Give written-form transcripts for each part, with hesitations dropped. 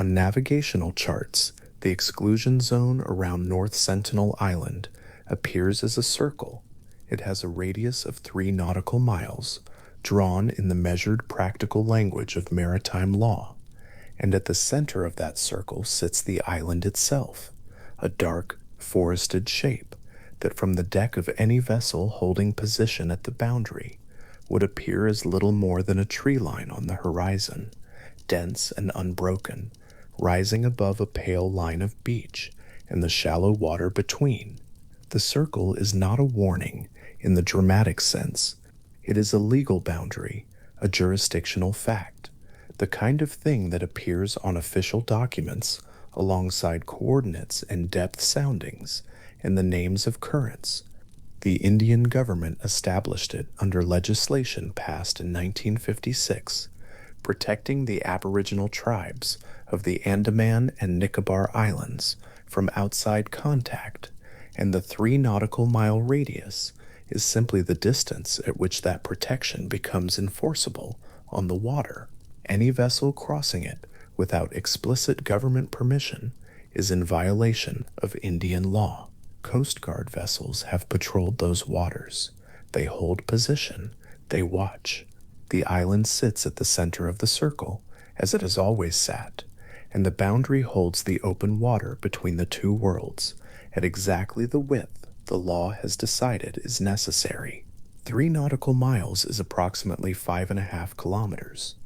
On navigational charts, the exclusion zone around North Sentinel Island appears as a circle. It has a radius of 3 nautical miles, drawn in the measured practical language of maritime law, and at the center of that circle sits the island itself, a dark, forested shape that from the deck of any vessel holding position at the boundary would appear as little more than a tree line on the horizon, dense and unbroken, rising above a pale line of beach and the shallow water between. The circle is not a warning in the dramatic sense. It is a legal boundary, a jurisdictional fact, the kind of thing that appears on official documents alongside coordinates and depth soundings and the names of currents. The Indian government established it under legislation passed in 1956, protecting the Aboriginal tribes of the Andaman and Nicobar Islands from outside contact, and the 3 nautical mile radius is simply the distance at which that protection becomes enforceable on the water. Any vessel crossing it without explicit government permission is in violation of Indian law. Coast Guard vessels have patrolled those waters. They hold position. They watch. The island sits at the center of the circle, as it has always sat, and the boundary holds the open water between the two worlds at exactly the width the law has decided is necessary. 3 nautical miles is approximately 5.5 kilometers.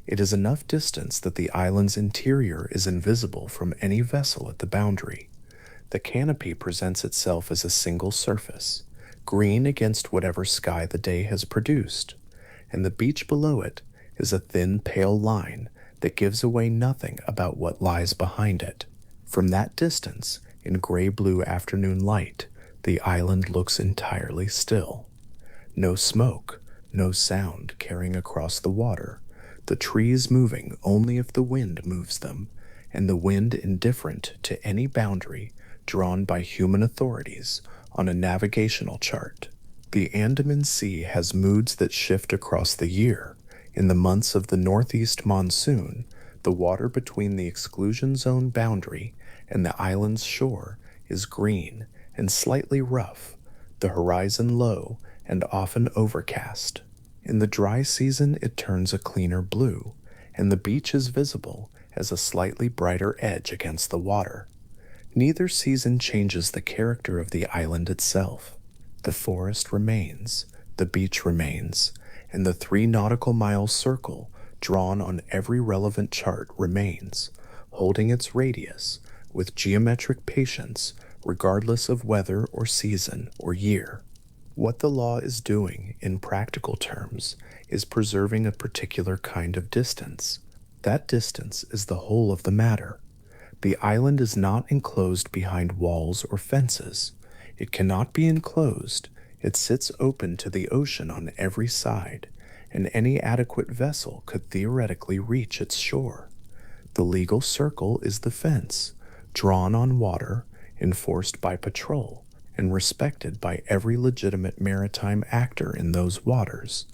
It is enough distance that the island's interior is invisible from any vessel at the boundary. The canopy presents itself as a single surface, green against whatever sky the day has produced, and the beach below it is a thin, pale line that gives away nothing about what lies behind it. From that distance, in gray-blue afternoon light, the island looks entirely still. No smoke, no sound carrying across the water, the trees moving only if the wind moves them, and the wind indifferent to any boundary drawn by human authorities on a navigational chart. The Andaman Sea has moods that shift across the year. In the months of the northeast monsoon, the water between the exclusion zone boundary and the island's shore is green and slightly rough, the horizon low and often overcast. In the dry season, it turns a cleaner blue, and the beach is visible as a slightly brighter edge against the water. Neither season changes the character of the island itself. The forest remains, the beach remains, and the 3 nautical mile circle drawn on every relevant chart remains, holding its radius with geometric patience regardless of weather or season or year. What the law is doing, in practical terms, is preserving a particular kind of distance. That distance is the whole of the matter. The island is not enclosed behind walls or fences. It cannot be enclosed. It sits open to the ocean on every side, and any adequate vessel could theoretically reach its shore. The legal circle is the fence, drawn on water, enforced by patrol, and respected by every legitimate maritime actor in those waters,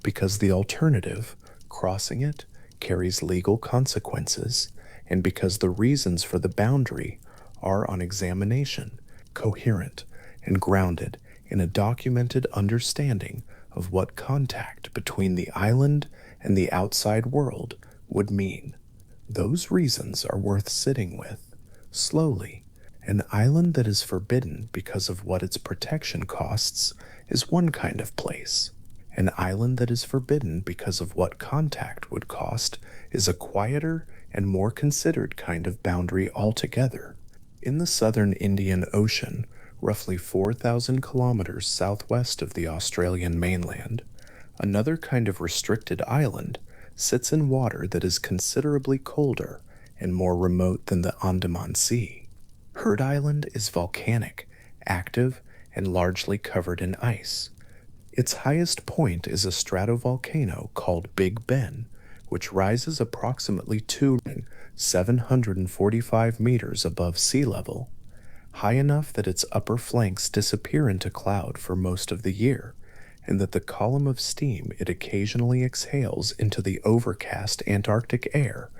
because the alternative, crossing it, carries legal consequences, and because the reasons for the boundary are on examination, coherent, and grounded in a documented understanding of what contact between the island and the outside world would mean. Those reasons are worth sitting with, slowly. An island that is forbidden because of what its protection costs is one kind of place. An island that is forbidden because of what contact would cost is a quieter and more considered kind of boundary altogether. In the southern Indian Ocean, roughly 4,000 kilometers southwest of the Australian mainland, another kind of restricted island sits in water that is considerably colder and more remote than the Andaman Sea. Heard Island is volcanic, active, and largely covered in ice. Its highest point is a stratovolcano called Big Ben, which rises approximately 745 meters above sea level, high enough that its upper flanks disappear into cloud for most of the year, and that the column of steam it occasionally exhales into the overcast Antarctic air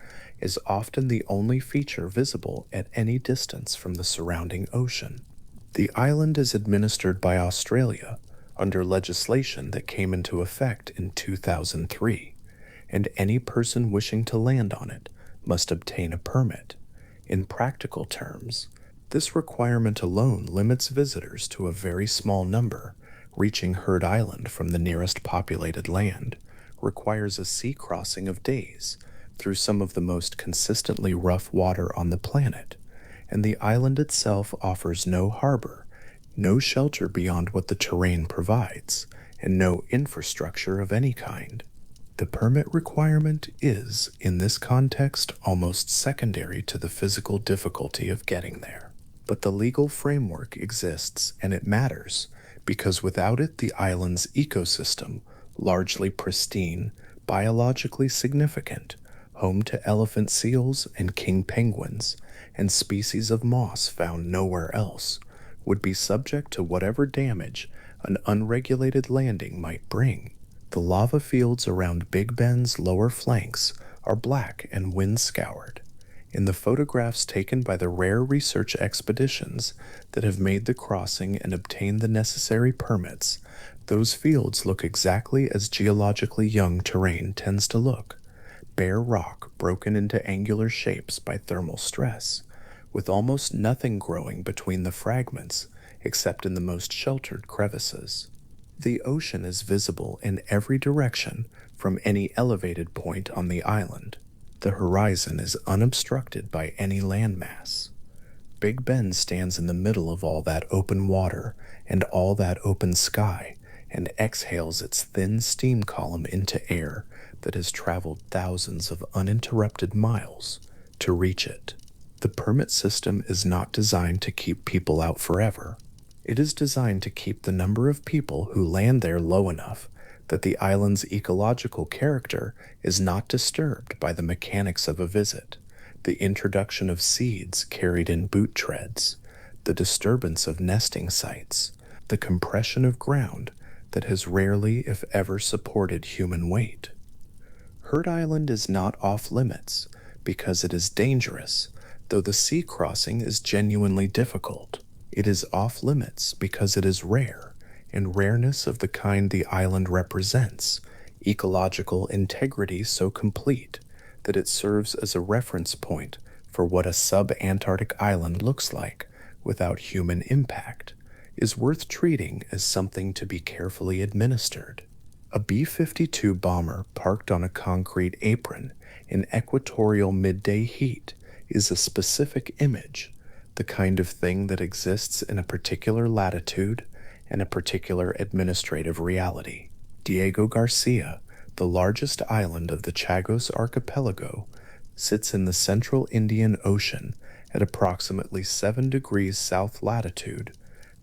is often the only feature visible at any distance from the surrounding ocean. The island is administered by Australia under legislation that came into effect in 2003, and any person wishing to land on it must obtain a permit. In practical terms, this requirement alone limits visitors to a very small number. Reaching Heard Island from the nearest populated land requires a sea crossing of days through some of the most consistently rough water on the planet, and the island itself offers no harbor, no shelter beyond what the terrain provides, and no infrastructure of any kind. The permit requirement is, in this context, almost secondary to the physical difficulty of getting there. But the legal framework exists, and it matters, because without it, the island's ecosystem, largely pristine, biologically significant, home to elephant seals and king penguins, and species of moss found nowhere else, would be subject to whatever damage an unregulated landing might bring. The lava fields around Big Ben's lower flanks are black and wind-scoured. In the photographs taken by the rare research expeditions that have made the crossing and obtained the necessary permits, those fields look exactly as geologically young terrain tends to look: bare rock broken into angular shapes by thermal stress, with almost nothing growing between the fragments except in the most sheltered crevices. The ocean is visible in every direction from any elevated point on the island. The horizon is unobstructed by any landmass. Big Ben stands in the middle of all that open water and all that open sky, and exhales its thin steam column into air that has traveled thousands of uninterrupted miles to reach it. The permit system is not designed to keep people out forever. It is designed to keep the number of people who land there low enough that the island's ecological character is not disturbed by the mechanics of a visit, the introduction of seeds carried in boot treads, the disturbance of nesting sites, the compression of ground that has rarely, if ever, supported human weight. Heard Island is not off limits because it is dangerous, though the sea crossing is genuinely difficult. It is off limits because it is rare, and rareness of the kind the island represents, ecological integrity so complete that it serves as a reference point for what a sub-Antarctic island looks like without human impact, is worth treating as something to be carefully administered. A B-52 bomber parked on a concrete apron in equatorial midday heat is a specific image, the kind of thing that exists in a particular latitude and a particular administrative reality. Diego Garcia, the largest island of the Chagos archipelago, sits in the central Indian Ocean at approximately 7 degrees south latitude,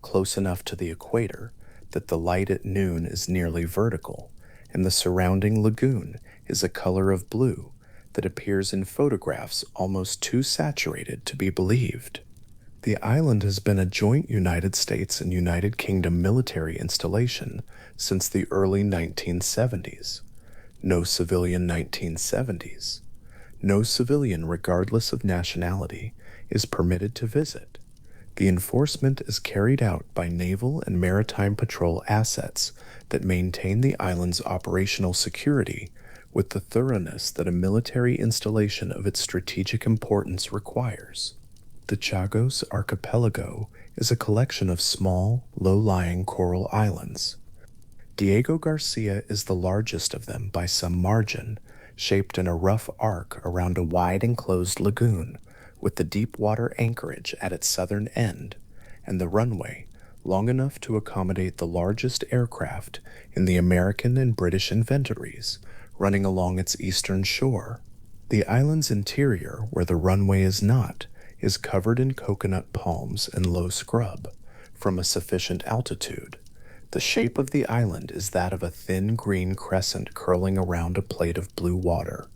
close enough to the equator that the light at noon is nearly vertical, and the surrounding lagoon is a color of blue that appears in photographs almost too saturated to be believed. The island has been a joint United States and United Kingdom military installation since the early 1970s. No civilian 1970s. No civilian, regardless of nationality, is permitted to visit. The enforcement is carried out by naval and maritime patrol assets that maintain the island's operational security with the thoroughness that a military installation of its strategic importance requires. The Chagos archipelago is a collection of small, low-lying coral islands. Diego Garcia is the largest of them by some margin, shaped in a rough arc around a wide enclosed lagoon, with the deep water anchorage at its southern end, and the runway long enough to accommodate the largest aircraft in the American and British inventories, running along its eastern shore. The island's interior, where the runway is not, is covered in coconut palms and low scrub from a sufficient altitude. The shape of the island is that of a thin green crescent curling around a plate of blue water,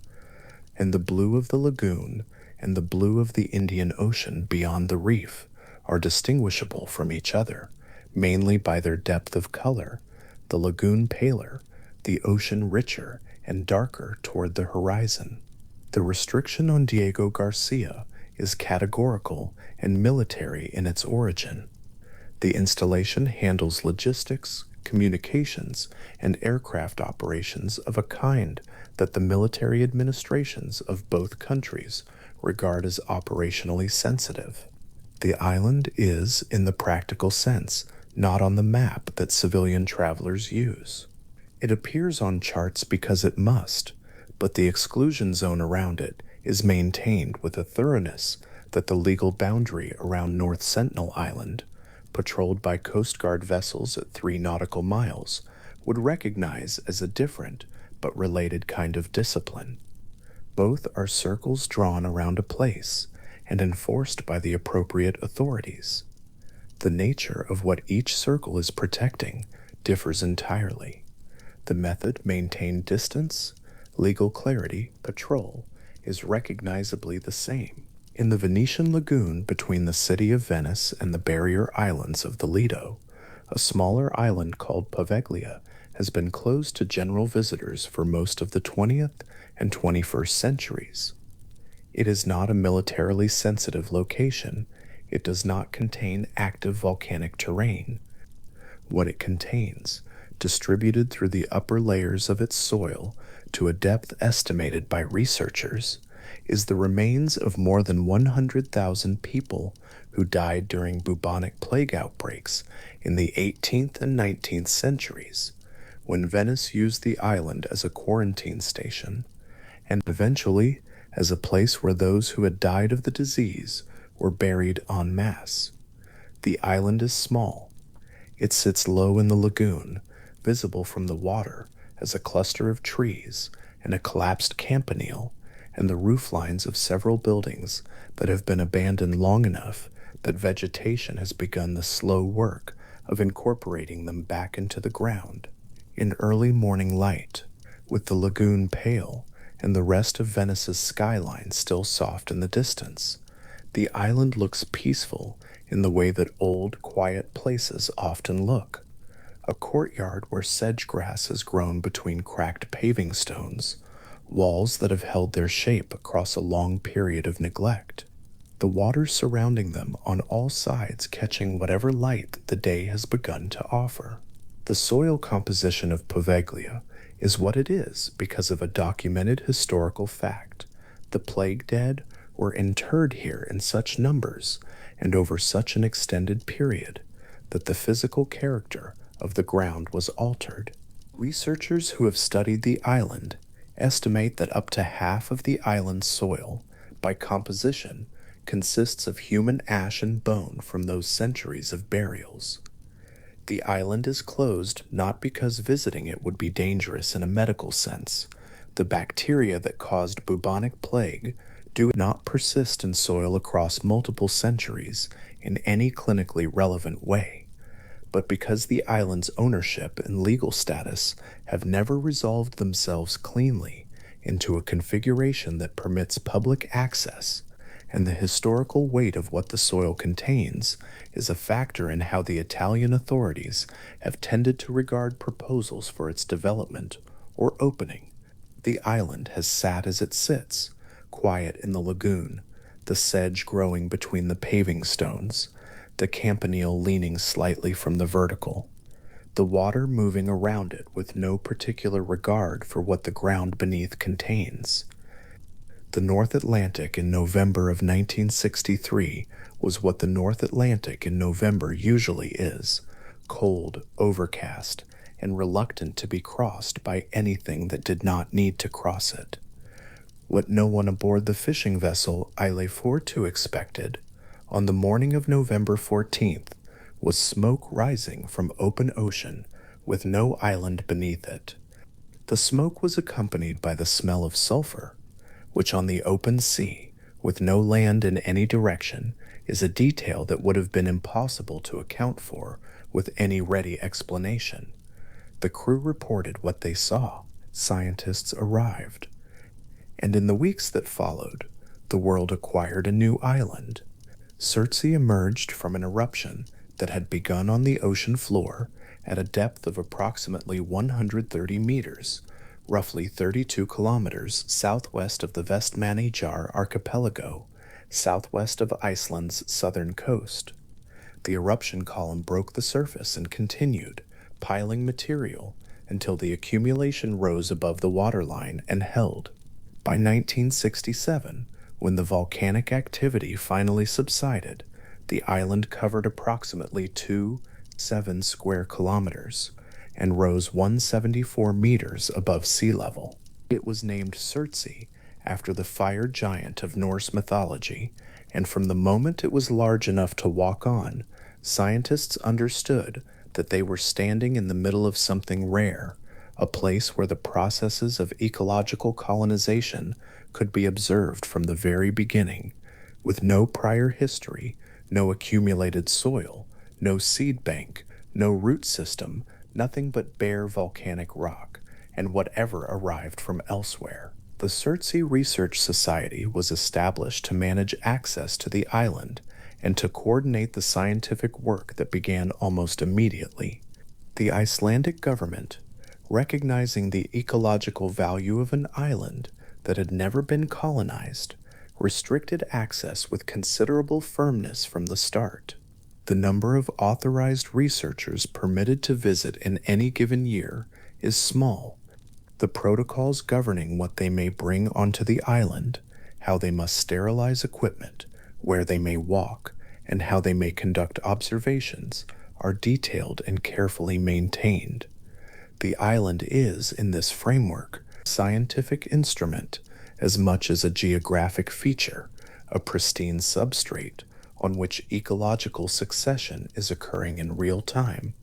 and the blue of the lagoon and the blue of the Indian Ocean beyond the reef are distinguishable from each other, mainly by their depth of color, the lagoon paler, the ocean richer and darker toward the horizon. The restriction on Diego Garcia is categorical and military in its origin. The installation handles logistics, communications, and aircraft operations of a kind that the military administrations of both countries regard as operationally sensitive. The island is, in the practical sense, not on the map that civilian travelers use. It appears on charts because it must, but the exclusion zone around it is maintained with a thoroughness that the legal boundary around North Sentinel Island, patrolled by Coast Guard vessels at 3 nautical miles, would recognize as a different but related kind of discipline. Both are circles drawn around a place and enforced by the appropriate authorities. The nature of what each circle is protecting differs entirely. The method maintained distance, legal clarity, patrol is recognizably the same. In the Venetian lagoon between the city of Venice and the barrier islands of the Lido, a smaller island called Poveglia has been closed to general visitors for most of the 20th and 21st centuries. It is not a militarily sensitive location. It does not contain active volcanic terrain. What it contains, distributed through the upper layers of its soil to a depth estimated by researchers, is the remains of more than 100,000 people who died during bubonic plague outbreaks in the 18th and 19th centuries, when Venice used the island as a quarantine station, and eventually as a place where those who had died of the disease were buried en masse. The island is small. It sits low in the lagoon, visible from the water as a cluster of trees and a collapsed campanile and the roof lines of several buildings that have been abandoned long enough that vegetation has begun the slow work of incorporating them back into the ground. In early morning light, with the lagoon pale and the rest of Venice's skyline still soft in the distance, the island looks peaceful in the way that old, quiet places often look. A courtyard where sedge grass has grown between cracked paving stones, walls that have held their shape across a long period of neglect. The water surrounding them on all sides catching whatever light the day has begun to offer. The soil composition of Poveglia is what it is because of a documented historical fact. The plague dead were interred here in such numbers and over such an extended period that the physical character of the ground was altered. Researchers who have studied the island estimate that up to half of the island's soil, by composition, consists of human ash and bone from those centuries of burials. The island is closed not because visiting it would be dangerous in a medical sense. The bacteria that caused bubonic plague do not persist in soil across multiple centuries in any clinically relevant way, but because the island's ownership and legal status have never resolved themselves cleanly into a configuration that permits public access, and the historical weight of what the soil contains is a factor in how the Italian authorities have tended to regard proposals for its development or opening. The island has sat as it sits, quiet in the lagoon, the sedge growing between the paving stones, the campanile leaning slightly from the vertical, the water moving around it with no particular regard for what the ground beneath contains. The North Atlantic in November of 1963 was what the North Atlantic in November usually is: cold, overcast, and reluctant to be crossed by anything that did not need to cross it. What no one aboard the fishing vessel Isle Fortu expected, on the morning of November 14th, was smoke rising from open ocean with no island beneath it. The smoke was accompanied by the smell of sulfur, which on the open sea, with no land in any direction, is a detail that would have been impossible to account for with any ready explanation. The crew reported what they saw. Scientists arrived. And in the weeks that followed, the world acquired a new island. Surtsey emerged from an eruption that had begun on the ocean floor at a depth of approximately 130 meters, roughly 32 kilometers southwest of the Vestmannaeyjar archipelago, southwest of Iceland's southern coast. The eruption column broke the surface and continued, piling material until the accumulation rose above the waterline and held. By 1967, when the volcanic activity finally subsided, the island covered approximately 2.7 square kilometers and rose 174 meters above sea level. It was named Surtsey after the fire giant of Norse mythology, and from the moment it was large enough to walk on, scientists understood that they were standing in the middle of something rare, a place where the processes of ecological colonization could be observed from the very beginning, with no prior history, no accumulated soil, no seed bank, no root system, nothing but bare volcanic rock, and whatever arrived from elsewhere. The Surtsey Research Society was established to manage access to the island and to coordinate the scientific work that began almost immediately. The Icelandic government, recognizing the ecological value of an island that had never been colonized, restricted access with considerable firmness from the start. The number of authorized researchers permitted to visit in any given year is small. The protocols governing what they may bring onto the island, how they must sterilize equipment, where they may walk, and how they may conduct observations are detailed and carefully maintained. The island is, in this framework, a scientific instrument as much as a geographic feature, a pristine substrate on which ecological succession is occurring in real time,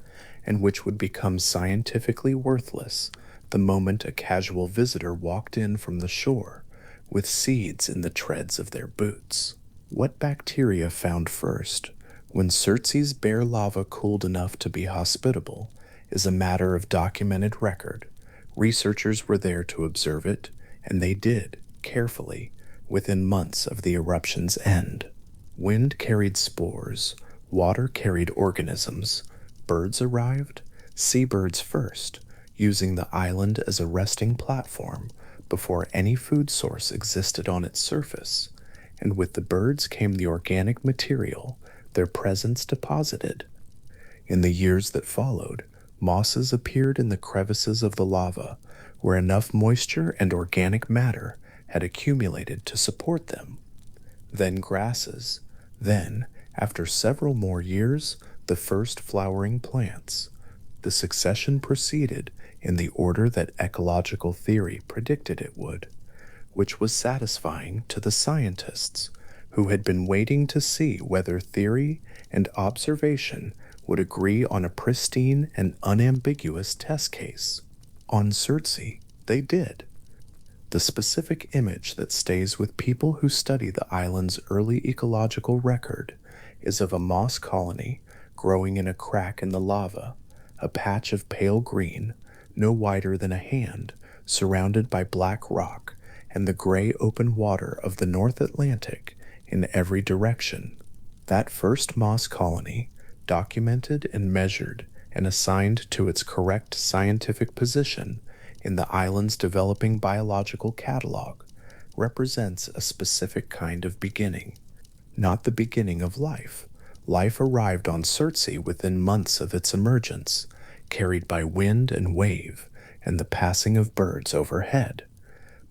and which would become scientifically worthless the moment a casual visitor walked in from the shore with seeds in the treads of their boots. What bacteria found first, when Surtsey's bare lava cooled enough to be hospitable, is a matter of documented record. Researchers were there to observe it, and they did, carefully, within months of the eruption's end. Wind carried spores, water carried organisms, birds arrived, seabirds first, using the island as a resting platform before any food source existed on its surface, and with the birds came the organic material their presence deposited. In the years that followed, mosses appeared in the crevices of the lava, where enough moisture and organic matter had accumulated to support them. Then grasses, then, after several more years, the first flowering plants. The succession proceeded in the order that ecological theory predicted it would, which was satisfying to the scientists who had been waiting to see whether theory and observation would agree on a pristine and unambiguous test case. On Surtsey, they did. The specific image that stays with people who study the island's early ecological record is of a moss colony growing in a crack in the lava, a patch of pale green, no wider than a hand, surrounded by black rock and the gray open water of the North Atlantic in every direction. That first moss colony, documented and measured and assigned to its correct scientific position in the island's developing biological catalog, represents a specific kind of beginning. Not the beginning of life. Life arrived on Surtsey within months of its emergence, carried by wind and wave and the passing of birds overhead.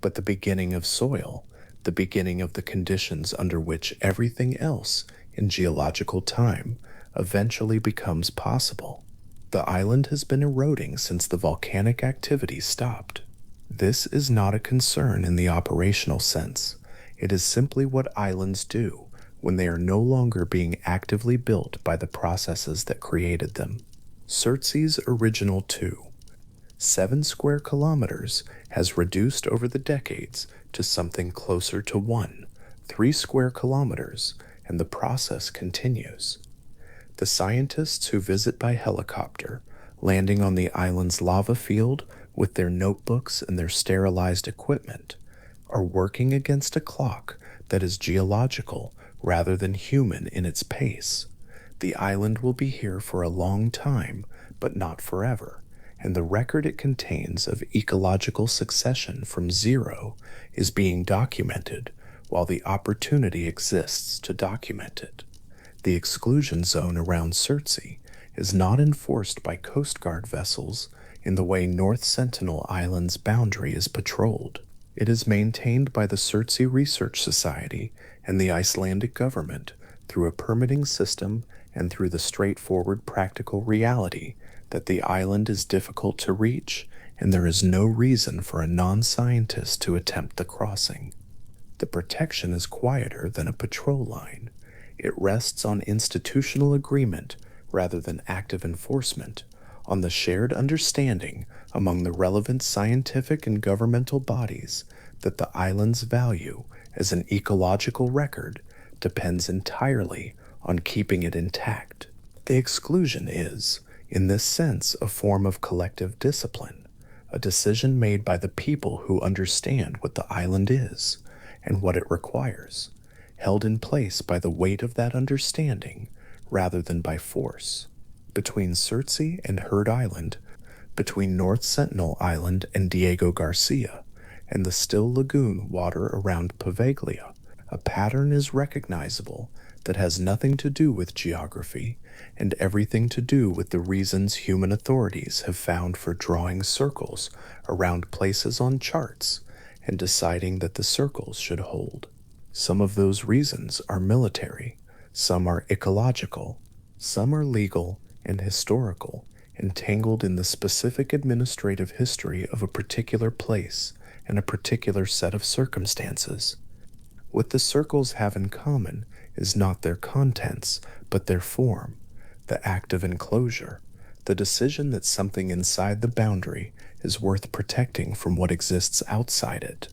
But the beginning of soil, the beginning of the conditions under which everything else in geological time eventually becomes possible. The island has been eroding since the volcanic activity stopped. This is not a concern in the operational sense. It is simply what islands do when they are no longer being actively built by the processes that created them. Surtsey's original 2.7 square kilometers has reduced over the decades to something closer to 1.3 square kilometers, and the process continues. The scientists who visit by helicopter, landing on the island's lava field with their notebooks and their sterilized equipment, are working against a clock that is geological rather than human in its pace. The island will be here for a long time, but not forever, and the record it contains of ecological succession from zero is being documented while the opportunity exists to document it. The exclusion zone around Surtsey is not enforced by Coast Guard vessels in the way North Sentinel Island's boundary is patrolled. It is maintained by the Surtsey Research Society and the Icelandic government through a permitting system and through the straightforward practical reality that the island is difficult to reach and there is no reason for a non-scientist to attempt the crossing. The protection is quieter than a patrol line. It rests on institutional agreement rather than active enforcement, on the shared understanding among the relevant scientific and governmental bodies that the island's value as an ecological record depends entirely on keeping it intact. The exclusion is, in this sense, a form of collective discipline, a decision made by the people who understand what the island is and what it requires, held in place by the weight of that understanding rather than by force. Between Surtsey and Heard Island, between North Sentinel Island and Diego Garcia, and the still lagoon water around Pavaglia, a pattern is recognizable that has nothing to do with geography and everything to do with the reasons human authorities have found for drawing circles around places on charts and deciding that the circles should hold. Some of those reasons are military, some are ecological, some are legal and historical, entangled in the specific administrative history of a particular place and a particular set of circumstances. What the circles have in common is not their contents, but their form, the act of enclosure, the decision that something inside the boundary is worth protecting from what exists outside it.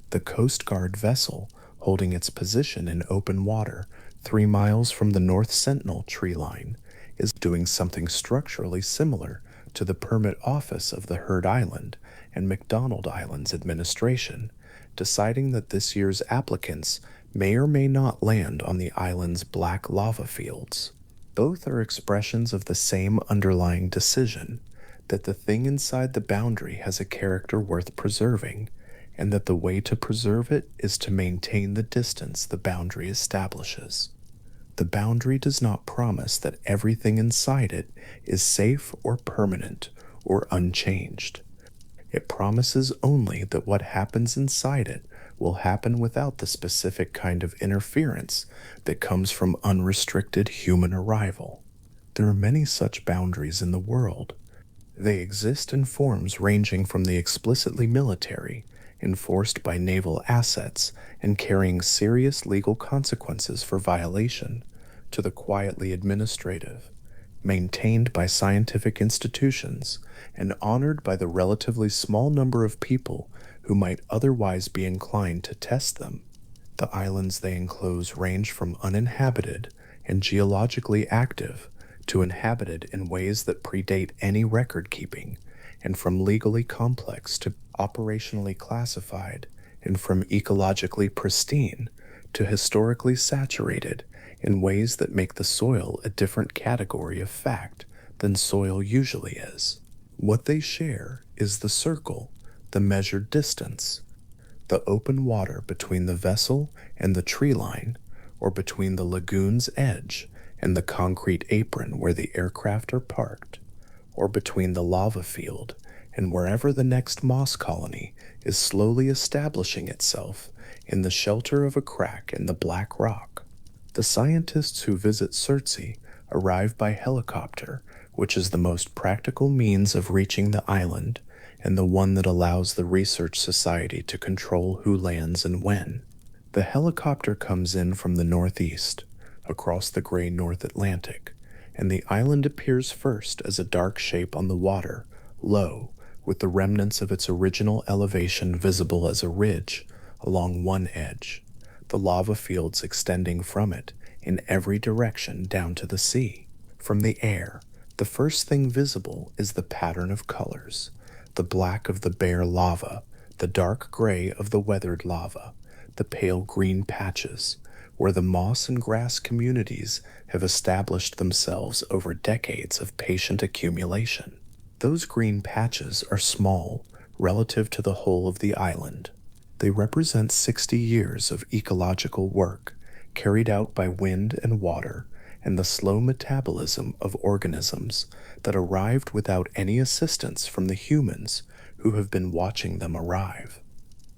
The Coast Guard vessel holding its position in open water 3 miles from the North Sentinel tree line is doing something structurally similar to the permit office of the Heard Island and McDonald Islands administration, deciding that this year's applicants may or may not land on the island's black lava fields. Both are expressions of the same underlying decision, that the thing inside the boundary has a character worth preserving, and that the way to preserve it is to maintain the distance the boundary establishes. The boundary does not promise that everything inside it is safe or permanent or unchanged. It promises only that what happens inside it will happen without the specific kind of interference that comes from unrestricted human arrival. There are many such boundaries in the world. They exist in forms ranging from the explicitly military, enforced by naval assets and carrying serious legal consequences for violation, to the quietly administrative, maintained by scientific institutions and honored by the relatively small number of people who might otherwise be inclined to test them. The islands they enclose range from uninhabited and geologically active to inhabited in ways that predate any record keeping, and from legally complex to operationally classified, and from ecologically pristine to historically saturated in ways that make the soil a different category of fact than soil usually is. What they share is the circle, the measured distance, the open water between the vessel and the tree line, or between the lagoon's edge and the concrete apron where the aircraft are parked, or between the lava field and wherever the next moss colony is slowly establishing itself in the shelter of a crack in the black rock. The scientists who visit Surtsey arrive by helicopter, which is the most practical means of reaching the island and the one that allows the research society to control who lands and when. The helicopter comes in from the northeast, across the gray North Atlantic, and the island appears first as a dark shape on the water, low, with the remnants of its original elevation visible as a ridge along one edge, the lava fields extending from it in every direction down to the sea. From the air, the first thing visible is the pattern of colors, the black of the bare lava, the dark gray of the weathered lava, the pale green patches, where the moss and grass communities have established themselves over decades of patient accumulation. The Those green patches are small relative to the whole of the island. They represent 60 years of ecological work carried out by wind and water and the slow metabolism of organisms that arrived without any assistance from the humans who have been watching them arrive.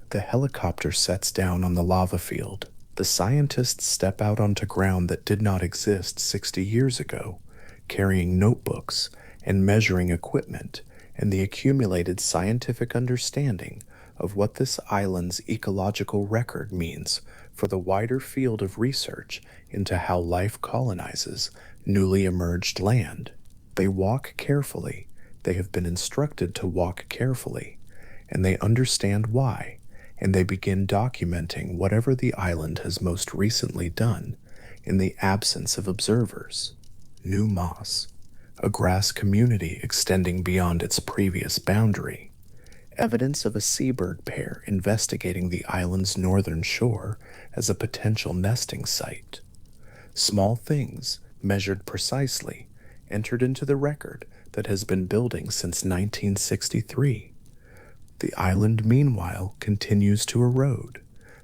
The helicopter sets down on the lava field. The scientists step out onto ground that did not exist 60 years ago, carrying notebooks and measuring equipment and the accumulated scientific understanding of what this island's ecological record means for the wider field of research into how life colonizes newly emerged land. They walk carefully, they have been instructed to walk carefully, and they understand why, and they begin documenting whatever the island has most recently done in the absence of observers. New moss, a grass community extending beyond its previous boundary, evidence of a seabird pair investigating the island's northern shore as a potential nesting site. Small things, measured precisely, entered into the record that has been building since 1963. The island, meanwhile, continues to erode.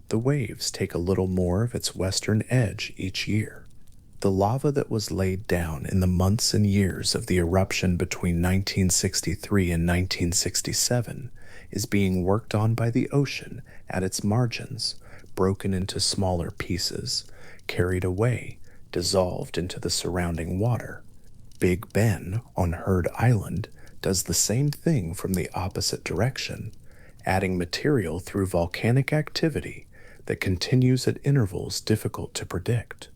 The waves take a little more of its western edge each year. The lava that was laid down in the months and years of the eruption between 1963 and 1967 is being worked on by the ocean at its margins, broken into smaller pieces, carried away, dissolved into the surrounding water. Big Ben on Heard Island does the same thing from the opposite direction, adding material through volcanic activity that continues at intervals difficult to predict.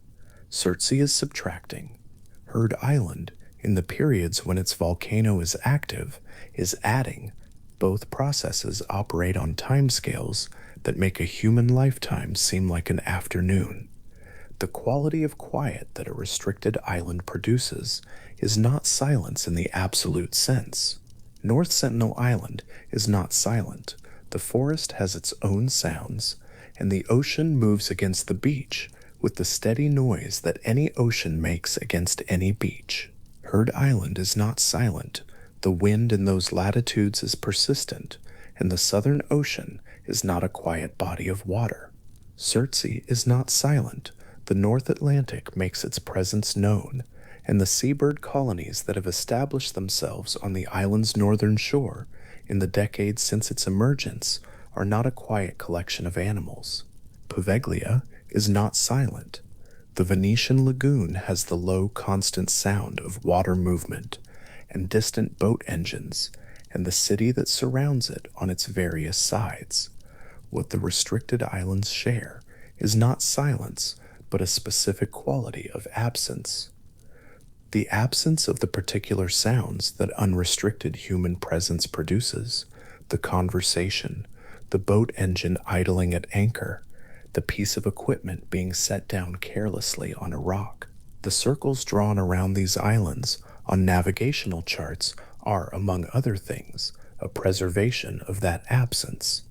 Surtsey is subtracting. Heard Island, in the periods when its volcano is active, is adding. Both processes operate on timescales that make a human lifetime seem like an afternoon. The quality of quiet that a restricted island produces is not silence in the absolute sense. North Sentinel Island is not silent. The forest has its own sounds, and the ocean moves against the beach with the steady noise that any ocean makes against any beach. Heard Island is not silent. The wind in those latitudes is persistent, and the Southern Ocean is not a quiet body of water. Surtsey is not silent. The North Atlantic makes its presence known, and the seabird colonies that have established themselves on the island's northern shore in the decades since its emergence are not a quiet collection of animals. Poveglia is not silent. The Venetian lagoon has the low, constant sound of water movement and distant boat engines, and the city that surrounds it on its various sides. What the restricted islands share is not silence, but a specific quality of absence. The absence of the particular sounds that unrestricted human presence produces, the conversation, the boat engine idling at anchor, the piece of equipment being set down carelessly on a rock. The circles drawn around these islands on navigational charts are, among other things, a preservation of that absence.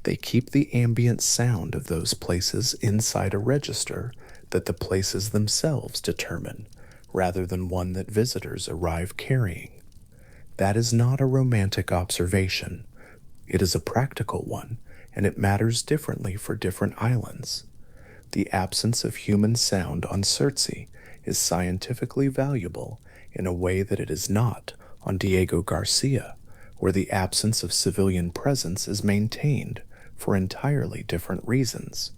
They keep the ambient sound of those places inside a register that the places themselves determine, rather than one that visitors arrive carrying. That is not a romantic observation. It is a practical one, and it matters differently for different islands. The absence of human sound on Surtsey is scientifically valuable in a way that it is not on Diego Garcia, where the absence of civilian presence is maintained for entirely different reasons.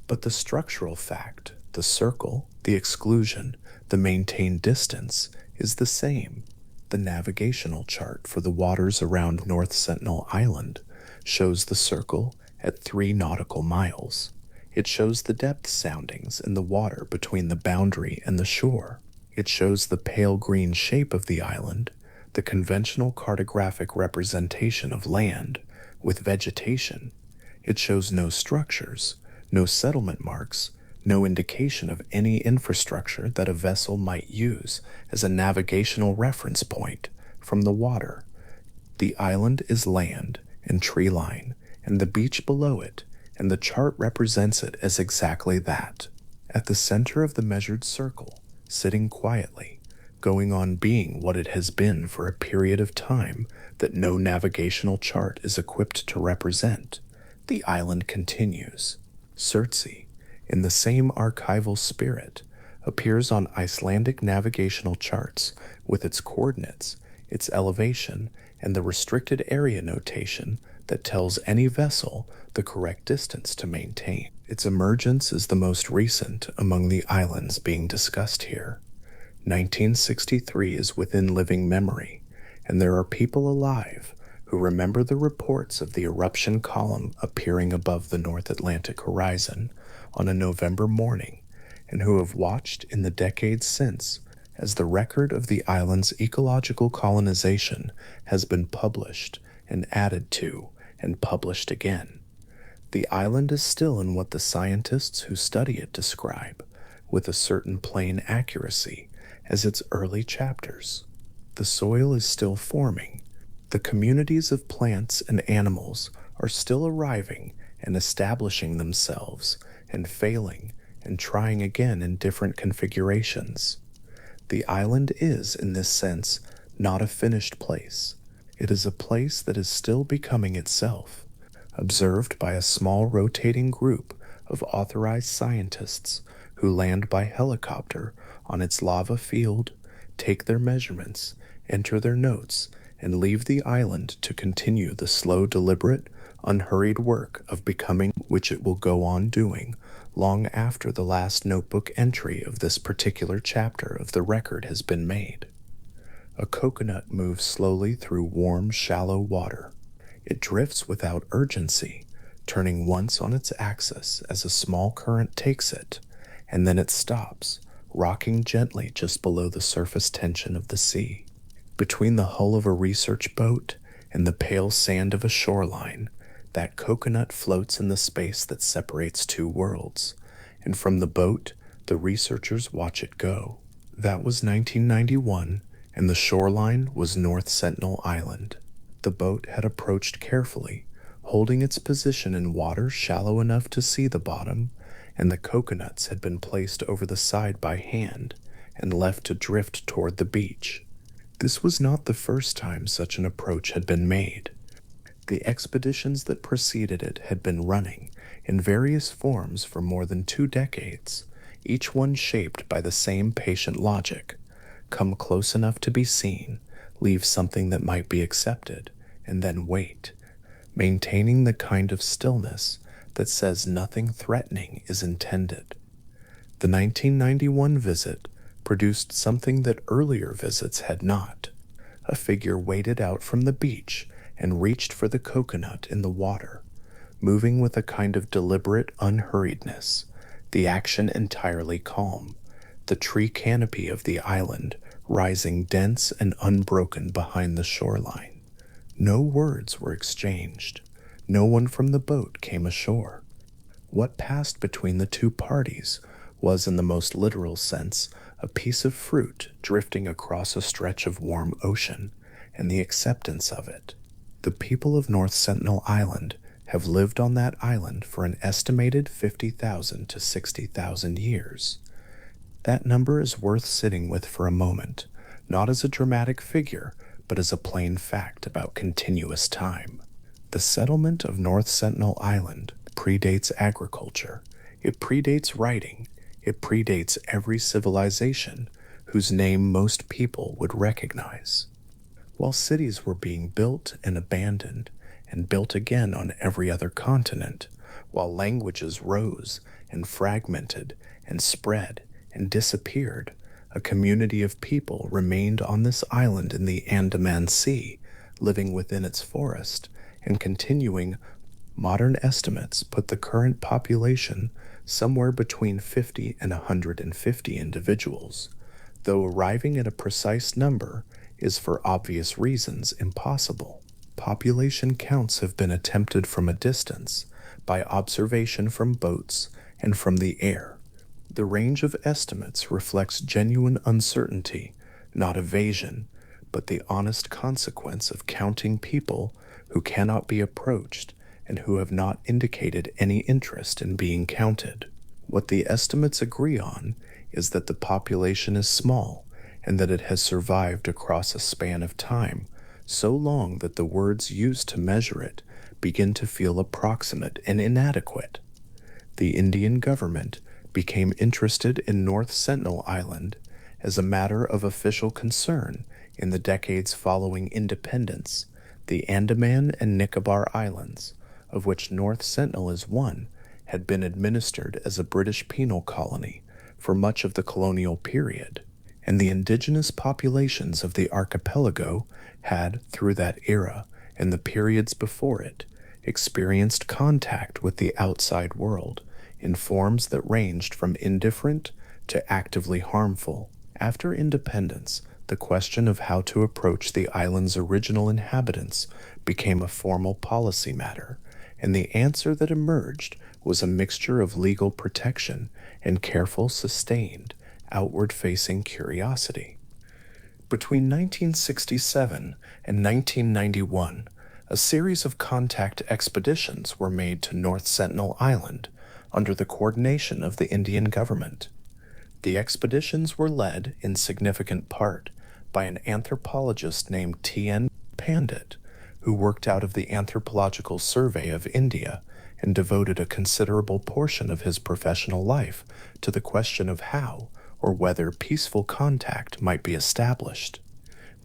But the structural fact, the circle, the exclusion, the maintained distance, is the same. The navigational chart for the waters around North Sentinel Island shows the circle at 3 nautical miles. It shows the depth soundings in the water between the boundary and the shore. It shows the pale green shape of the island, the conventional cartographic representation of land, with vegetation. It shows no structures, no settlement marks, no indication of any infrastructure that a vessel might use as a navigational reference point from the water. The island is land and tree line, and the beach below it, and the chart represents it as exactly that. At the center of the measured circle, sitting quietly, going on being what it has been for a period of time that no navigational chart is equipped to represent, the island continues. Surtsey, in the same archival spirit, appears on Icelandic navigational charts with its coordinates, its elevation, and the restricted area notation that tells any vessel the correct distance to maintain. Its emergence is the most recent among the islands being discussed here. 1963 is within living memory, and there are people alive who remember the reports of the eruption column appearing above the North Atlantic horizon on a November morning, and who have watched in the decades since as the record of the island's ecological colonization has been published and added to and published again. The island is still in what the scientists who study it describe, with a certain plain accuracy, as its early chapters. The soil is still forming. The communities of plants and animals are still arriving and establishing themselves and failing and trying again in different configurations. The island is, in this sense, not a finished place. It is a place that is still becoming itself, observed by a small rotating group of authorized scientists who land by helicopter on its lava field, take their measurements, enter their notes, and leave the island to continue the slow, deliberate, unhurried work of becoming which it will go on doing long after the last notebook entry of this particular chapter of the record has been made. A coconut moves slowly through warm, shallow water. It drifts without urgency, turning once on its axis as a small current takes it, and then it stops, rocking gently just below the surface tension of the sea. Between the hull of a research boat and the pale sand of a shoreline, that coconut floats in the space that separates two worlds, and from the boat, the researchers watch it go. That was 1991, and the shoreline was North Sentinel Island. The boat had approached carefully, holding its position in water shallow enough to see the bottom, and the coconuts had been placed over the side by hand and left to drift toward the beach. This was not the first time such an approach had been made. The expeditions that preceded it had been running in various forms for more than 2 decades, each one shaped by the same patient logic: come close enough to be seen, leave something that might be accepted, and then wait, maintaining the kind of stillness that says nothing threatening is intended. The 1991 visit produced something that earlier visits had not. A figure waded out from the beach and reached for the coconut in the water, moving with a kind of deliberate unhurriedness, the action entirely calm, the tree canopy of the island rising dense and unbroken behind the shoreline. No words were exchanged. No one from the boat came ashore. What passed between the two parties was, in the most literal sense, a piece of fruit drifting across a stretch of warm ocean, and the acceptance of it. The people of North Sentinel Island have lived on that island for an estimated 50,000 to 60,000 years. That number is worth sitting with for a moment, not as a dramatic figure, but as a plain fact about continuous time. The settlement of North Sentinel Island predates agriculture. It predates writing. It predates every civilization whose name most people would recognize. While cities were being built and abandoned and built again on every other continent, while languages rose and fragmented and spread and disappeared, a community of people remained on this island in the Andaman Sea, living within its forest and continuing. Modern estimates put the current population somewhere between 50 and 150 individuals, though arriving at a precise number is for obvious reasons impossible. Population counts have been attempted from a distance, by observation from boats and from the air. The range of estimates reflects genuine uncertainty, not evasion, but the honest consequence of counting people who cannot be approached and who have not indicated any interest in being counted. What the estimates agree on is that the population is small and that it has survived across a span of time so long that the words used to measure it begin to feel approximate and inadequate. The Indian government became interested in North Sentinel Island as a matter of official concern in the decades following independence. The Andaman and Nicobar Islands, of which North Sentinel is one, had been administered as a British penal colony for much of the colonial period, and the indigenous populations of the archipelago had, through that era and the periods before it, experienced contact with the outside world in forms that ranged from indifferent to actively harmful. After independence, the question of how to approach the island's original inhabitants became a formal policy matter, and the answer that emerged was a mixture of legal protection and careful, sustained, outward-facing curiosity. Between 1967 and 1991, a series of contact expeditions were made to North Sentinel Island under the coordination of the Indian government. The expeditions were led, in significant part, by an anthropologist named T.N. Pandit, who worked out of the Anthropological Survey of India and devoted a considerable portion of his professional life to the question of how or whether peaceful contact might be established.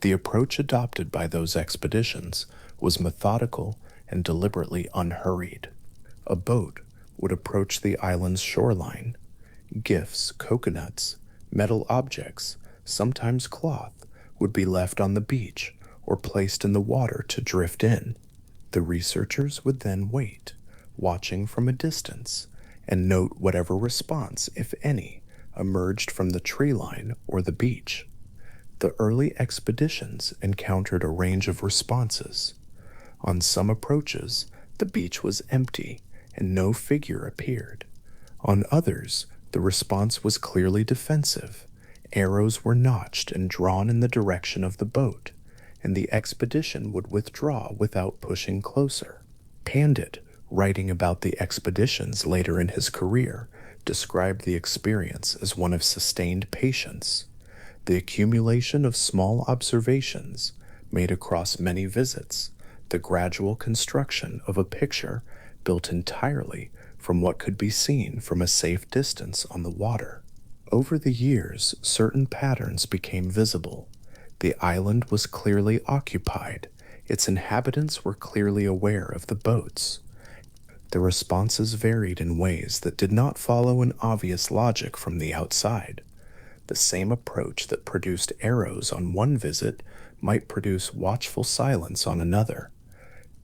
The approach adopted by those expeditions was methodical and deliberately unhurried. A boat would approach the island's shoreline. Gifts, coconuts, metal objects, sometimes cloth, would be left on the beach or placed in the water to drift in. The researchers would then wait, watching from a distance, and note whatever response, if any, emerged from the tree line or the beach. The early expeditions encountered a range of responses. On some approaches, the beach was empty and no figure appeared. On others, the response was clearly defensive. Arrows were notched and drawn in the direction of the boat, and the expedition would withdraw without pushing closer. Pandit, writing about the expeditions later in his career, described the experience as one of sustained patience. The accumulation of small observations made across many visits, the gradual construction of a picture built entirely from what could be seen from a safe distance on the water. Over the years, certain patterns became visible. The island was clearly occupied. Its inhabitants were clearly aware of the boats. The responses varied in ways that did not follow an obvious logic from the outside. The same approach that produced arrows on one visit might produce watchful silence on another.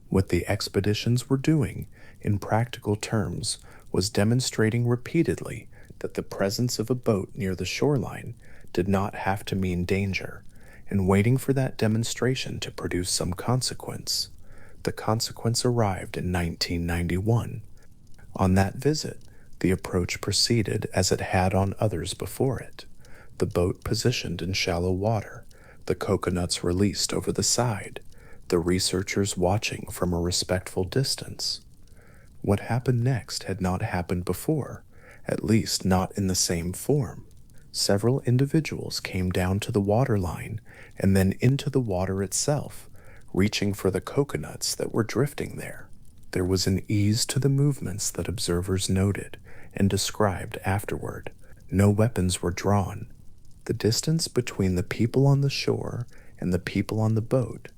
What the expeditions were doing, in practical terms, was demonstrating repeatedly that the presence of a boat near the shoreline did not have to mean danger, and waiting for that demonstration to produce some consequence. The consequence arrived in 1991. On that visit, the approach proceeded as it had on others before it. The boat positioned in shallow water, the coconuts released over the side, the researchers watching from a respectful distance. What happened next had not happened before, at least not in the same form. Several individuals came down to the waterline and then into the water itself, reaching for the coconuts that were drifting there. There was an ease to the movements that observers noted and described afterward. No weapons were drawn. The distance between the people on the shore and the people on the boat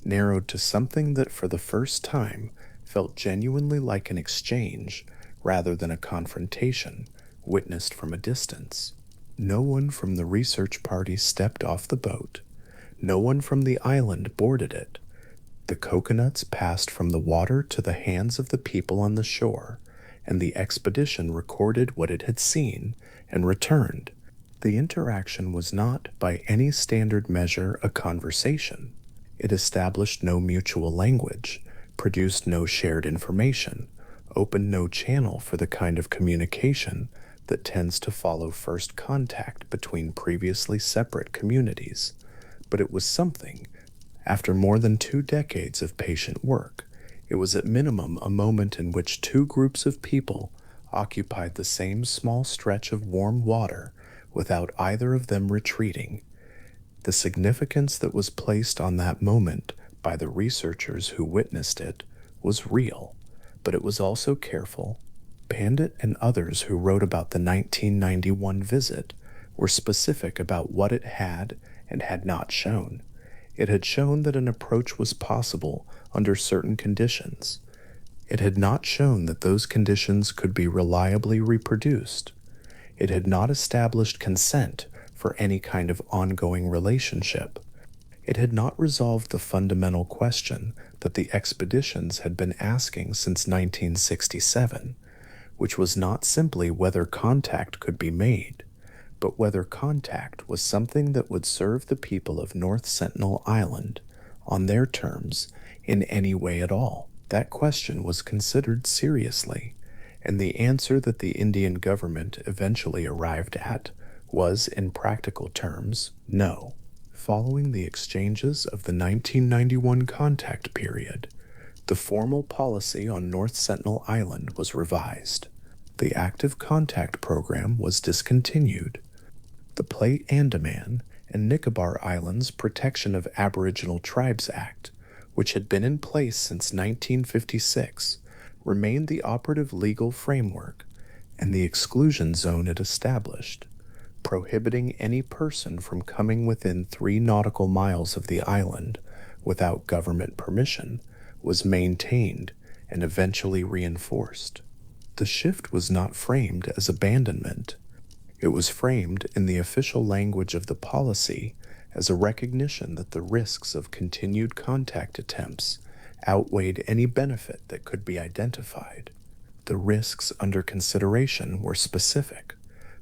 narrowed to something that for the first time felt genuinely like an exchange rather than a confrontation witnessed from a distance. No one from the research party stepped off the boat. No one from the island boarded it. The coconuts passed from the water to the hands of the people on the shore, and the expedition recorded what it had seen and returned. The interaction was not, by any standard measure, a conversation. It established no mutual language, produced no shared information, opened no channel for the kind of communication that tends to follow first contact between previously separate communities. But it was something. After more than 2 decades of patient work, it was at minimum a moment in which 2 groups of people occupied the same small stretch of warm water without either of them retreating. The significance that was placed on that moment by the researchers who witnessed it was real, but it was also careful. Pandit and others who wrote about the 1991 visit were specific about what it had and had not shown. It had shown that an approach was possible under certain conditions. It had not shown that those conditions could be reliably reproduced. It had not established consent for any kind of ongoing relationship. It had not resolved the fundamental question that the expeditions had been asking since 1967, which was not simply whether contact could be made, but whether contact was something that would serve the people of North Sentinel Island, on their terms, in any way at all. That question was considered seriously, and the answer that the Indian government eventually arrived at was, in practical terms, no. Following the exchanges of the 1991 contact period, the formal policy on North Sentinel Island was revised. The active contact program was discontinued. The Plate Andaman and Nicobar Islands Protection of Aboriginal Tribes Act, which had been in place since 1956, remained the operative legal framework, and the exclusion zone it established, prohibiting any person from coming within 3 nautical miles of the island without government permission, was maintained and eventually reinforced. The shift was not framed as abandonment. It was framed in the official language of the policy as a recognition that the risks of continued contact attempts outweighed any benefit that could be identified. The risks under consideration were specific.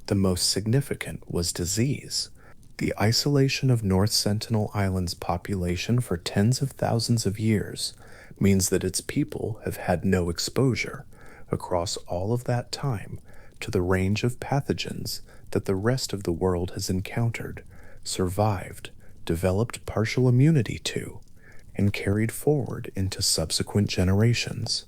The most significant was disease. The isolation of North Sentinel Island's population for tens of thousands of years means that its people have had no exposure across all of that time to the range of pathogens that the rest of the world has encountered, survived, developed partial immunity to, and carried forward into subsequent generations.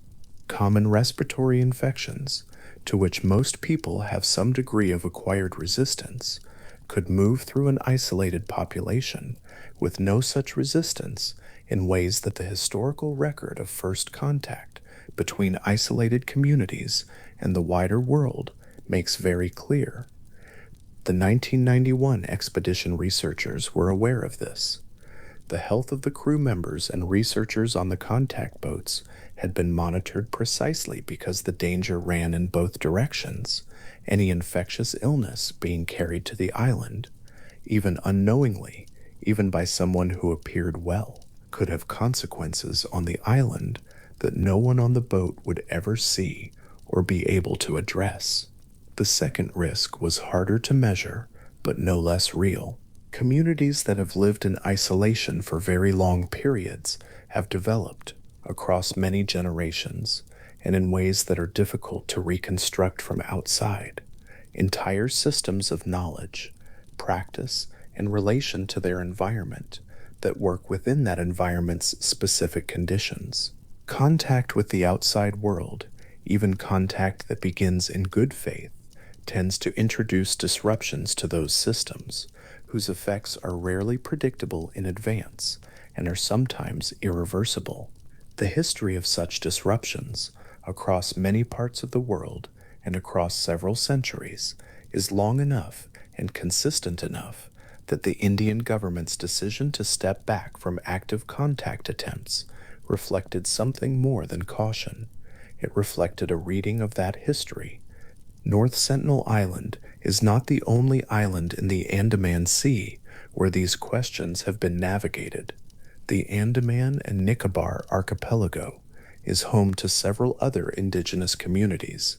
Common respiratory infections, to which most people have some degree of acquired resistance, could move through an isolated population with no such resistance in ways that the historical record of first contact between isolated communities and the wider world makes very clear. The 1991 expedition researchers were aware of this. The health of the crew members and researchers on the contact boats had been monitored precisely because the danger ran in both directions, any infectious illness being carried to the island, even unknowingly, even by someone who appeared well, could have consequences on the island that no one on the boat would ever see or be able to address. The second risk was harder to measure, but no less real. Communities that have lived in isolation for very long periods have developed across many generations and in ways that are difficult to reconstruct from outside. Entire systems of knowledge, practice, and relation to their environment that work within that environment's specific conditions. Contact with the outside world, even contact that begins in good faith, tends to introduce disruptions to those systems, whose effects are rarely predictable in advance and are sometimes irreversible. The history of such disruptions, across many parts of the world and across several centuries, is long enough and consistent enough that the Indian government's decision to step back from active contact attempts reflected something more than caution. It reflected a reading of that history. North Sentinel Island is not the only island in the Andaman Sea where these questions have been navigated. The Andaman and Nicobar archipelago is home to several other indigenous communities,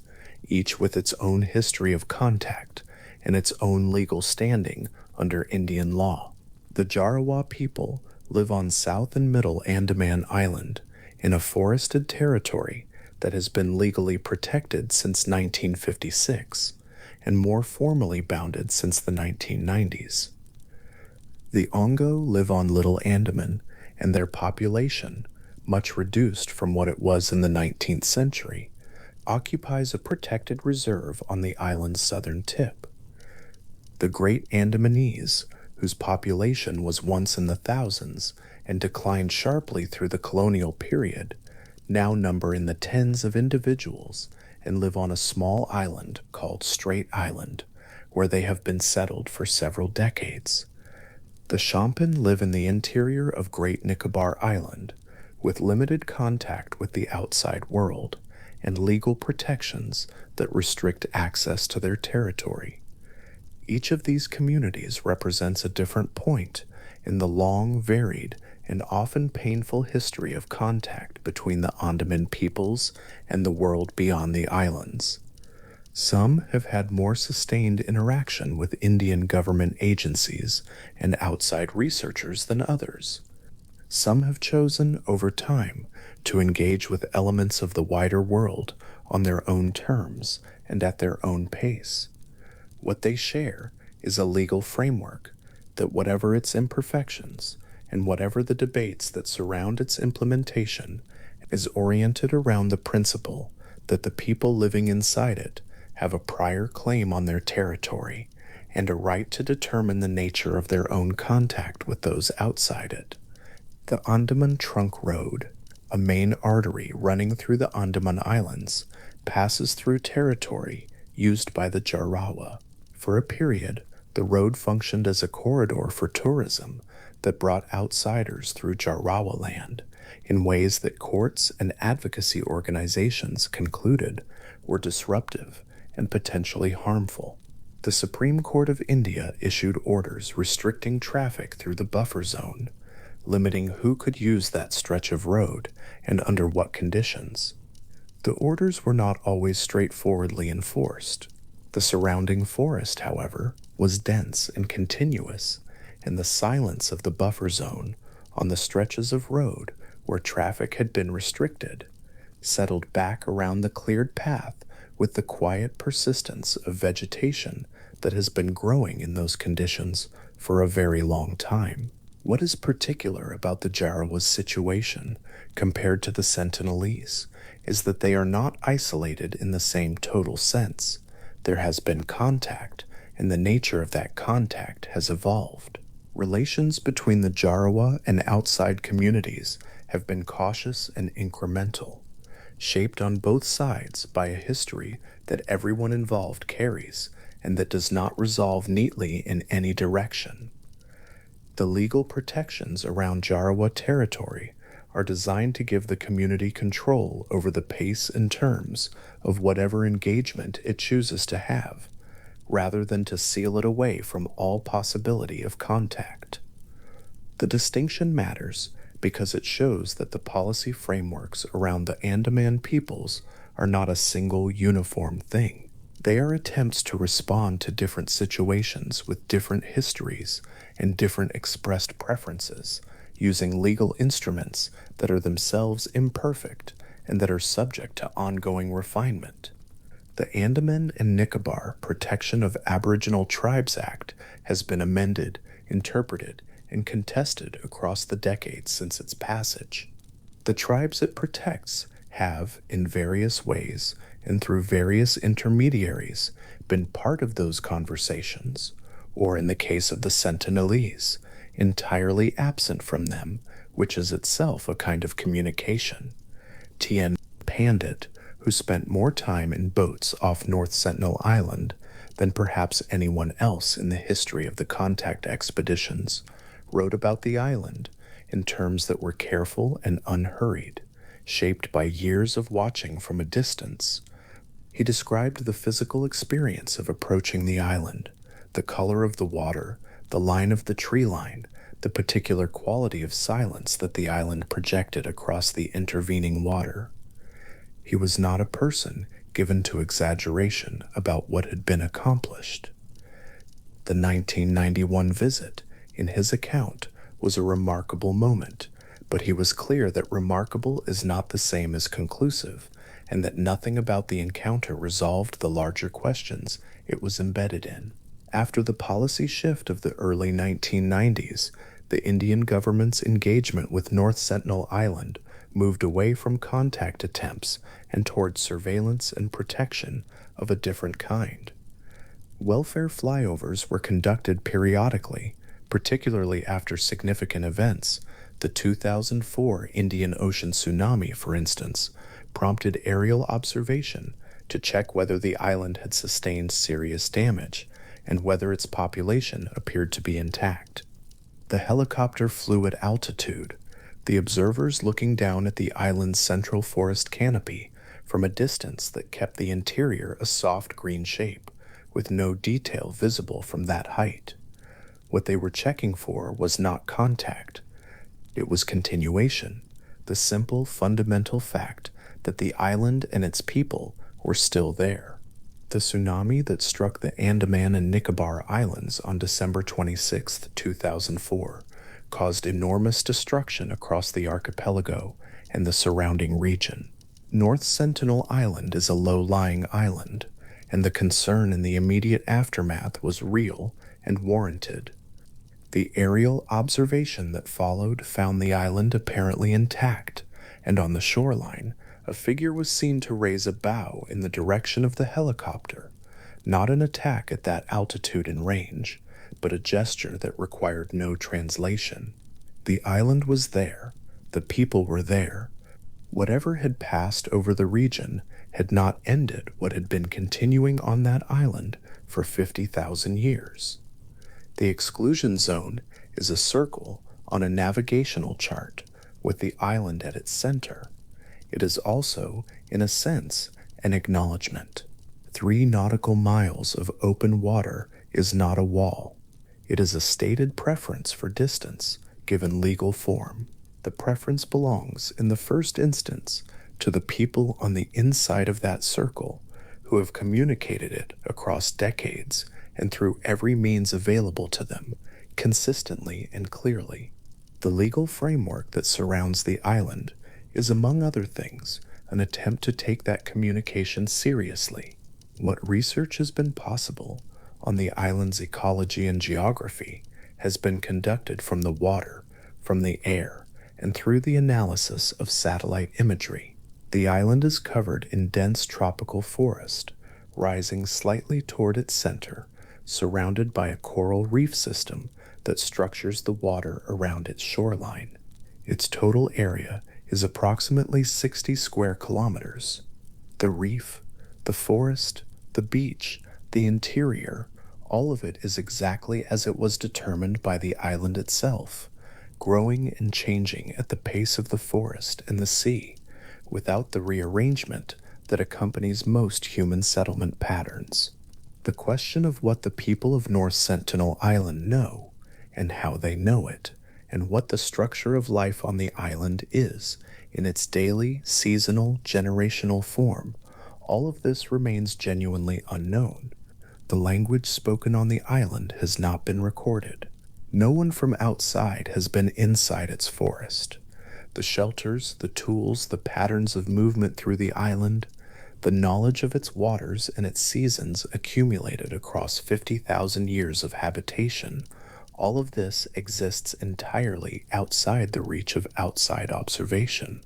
each with its own history of contact and its own legal standing under Indian law. The Jarawa people live on South and Middle Andaman Island in a forested territory that has been legally protected since 1956 and more formally bounded since the 1990s. The Ongo live on Little Andaman, and their population, much reduced from what it was in the 19th century, occupies a protected reserve on the island's southern tip. The Great Andamanese, whose population was once in the thousands and declined sharply through the colonial period, now number in the tens of individuals and live on a small island called Strait Island, where they have been settled for several decades. The Shompen live in the interior of Great Nicobar Island, with limited contact with the outside world and legal protections that restrict access to their territory. Each of these communities represents a different point in the long, varied, and often painful history of contact between the Andaman peoples and the world beyond the islands. Some have had more sustained interaction with Indian government agencies and outside researchers than others. Some have chosen, over time, to engage with elements of the wider world on their own terms and at their own pace. What they share is a legal framework that, whatever its imperfections and whatever the debates that surround its implementation, is oriented around the principle that the people living inside it have a prior claim on their territory and a right to determine the nature of their own contact with those outside it. The Andaman Trunk Road, a main artery running through the Andaman Islands, passes through territory used by the Jarawa. For a period, the road functioned as a corridor for tourism that brought outsiders through Jarawa land in ways that courts and advocacy organizations concluded were disruptive and potentially harmful. The Supreme Court of India issued orders restricting traffic through the buffer zone, limiting who could use that stretch of road and under what conditions. The orders were not always straightforwardly enforced. The surrounding forest, however, was dense and continuous, and the silence of the buffer zone on the stretches of road where traffic had been restricted settled back around the cleared path with the quiet persistence of vegetation that has been growing in those conditions for a very long time. What is particular about the Jarawa's situation compared to the Sentinelese is that they are not isolated in the same total sense. There has been contact, and the nature of that contact has evolved. Relations between the Jarawa and outside communities have been cautious and incremental, shaped on both sides by a history that everyone involved carries and that does not resolve neatly in any direction. The legal protections around Jarawa territory are designed to give the community control over the pace and terms of whatever engagement it chooses to have, rather than to seal it away from all possibility of contact. The distinction matters because it shows that the policy frameworks around the Andaman peoples are not a single uniform thing. They are attempts to respond to different situations with different histories and different expressed preferences, using legal instruments that are themselves imperfect and that are subject to ongoing refinement. The Andaman and Nicobar Protection of Aboriginal Tribes Act has been amended, interpreted, and contested across the decades since its passage. The tribes it protects have, in various ways and through various intermediaries, been part of those conversations, or in the case of the Sentinelese, entirely absent from them, which is itself a kind of communication. Tien Pandit, who spent more time in boats off North Sentinel Island than perhaps anyone else in the history of the contact expeditions, wrote about the island in terms that were careful and unhurried, shaped by years of watching from a distance. He described the physical experience of approaching the island, the color of the water, the line of the tree line, the particular quality of silence that the island projected across the intervening water. He was not a person given to exaggeration about what had been accomplished. The 1991 visit, in his account, was a remarkable moment, but he was clear that remarkable is not the same as conclusive, and that nothing about the encounter resolved the larger questions it was embedded in. After the policy shift of the early 1990s, the Indian government's engagement with North Sentinel Island moved away from contact attempts and toward surveillance and protection of a different kind. Welfare flyovers were conducted periodically, particularly after significant events. The 2004 Indian Ocean tsunami, for instance, prompted aerial observation to check whether the island had sustained serious damage and whether its population appeared to be intact. The helicopter flew at altitude, the observers looking down at the island's central forest canopy from a distance that kept the interior a soft green shape, with no detail visible from that height. What they were checking for was not contact, it was continuation, the simple fundamental fact that the island and its people were still there. The tsunami that struck the Andaman and Nicobar Islands on December 26, 2004, caused enormous destruction across the archipelago and the surrounding region. North Sentinel Island is a low-lying island, and the concern in the immediate aftermath was real and warranted. The aerial observation that followed found the island apparently intact, and on the shoreline, a figure was seen to raise a bow in the direction of the helicopter, not an attack at that altitude and range, but a gesture that required no translation. The island was there, the people were there. Whatever had passed over the region had not ended what had been continuing on that island for 50,000 years. The exclusion zone is a circle on a navigational chart with the island at its center. It is also, in a sense, an acknowledgement. 3 nautical miles of open water is not a wall. It is a stated preference for distance, given legal form. The preference belongs, in the first instance, to the people on the inside of that circle who have communicated it across decades and through every means available to them, consistently and clearly. The legal framework that surrounds the island is, among other things, an attempt to take that communication seriously. What research has been possible on the island's ecology and geography has been conducted from the water, from the air, and through the analysis of satellite imagery. The island is covered in dense tropical forest, rising slightly toward its center, surrounded by a coral reef system that structures the water around its shoreline. Its total area is approximately 60 square kilometers. The reef, the forest, the beach, the interior, all of it is exactly as it was determined by the island itself, growing and changing at the pace of the forest and the sea, without the rearrangement that accompanies most human settlement patterns. The question of what the people of North Sentinel Island know, and how they know it, and what the structure of life on the island is, in its daily, seasonal, generational form, all of this remains genuinely unknown. The language spoken on the island has not been recorded. No one from outside has been inside its forest. The shelters, the tools, the patterns of movement through the island, the knowledge of its waters and its seasons accumulated across 50,000 years of habitation, all of this exists entirely outside the reach of outside observation.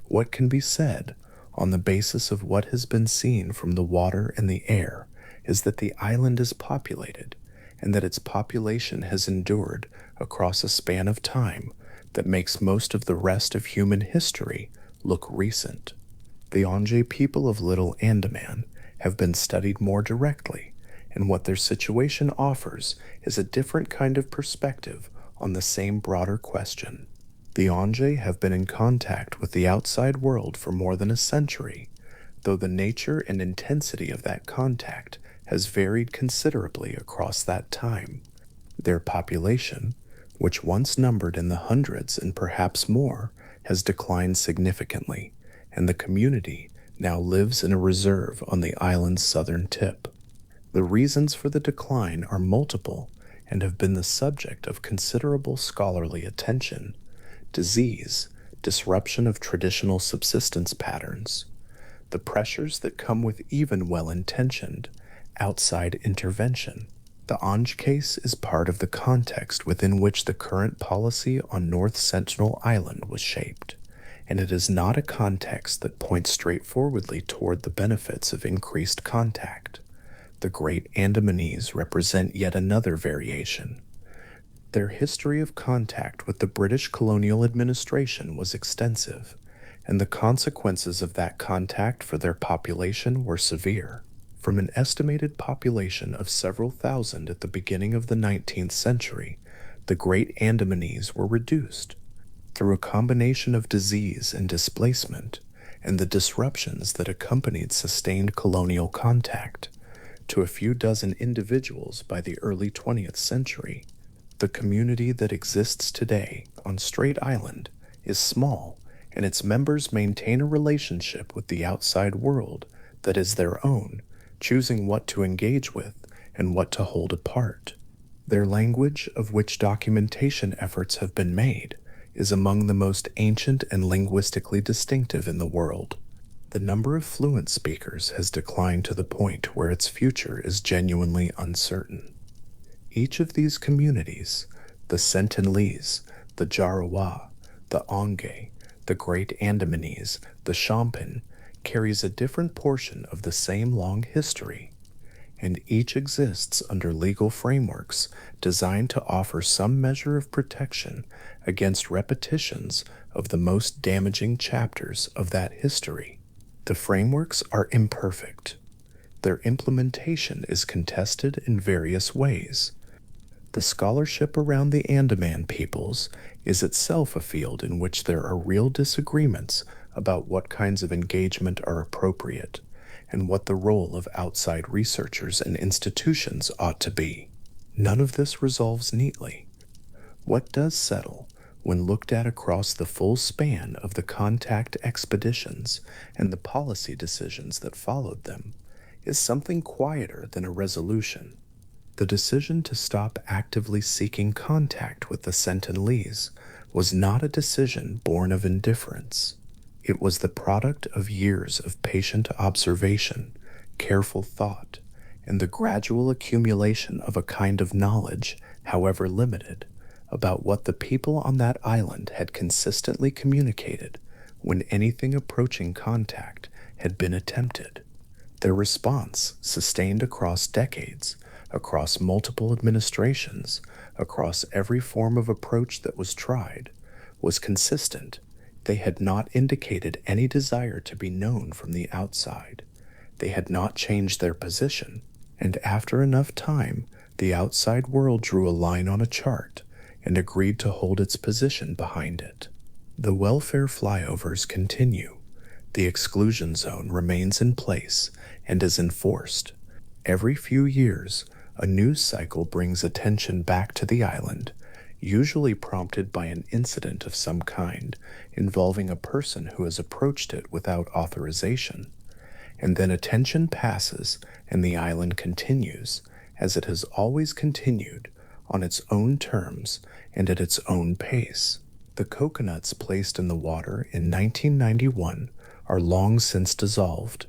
What can be said, on the basis of what has been seen from the water and the air, is that the island is populated, and that its population has endured across a span of time that makes most of the rest of human history look recent. The Onge people of Little Andaman have been studied more directly, and what their situation offers is a different kind of perspective on the same broader question. The Onge have been in contact with the outside world for more than a century, though the nature and intensity of that contact has varied considerably across that time. Their population, which once numbered in the hundreds and perhaps more, has declined significantly, and the community now lives in a reserve on the island's southern tip. The reasons for the decline are multiple and have been the subject of considerable scholarly attention: disease, disruption of traditional subsistence patterns, the pressures that come with even well-intentioned outside intervention. The Onge case is part of the context within which the current policy on North Sentinel Island was shaped, and it is not a context that points straightforwardly toward the benefits of increased contact. The Great Andamanese represent yet another variation. Their history of contact with the British colonial administration was extensive, and the consequences of that contact for their population were severe. From an estimated population of several thousand at the beginning of the 19th century, the Great Andamanese were reduced through a combination of disease and displacement and the disruptions that accompanied sustained colonial contact to a few dozen individuals by the early 20th century. The community that exists today on Strait Island is small, and its members maintain a relationship with the outside world that is their own, choosing what to engage with and what to hold apart. Their language, of which documentation efforts have been made, is among the most ancient and linguistically distinctive in the world. The number of fluent speakers has declined to the point where its future is genuinely uncertain. Each of these communities, the Sentinelese, the Jarawa, the Onge, the Great Andamanese, the Shompen, carries a different portion of the same long history, and each exists under legal frameworks designed to offer some measure of protection against repetitions of the most damaging chapters of that history. The frameworks are imperfect. Their implementation is contested in various ways. The scholarship around the Andaman peoples is itself a field in which there are real disagreements about what kinds of engagement are appropriate and what the role of outside researchers and institutions ought to be. None of this resolves neatly. What does settle, when looked at across the full span of the contact expeditions and the policy decisions that followed them, is something quieter than a resolution. The decision to stop actively seeking contact with the Sentinelese was not a decision born of indifference. It was the product of years of patient observation, careful thought, and the gradual accumulation of a kind of knowledge, however limited, about what the people on that island had consistently communicated when anything approaching contact had been attempted. Their response, sustained across decades, across multiple administrations, across every form of approach that was tried, was consistent. They had not indicated any desire to be known from the outside. They had not changed their position, and after enough time, the outside world drew a line on a chart and agreed to hold its position behind it. The welfare flyovers continue. The exclusion zone remains in place and is enforced. Every few years, a news cycle brings attention back to the island, usually prompted by an incident of some kind involving a person who has approached it without authorization. And then attention passes and the island continues, as it has always continued, on its own terms and at its own pace. The coconuts placed in the water in 1991 are long since dissolved.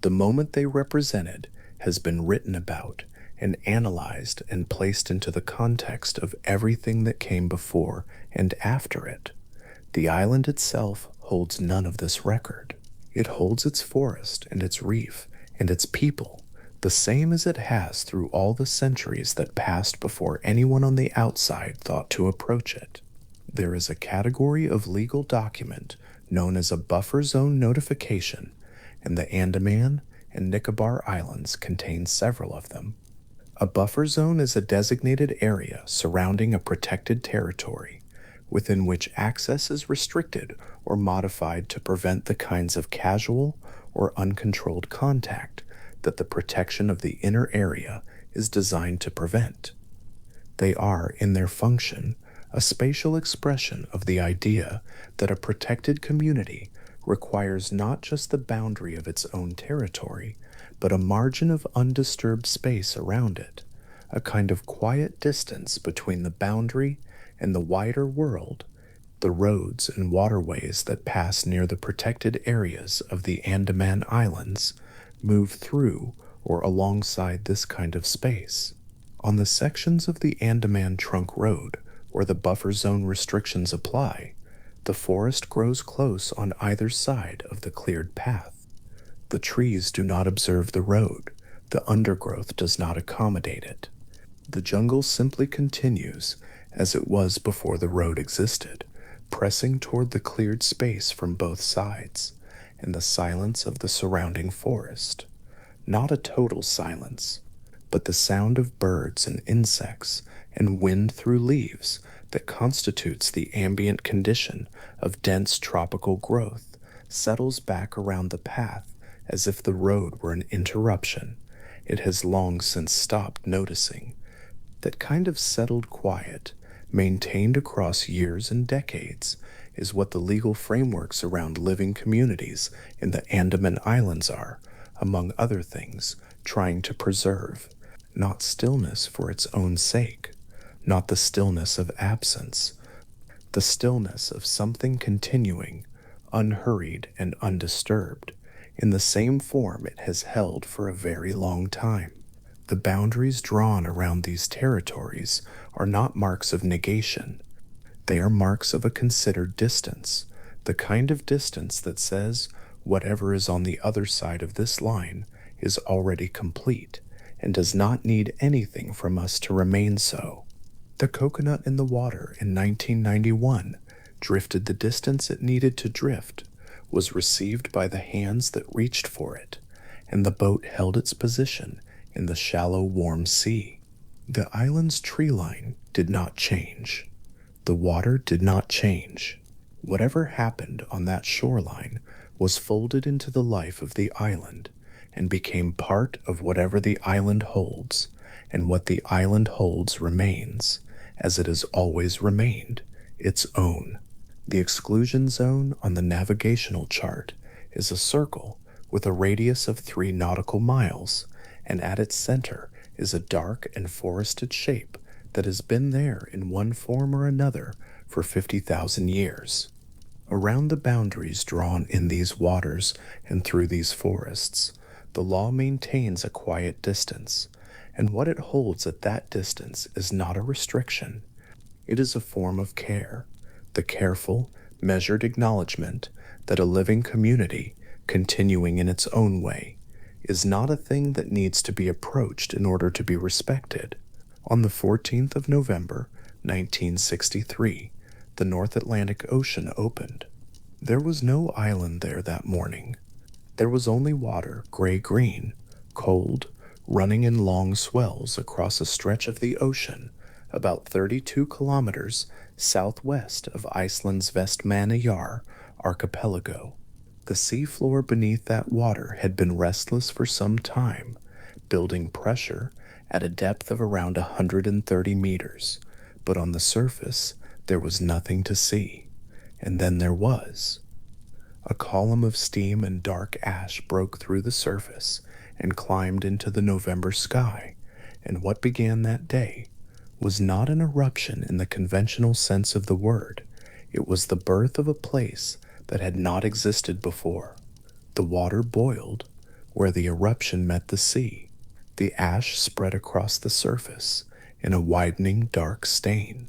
The moment they represented has been written about and analyzed and placed into the context of everything that came before and after it. The island itself holds none of this record. It holds its forest and its reef and its people, the same as it has through all the centuries that passed before anyone on the outside thought to approach it. There is a category of legal document known as a buffer zone notification, and the Andaman and Nicobar Islands contain several of them. A buffer zone is a designated area surrounding a protected territory, within which access is restricted or modified to prevent the kinds of casual or uncontrolled contact that the protection of the inner area is designed to prevent. They are, in their function, a spatial expression of the idea that a protected community requires not just the boundary of its own territory, but a margin of undisturbed space around it, a kind of quiet distance between the boundary and the wider world. The roads and waterways that pass near the protected areas of the Andaman Islands move through or alongside this kind of space. On the sections of the Andaman Trunk Road where the buffer zone restrictions apply, the forest grows close on either side of the cleared path. The trees do not observe the road. The undergrowth does not accommodate it. The jungle simply continues, as it was before the road existed, pressing toward the cleared space from both sides and the silence of the surrounding forest. Not a total silence, but the sound of birds and insects and wind through leaves that constitutes the ambient condition of dense tropical growth settles back around the path as if the road were an interruption it has long since stopped noticing. That kind of settled quiet, maintained across years and decades, is what the legal frameworks around living communities in the Andaman Islands are, among other things, trying to preserve. Not stillness for its own sake, not the stillness of absence, the stillness of something continuing, unhurried and undisturbed, in the same form it has held for a very long time. The boundaries drawn around these territories are not marks of negation. They are marks of a considered distance, the kind of distance that says whatever is on the other side of this line is already complete and does not need anything from us to remain so. The coconut in the water in 1991 drifted the distance it needed to drift, was received by the hands that reached for it, and the boat held its position in the shallow, warm sea. The island's tree line did not change. The water did not change. Whatever happened on that shoreline was folded into the life of the island and became part of whatever the island holds, and what the island holds remains, as it has always remained, its own. The exclusion zone on the navigational chart is a circle with a radius of 3 nautical miles, and at its center is a dark and forested shape that has been there in one form or another for 50,000 years. Around the boundaries drawn in these waters and through these forests, the law maintains a quiet distance, and what it holds at that distance is not a restriction. It is a form of care, the careful, measured acknowledgement that a living community, continuing in its own way, is not a thing that needs to be approached in order to be respected. On the 14th of November, 1963, the North Atlantic Ocean opened. There was no island there that morning. There was only water, gray-green, cold, running in long swells across a stretch of the ocean about 32 kilometers southwest of Iceland's Vestmannaeyjar archipelago. The seafloor beneath that water had been restless for some time, building pressure at a depth of around 130 meters, but on the surface there was nothing to see. And then there was. A column of steam and dark ash broke through the surface and climbed into the November sky, and what began that day was not an eruption in the conventional sense of the word. It was the birth of a place that had not existed before. The water boiled where the eruption met the sea. The ash spread across the surface in a widening dark stain.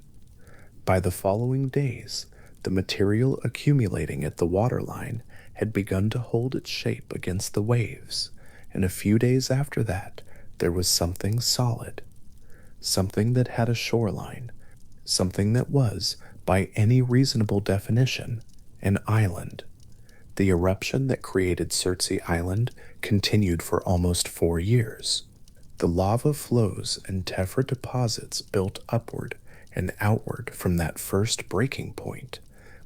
By the following days, the material accumulating at the waterline had begun to hold its shape against the waves, and a few days after that, there was something solid, something that had a shoreline, something that was, by any reasonable definition, an island. The eruption that created Surtsey Island continued for almost 4 years. The lava flows and tephra deposits built upward and outward from that first breaking point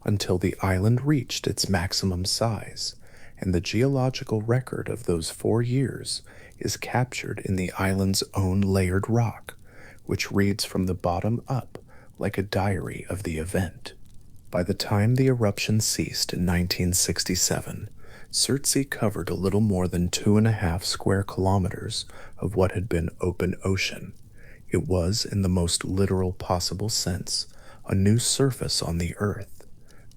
until the island reached its maximum size, and the geological record of those 4 years is captured in the island's own layered rock, which reads from the bottom up like a diary of the event. By the time the eruption ceased in 1967, Surtsey covered a little more than 2.5 square kilometers of what had been open ocean. It was, in the most literal possible sense, a new surface on the earth,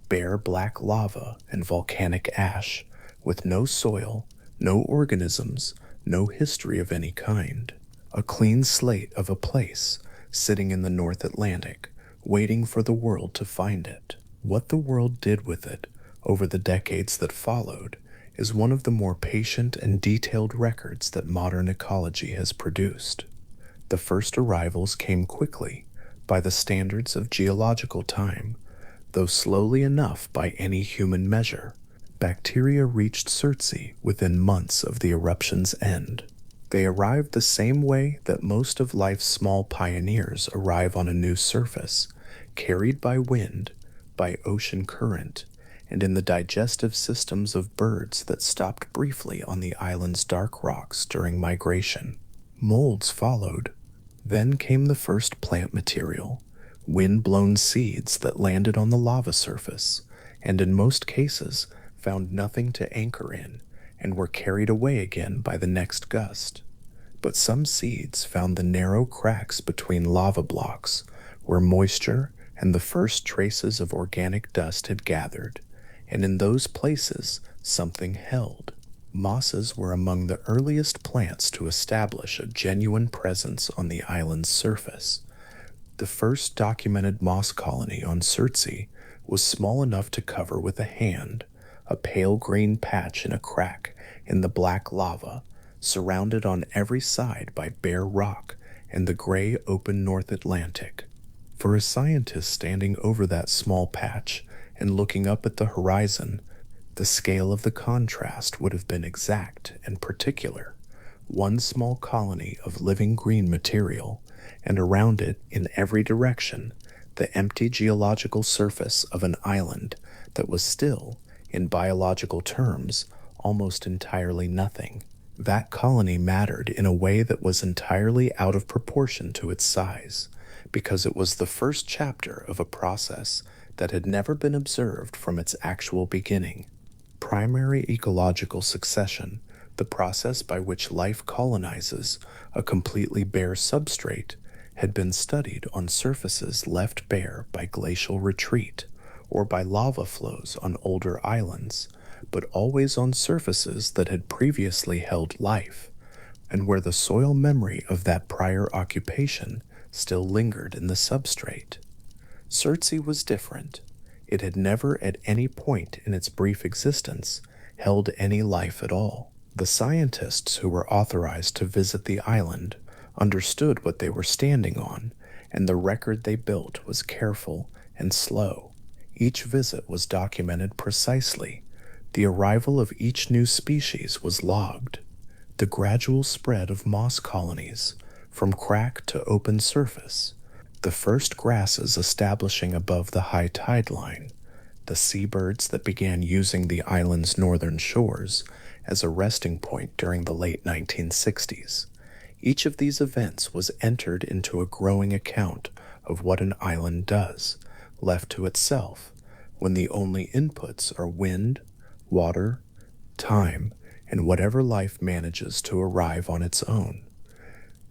bare black lava and volcanic ash, with no soil, no organisms, no history of any kind. A clean slate of a place, sitting in the North Atlantic, waiting for the world to find it. What the world did with it over the decades that followed is one of the more patient and detailed records that modern ecology has produced. The first arrivals came quickly, by the standards of geological time, though slowly enough by any human measure. Bacteria reached Surtsey within months of the eruption's end. They arrived the same way that most of life's small pioneers arrive on a new surface, carried by wind, by ocean current, and in the digestive systems of birds that stopped briefly on the island's dark rocks during migration. Molds followed. Then came the first plant material, wind-blown seeds that landed on the lava surface, and in most cases found nothing to anchor in and were carried away again by the next gust. But some seeds found the narrow cracks between lava blocks where moisture and the first traces of organic dust had gathered, and in those places something held. Mosses were among the earliest plants to establish a genuine presence on the island's surface. The first documented moss colony on Surtsey was small enough to cover with a hand, a pale green patch in a crack in the black lava, surrounded on every side by bare rock and the gray open North Atlantic. For a scientist standing over that small patch and looking up at the horizon, the scale of the contrast would have been exact and particular. One small colony of living green material, and around it, in every direction, the empty geological surface of an island that was still, in biological terms, almost entirely nothing. That colony mattered in a way that was entirely out of proportion to its size, because it was the first chapter of a process that had never been observed from its actual beginning. Primary ecological succession, the process by which life colonizes a completely bare substrate, had been studied on surfaces left bare by glacial retreat or by lava flows on older islands, but always on surfaces that had previously held life, and where the soil memory of that prior occupation still lingered in the substrate. Surtsey was different. It had never at any point in its brief existence held any life at all. The scientists who were authorized to visit the island understood what they were standing on, and the record they built was careful and slow. Each visit was documented precisely. The arrival of each new species was logged. The gradual spread of moss colonies, from crack to open surface, the first grasses establishing above the high tide line, the seabirds that began using the island's northern shores as a resting point during the late 1960s. Each of these events was entered into a growing account of what an island does, left to itself, when the only inputs are wind, water, time, and whatever life manages to arrive on its own.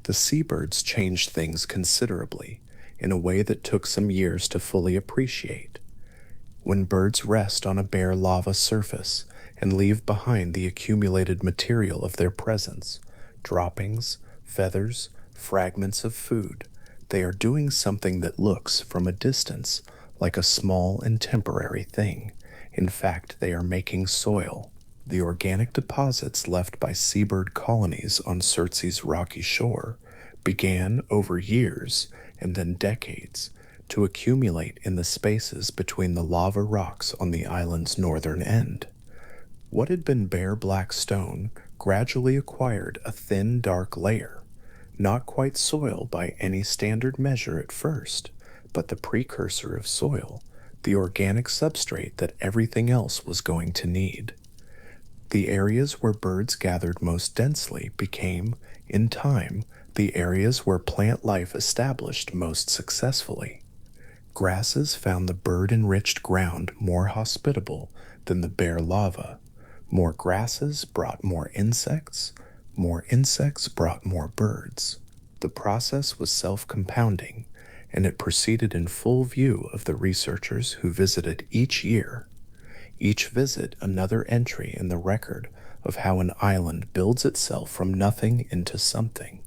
The seabirds changed things considerably, in a way that took some years to fully appreciate. When birds rest on a bare lava surface and leave behind the accumulated material of their presence, droppings, feathers, fragments of food, they are doing something that looks, from a distance, like a small and temporary thing. In fact, they are making soil. The organic deposits left by seabird colonies on Surtsey's rocky shore began over years and then decades to accumulate in the spaces between the lava rocks on the island's northern end. What had been bare black stone gradually acquired a thin, dark layer, not quite soil by any standard measure at first, but the precursor of soil, the organic substrate that everything else was going to need. The areas where birds gathered most densely became, in time, the areas where plant life established most successfully. Grasses found the bird-enriched ground more hospitable than the bare lava. More grasses brought more insects brought more birds. The process was self-compounding, and it proceeded in full view of the researchers who visited each year. Each visit another entry in the record of how an island builds itself from nothing into something.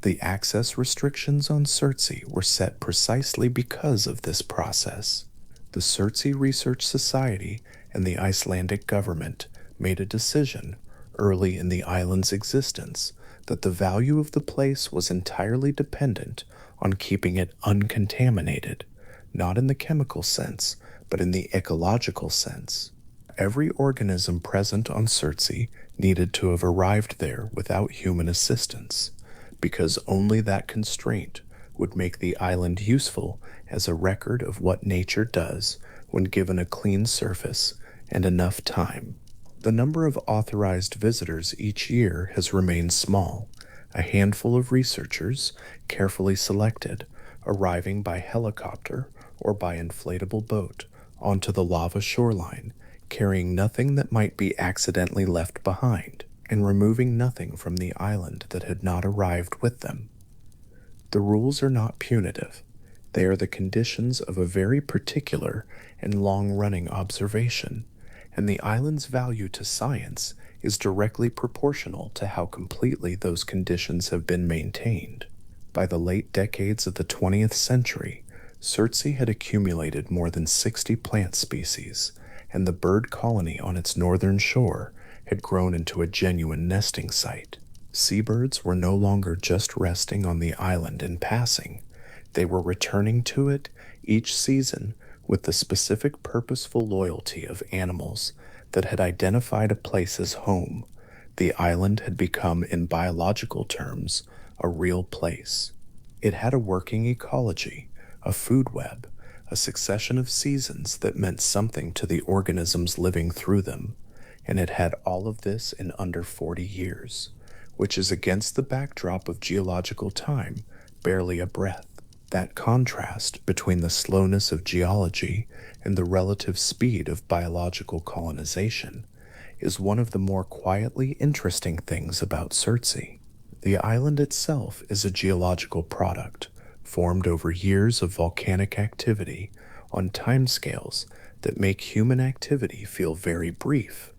The access restrictions on Surtsey were set precisely because of this process. The Surtsey Research Society and the Icelandic government made a decision early in the island's existence that the value of the place was entirely dependent on keeping it uncontaminated, not in the chemical sense, but in the ecological sense. Every organism present on Surtsey needed to have arrived there without human assistance, because only that constraint would make the island useful as a record of what nature does when given a clean surface and enough time. The number of authorized visitors each year has remained small, a handful of researchers, carefully selected, arriving by helicopter or by inflatable boat onto the lava shoreline, carrying nothing that might be accidentally left behind, and removing nothing from the island that had not arrived with them. The rules are not punitive. They are the conditions of a very particular and long-running observation, and the island's value to science is directly proportional to how completely those conditions have been maintained. By the late decades of the 20th century, Surtsey had accumulated more than 60 plant species, and the bird colony on its northern shore had grown into a genuine nesting site. Seabirds were no longer just resting on the island in passing. They were returning to it each season with the specific purposeful loyalty of animals that had identified a place as home. The island had become, in biological terms, a real place. It had a working ecology, a food web, a succession of seasons that meant something to the organisms living through them, and it had all of this in under 40 years, which is against the backdrop of geological time, barely a breath. That contrast between the slowness of geology and the relative speed of biological colonization is one of the more quietly interesting things about Surtsey. The island itself is a geological product, formed over years of volcanic activity on timescales that make human activity feel very brief,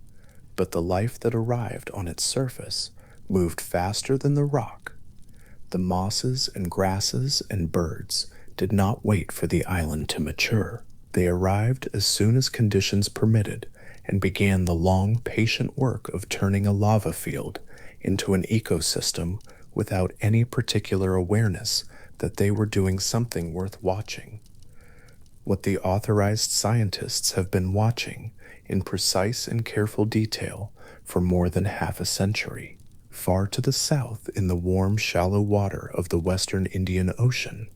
but the life that arrived on its surface moved faster than the rock. The mosses and grasses and birds did not wait for the island to mature. They arrived as soon as conditions permitted and began the long, patient work of turning a lava field into an ecosystem without any particular awareness that they were doing something worth watching. What the authorized scientists have been watching in precise and careful detail for more than half a century. Far to the south, in the warm, shallow water of the western Indian Ocean,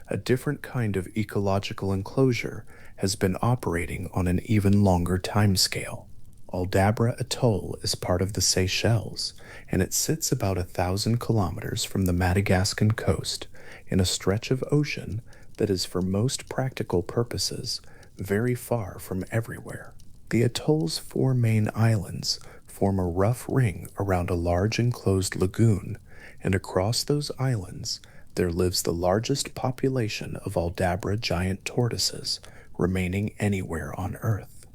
a different kind of ecological enclosure has been operating on an even longer timescale. Aldabra Atoll is part of the Seychelles, and it sits about 1,000 kilometers from the Madagascan coast in a stretch of ocean that is, for most practical purposes, very far from everywhere. The atoll's 4 main islands form a rough ring around a large enclosed lagoon, and across those islands there lives the largest population of Aldabra giant tortoises remaining anywhere on Earth.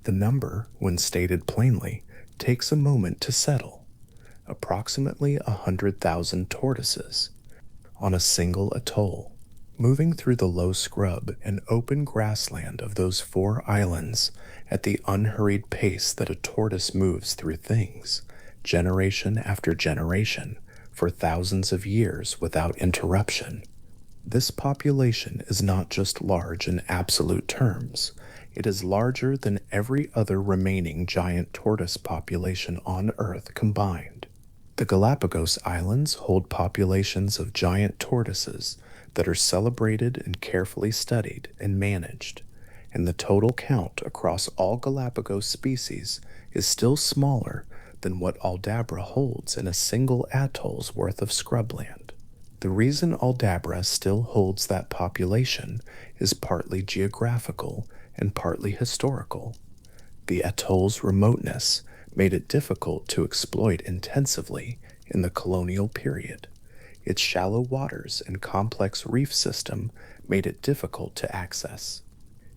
The number, when stated plainly, takes a moment to settle. Approximately 100,000 tortoises on a single atoll. Moving through the low scrub and open grassland of those 4 islands at the unhurried pace that a tortoise moves through things, generation after generation, for thousands of years without interruption. This population is not just large in absolute terms, it is larger than every other remaining giant tortoise population on Earth combined. The Galapagos Islands hold populations of giant tortoises that are celebrated and carefully studied and managed, and the total count across all Galapagos species is still smaller than what Aldabra holds in a single atoll's worth of scrubland. The reason Aldabra still holds that population is partly geographical and partly historical. The atoll's remoteness made it difficult to exploit intensively in the colonial period. Its shallow waters and complex reef system made it difficult to access.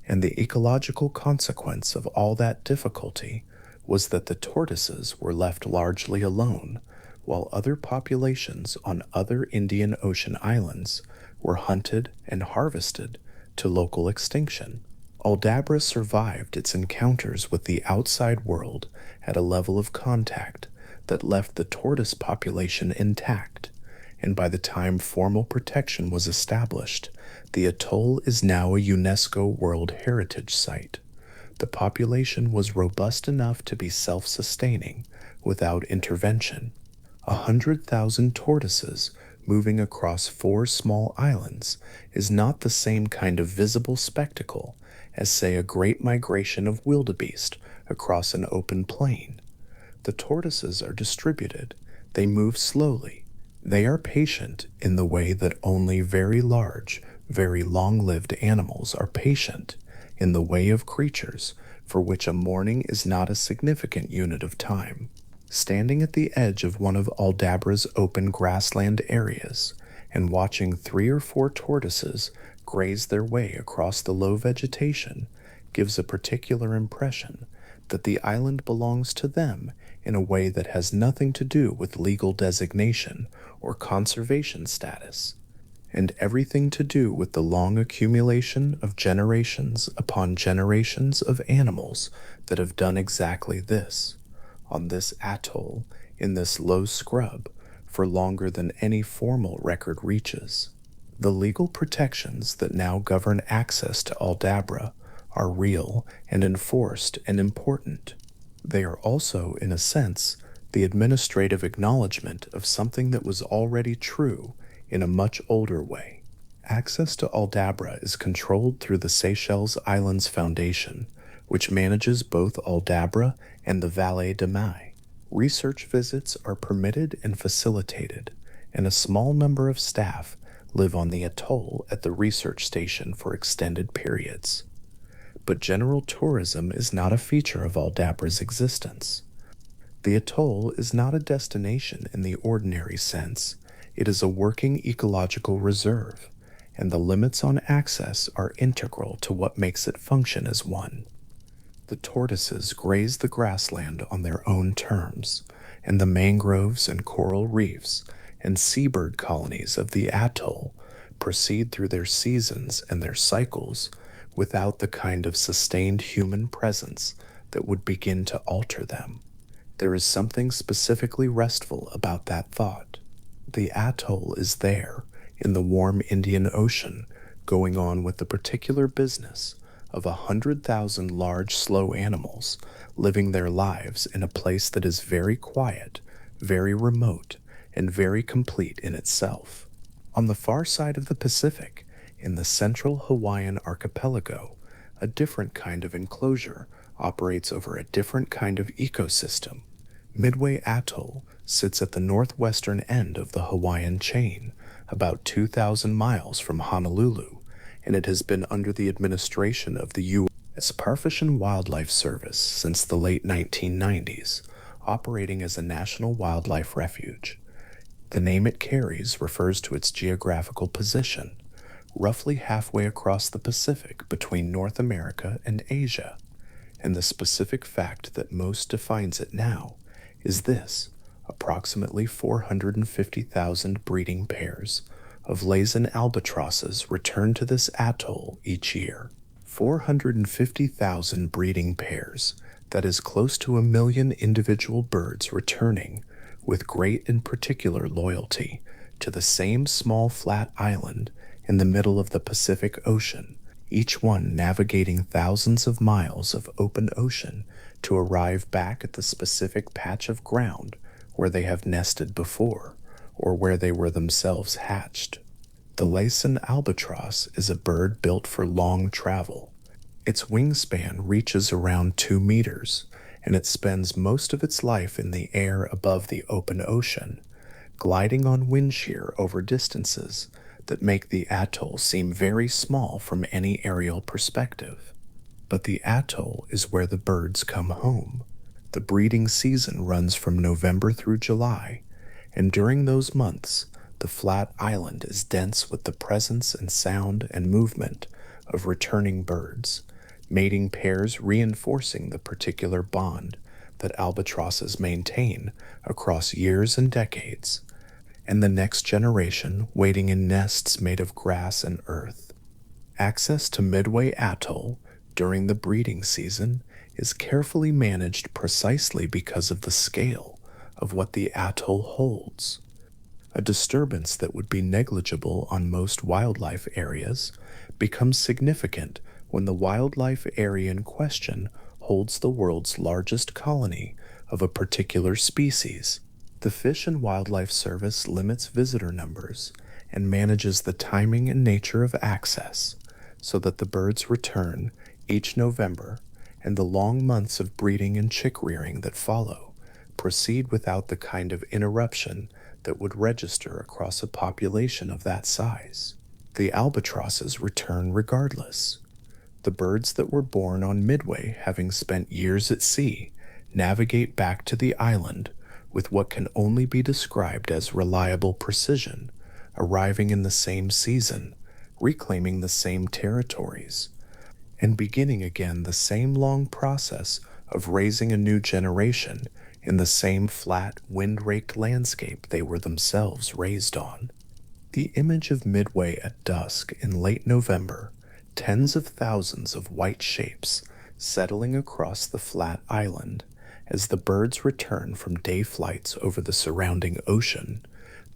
And the ecological consequence of all that difficulty was that the tortoises were left largely alone, while other populations on other Indian Ocean islands were hunted and harvested to local extinction. Aldabra survived its encounters with the outside world at a level of contact that left the tortoise population intact, and by the time formal protection was established, the atoll is now a UNESCO World Heritage Site. The population was robust enough to be self-sustaining without intervention. 100,000 tortoises moving across 4 small islands is not the same kind of visible spectacle as, say, a great migration of wildebeest across an open plain. The tortoises are distributed. They move slowly. They are patient in the way that only very large, very long-lived animals are patient in the way of creatures for which a morning is not a significant unit of time. Standing at the edge of one of Aldabra's open grassland areas and watching 3 or 4 tortoises graze their way across the low vegetation gives a particular impression that the island belongs to them in a way that has nothing to do with legal designation or conservation status, and everything to do with the long accumulation of generations upon generations of animals that have done exactly this, on this atoll, in this low scrub, for longer than any formal record reaches. The legal protections that now govern access to Aldabra are real and enforced and important. They are also, in a sense, the administrative acknowledgement of something that was already true in a much older way. Access to Aldabra is controlled through the Seychelles Islands Foundation, which manages both Aldabra and the Vallée de Mai. Research visits are permitted and facilitated, and a small number of staff live on the atoll at the research station for extended periods. But general tourism is not a feature of Aldabra's existence. The atoll is not a destination in the ordinary sense. It is a working ecological reserve, and the limits on access are integral to what makes it function as one. The tortoises graze the grassland on their own terms, and the mangroves and coral reefs and seabird colonies of the atoll proceed through their seasons and their cycles without the kind of sustained human presence that would begin to alter them. There is something specifically restful about that thought. The atoll is there, in the warm Indian Ocean, going on with the particular business of 100,000 large, slow animals living their lives in a place that is very quiet, very remote, and very complete in itself. On the far side of the Pacific, in the central Hawaiian archipelago, a different kind of enclosure operates over a different kind of ecosystem. Midway Atoll sits at the northwestern end of the Hawaiian chain, about 2,000 miles from Honolulu, and it has been under the administration of the U.S. Parfish and Wildlife Service since the late 1990s, operating as a national wildlife refuge. The name it carries refers to its geographical position, roughly halfway across the Pacific between North America and Asia, and the specific fact that most defines it now is this: approximately 450,000 breeding pairs of Laysan albatrosses return to this atoll each year. 450,000 breeding pairs, that is close to 1 million individual birds returning with great and particular loyalty to the same small flat island in the middle of the Pacific Ocean, each one navigating thousands of miles of open ocean to arrive back at the specific patch of ground where they have nested before, or where they were themselves hatched. The Laysan albatross is a bird built for long travel. Its wingspan reaches around 2 meters, and it spends most of its life in the air above the open ocean, gliding on wind shear over distances that make the atoll seem very small from any aerial perspective. But the atoll is where the birds come home. The breeding season runs from November through July, and during those months, the flat island is dense with the presence and sound and movement of returning birds, mating pairs reinforcing the particular bond that albatrosses maintain across years and decades, and the next generation waiting in nests made of grass and earth. Access to Midway Atoll during the breeding season is carefully managed precisely because of the scale of what the atoll holds. A disturbance that would be negligible on most wildlife areas becomes significant when the wildlife area in question holds the world's largest colony of a particular species. The Fish and Wildlife Service limits visitor numbers and manages the timing and nature of access so that the birds return each November and the long months of breeding and chick rearing that follow proceed without the kind of interruption that would register across a population of that size. The albatrosses return regardless. The birds that were born on Midway, having spent years at sea, navigate back to the island with what can only be described as reliable precision, arriving in the same season, reclaiming the same territories, and beginning again the same long process of raising a new generation in the same flat, wind-raked landscape they were themselves raised on. The image of Midway at dusk in late November, tens of thousands of white shapes settling across the flat island as the birds return from day flights over the surrounding ocean,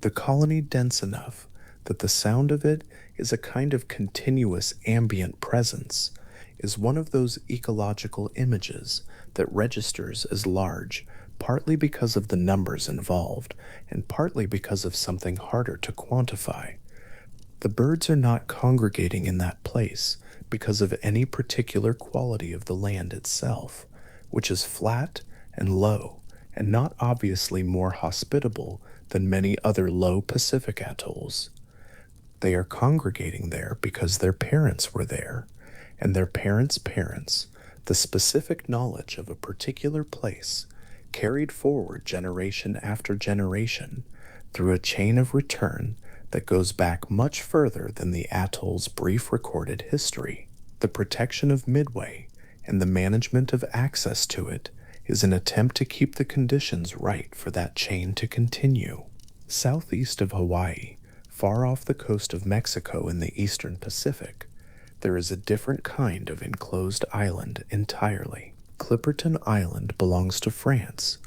the colony dense enough that the sound of it is a kind of continuous ambient presence, is one of those ecological images that registers as large, partly because of the numbers involved, and partly because of something harder to quantify. The birds are not congregating in that place because of any particular quality of the land itself, which is flat and low, and not obviously more hospitable than many other low Pacific atolls. They are congregating there because their parents were there, and their parents' parents, the specific knowledge of a particular place, carried forward generation after generation through a chain of return that goes back much further than the atoll's brief recorded history. The protection of Midway and the management of access to it is an attempt to keep the conditions right for that chain to continue. Southeast of Hawaii, far off the coast of Mexico in the eastern Pacific, there is a different kind of enclosed island entirely. Clipperton Island belongs to France,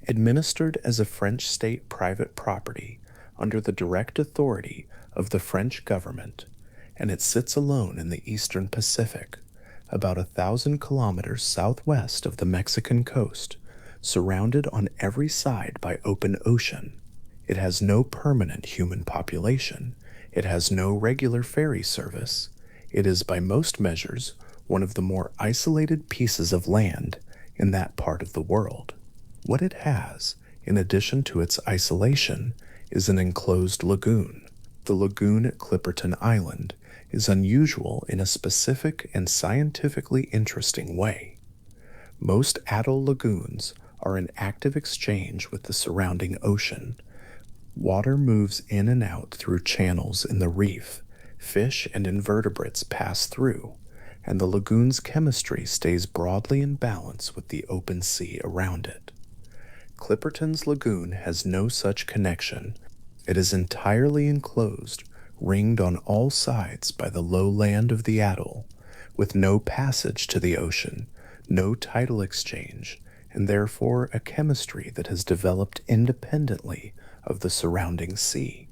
administered as a French state private property under the direct authority of the French government, and it sits alone in the eastern Pacific, about 1,000 kilometers southwest of the Mexican coast, surrounded on every side by open ocean. It has no permanent human population. It has no regular ferry service. It is by most measures one of the more isolated pieces of land in that part of the world. What it has, in addition to its isolation, is an enclosed lagoon. The lagoon at Clipperton Island is unusual in a specific and scientifically interesting way. Most atoll lagoons are in active exchange with the surrounding ocean. Water moves in and out through channels in the reef. Fish and invertebrates pass through, and the lagoon's chemistry stays broadly in balance with the open sea around it. Clipperton's lagoon has no such connection. It is entirely enclosed, ringed on all sides by the low land of the atoll, with no passage to the ocean, no tidal exchange, and therefore a chemistry that has developed independently of the surrounding sea.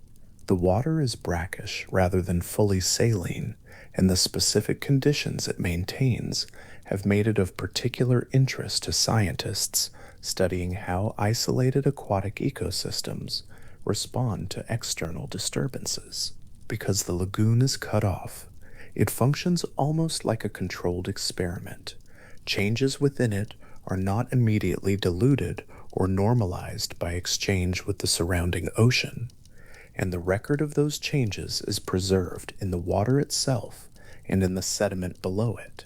The water is brackish rather than fully saline, and the specific conditions it maintains have made it of particular interest to scientists studying how isolated aquatic ecosystems respond to external disturbances. Because the lagoon is cut off, it functions almost like a controlled experiment. Changes within it are not immediately diluted or normalized by exchange with the surrounding ocean, and the record of those changes is preserved in the water itself and in the sediment below it.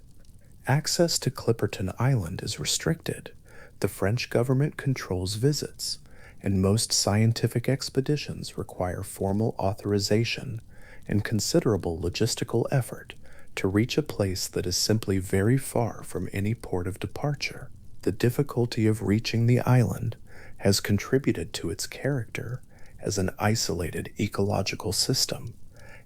Access to Clipperton Island is restricted. The French government controls visits, and most scientific expeditions require formal authorization and considerable logistical effort to reach a place that is simply very far from any port of departure. The difficulty of reaching the island has contributed to its character as an isolated ecological system,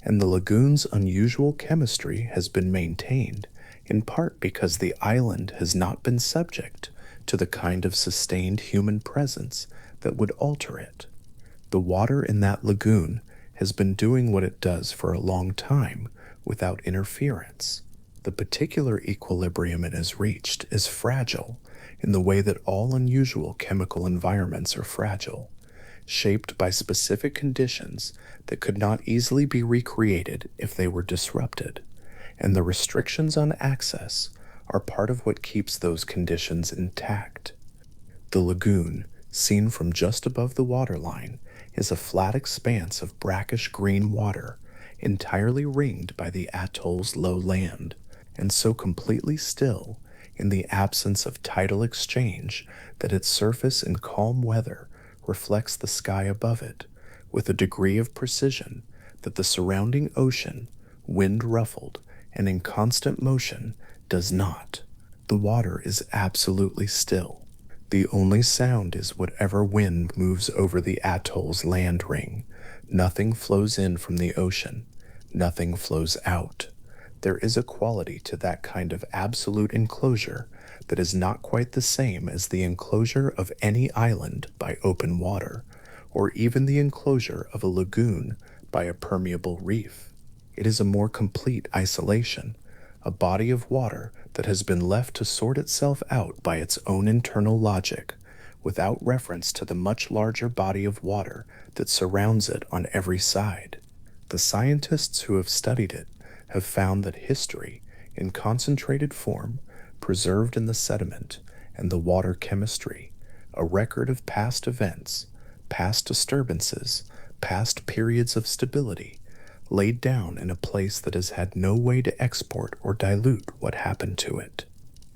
and the lagoon's unusual chemistry has been maintained in part because the island has not been subject to the kind of sustained human presence that would alter it. The water in that lagoon has been doing what it does for a long time without interference. The particular equilibrium it has reached is fragile in the way that all unusual chemical environments are fragile, shaped by specific conditions that could not easily be recreated if they were disrupted, and the restrictions on access are part of what keeps those conditions intact. The lagoon, seen from just above the waterline, is a flat expanse of brackish green water, entirely ringed by the atoll's low land, and so completely still in the absence of tidal exchange that its surface in calm weather reflects the sky above it with a degree of precision that the surrounding ocean, wind ruffled and in constant motion, does not. The water is absolutely still. The only sound is whatever wind moves over the atoll's land ring. Nothing flows in from the ocean. Nothing flows out. There is a quality to that kind of absolute enclosure that is not quite the same as the enclosure of any island by open water, or even the enclosure of a lagoon by a permeable reef. It is a more complete isolation, a body of water that has been left to sort itself out by its own internal logic, without reference to the much larger body of water that surrounds it on every side. The scientists who have studied it have found that history, in concentrated form, preserved in the sediment and the water chemistry, a record of past events, past disturbances, past periods of stability, laid down in a place that has had no way to export or dilute what happened to it.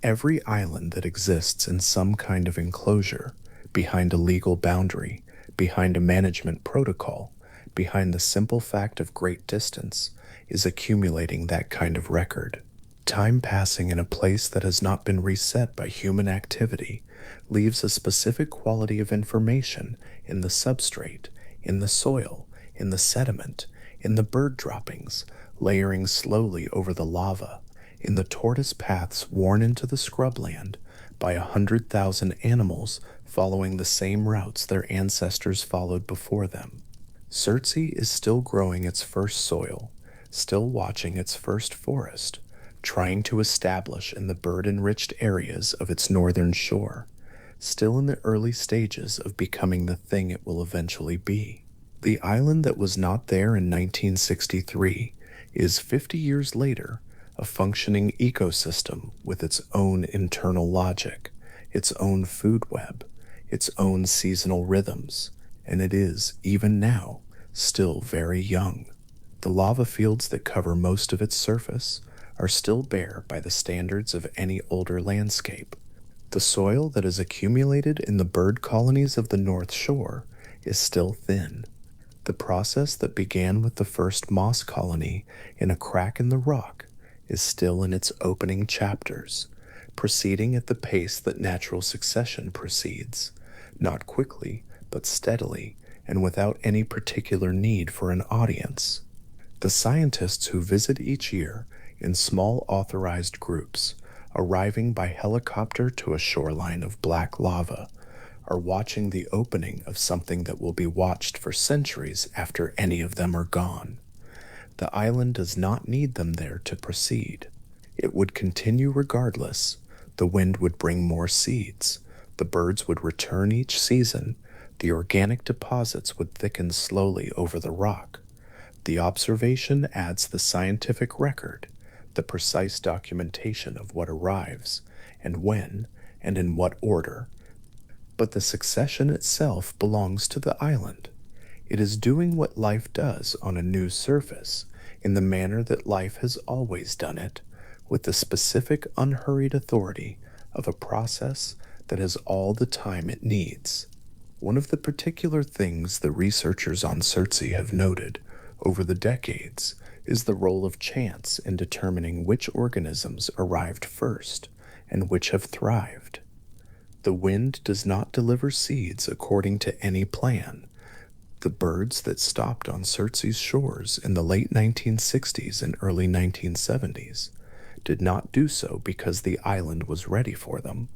Every island that exists in some kind of enclosure, behind a legal boundary, behind a management protocol, behind the simple fact of great distance, is accumulating that kind of record. Time passing in a place that has not been reset by human activity leaves a specific quality of information in the substrate, in the soil, in the sediment, in the bird droppings layering slowly over the lava, in the tortoise paths worn into the scrubland by 100,000 animals following the same routes their ancestors followed before them. Surtsey is still growing its first soil, still watching its first forest, trying to establish in the bird-enriched areas of its northern shore, still in the early stages of becoming the thing it will eventually be. The island that was not there in 1963 is 50 years later a functioning ecosystem with its own internal logic, its own food web, its own seasonal rhythms, and it is, even now, still very young. The lava fields that cover most of its surface are still bare by the standards of any older landscape. The soil that is accumulated in the bird colonies of the North Shore is still thin. The process that began with the first moss colony in a crack in the rock is still in its opening chapters, proceeding at the pace that natural succession proceeds, not quickly, but steadily, and without any particular need for an audience. The scientists who visit each year in small authorized groups, arriving by helicopter to a shoreline of black lava, are watching the opening of something that will be watched for centuries after any of them are gone. The island does not need them there to proceed. It would continue regardless. The wind would bring more seeds. The birds would return each season. The organic deposits would thicken slowly over the rock. The observation adds the scientific record, the precise documentation of what arrives, and when, and in what order. But the succession itself belongs to the island. It is doing what life does on a new surface, in the manner that life has always done it, with the specific unhurried authority of a process that has all the time it needs. One of the particular things the researchers on Surtsey have noted over the decades is the role of chance in determining which organisms arrived first and which have thrived. The wind does not deliver seeds according to any plan. The birds that stopped on Surtsey's shores in the late 1960s and early 1970s did not do so because the island was ready for them.